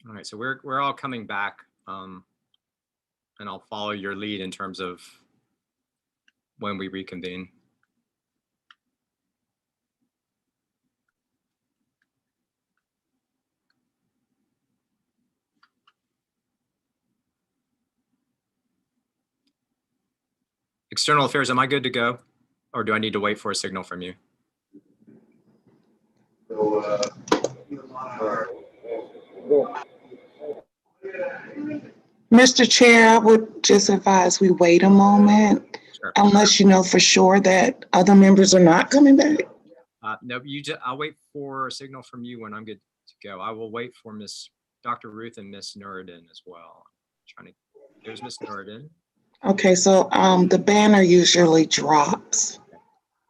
All right, so we're all coming back, and I'll follow your lead in terms of when we reconvene. External affairs, am I good to go? Or do I need to wait for a signal from you? Mr. Chair, I would just advise we wait a moment Sure. unless you know for sure that other members are not coming back. No, I'll wait for a signal from you when I'm good to go. I will wait for Dr. Ruth and Miss Nuruddin as well. There's Miss Nuruddin. Okay, so the banner usually drops.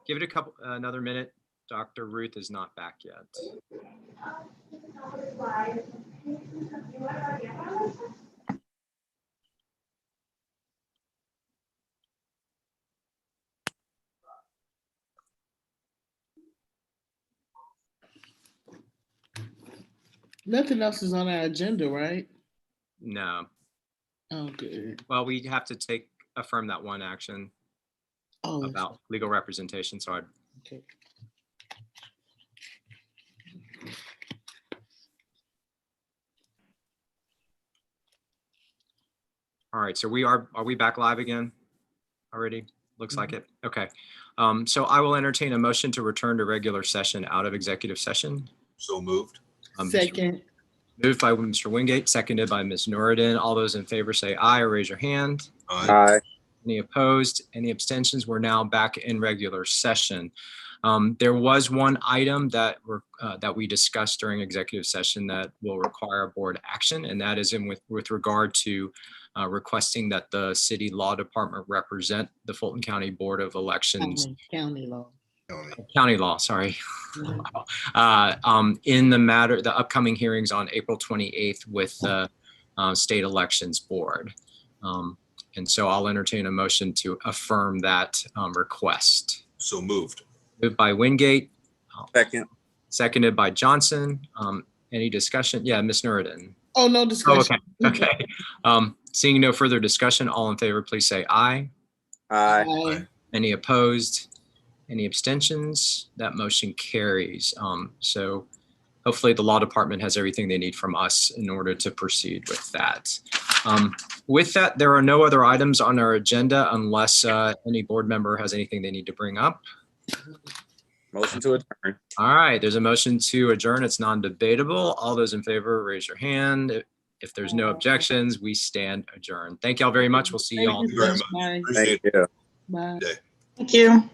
Give it another minute. Dr. Ruth is not back yet. Nothing else is on our agenda, right? No. Oh, good. Well, we have to affirm that one action about legal representation. So okay. All right, so are we back live again already? Looks like it. Okay. So I will entertain a motion to return to regular session out of executive session. So moved. Second. Moved by Mr. Wingate, seconded by Ms. Nuruddin. All those in favor say aye or raise your hand. Aye. Any opposed? Any abstentions? We're now back in regular session. There was one item that we discussed during executive session that will require board action, and that is with regard to requesting that the city law department represent the Fulton County Board of Elections. County law. County law, sorry. In the upcoming hearings on April 28th with the State Elections Board. And so I'll entertain a motion to affirm that request. So moved. Moved by Wingate. Second. Seconded by Johnson. Any discussion? Yeah, Ms. Nuruddin. Oh, no discussion. Oh, okay. Seeing no further discussion, all in favor, please say aye. Aye. Aye. Any opposed? Any abstentions? That motion carries. So hopefully the law department has everything they need from us in order to proceed with that. With that, there are no other items on our agenda unless any board member has anything they need to bring up. Motion to adjourn. All right, there's a motion to adjourn. It's non-debatable. All those in favor, raise your hand. If there's no objections, we stand adjourned. Thank you all very much. We'll see you all. Thank you very much. Bye. Appreciate Thank you. Bye. Thank you.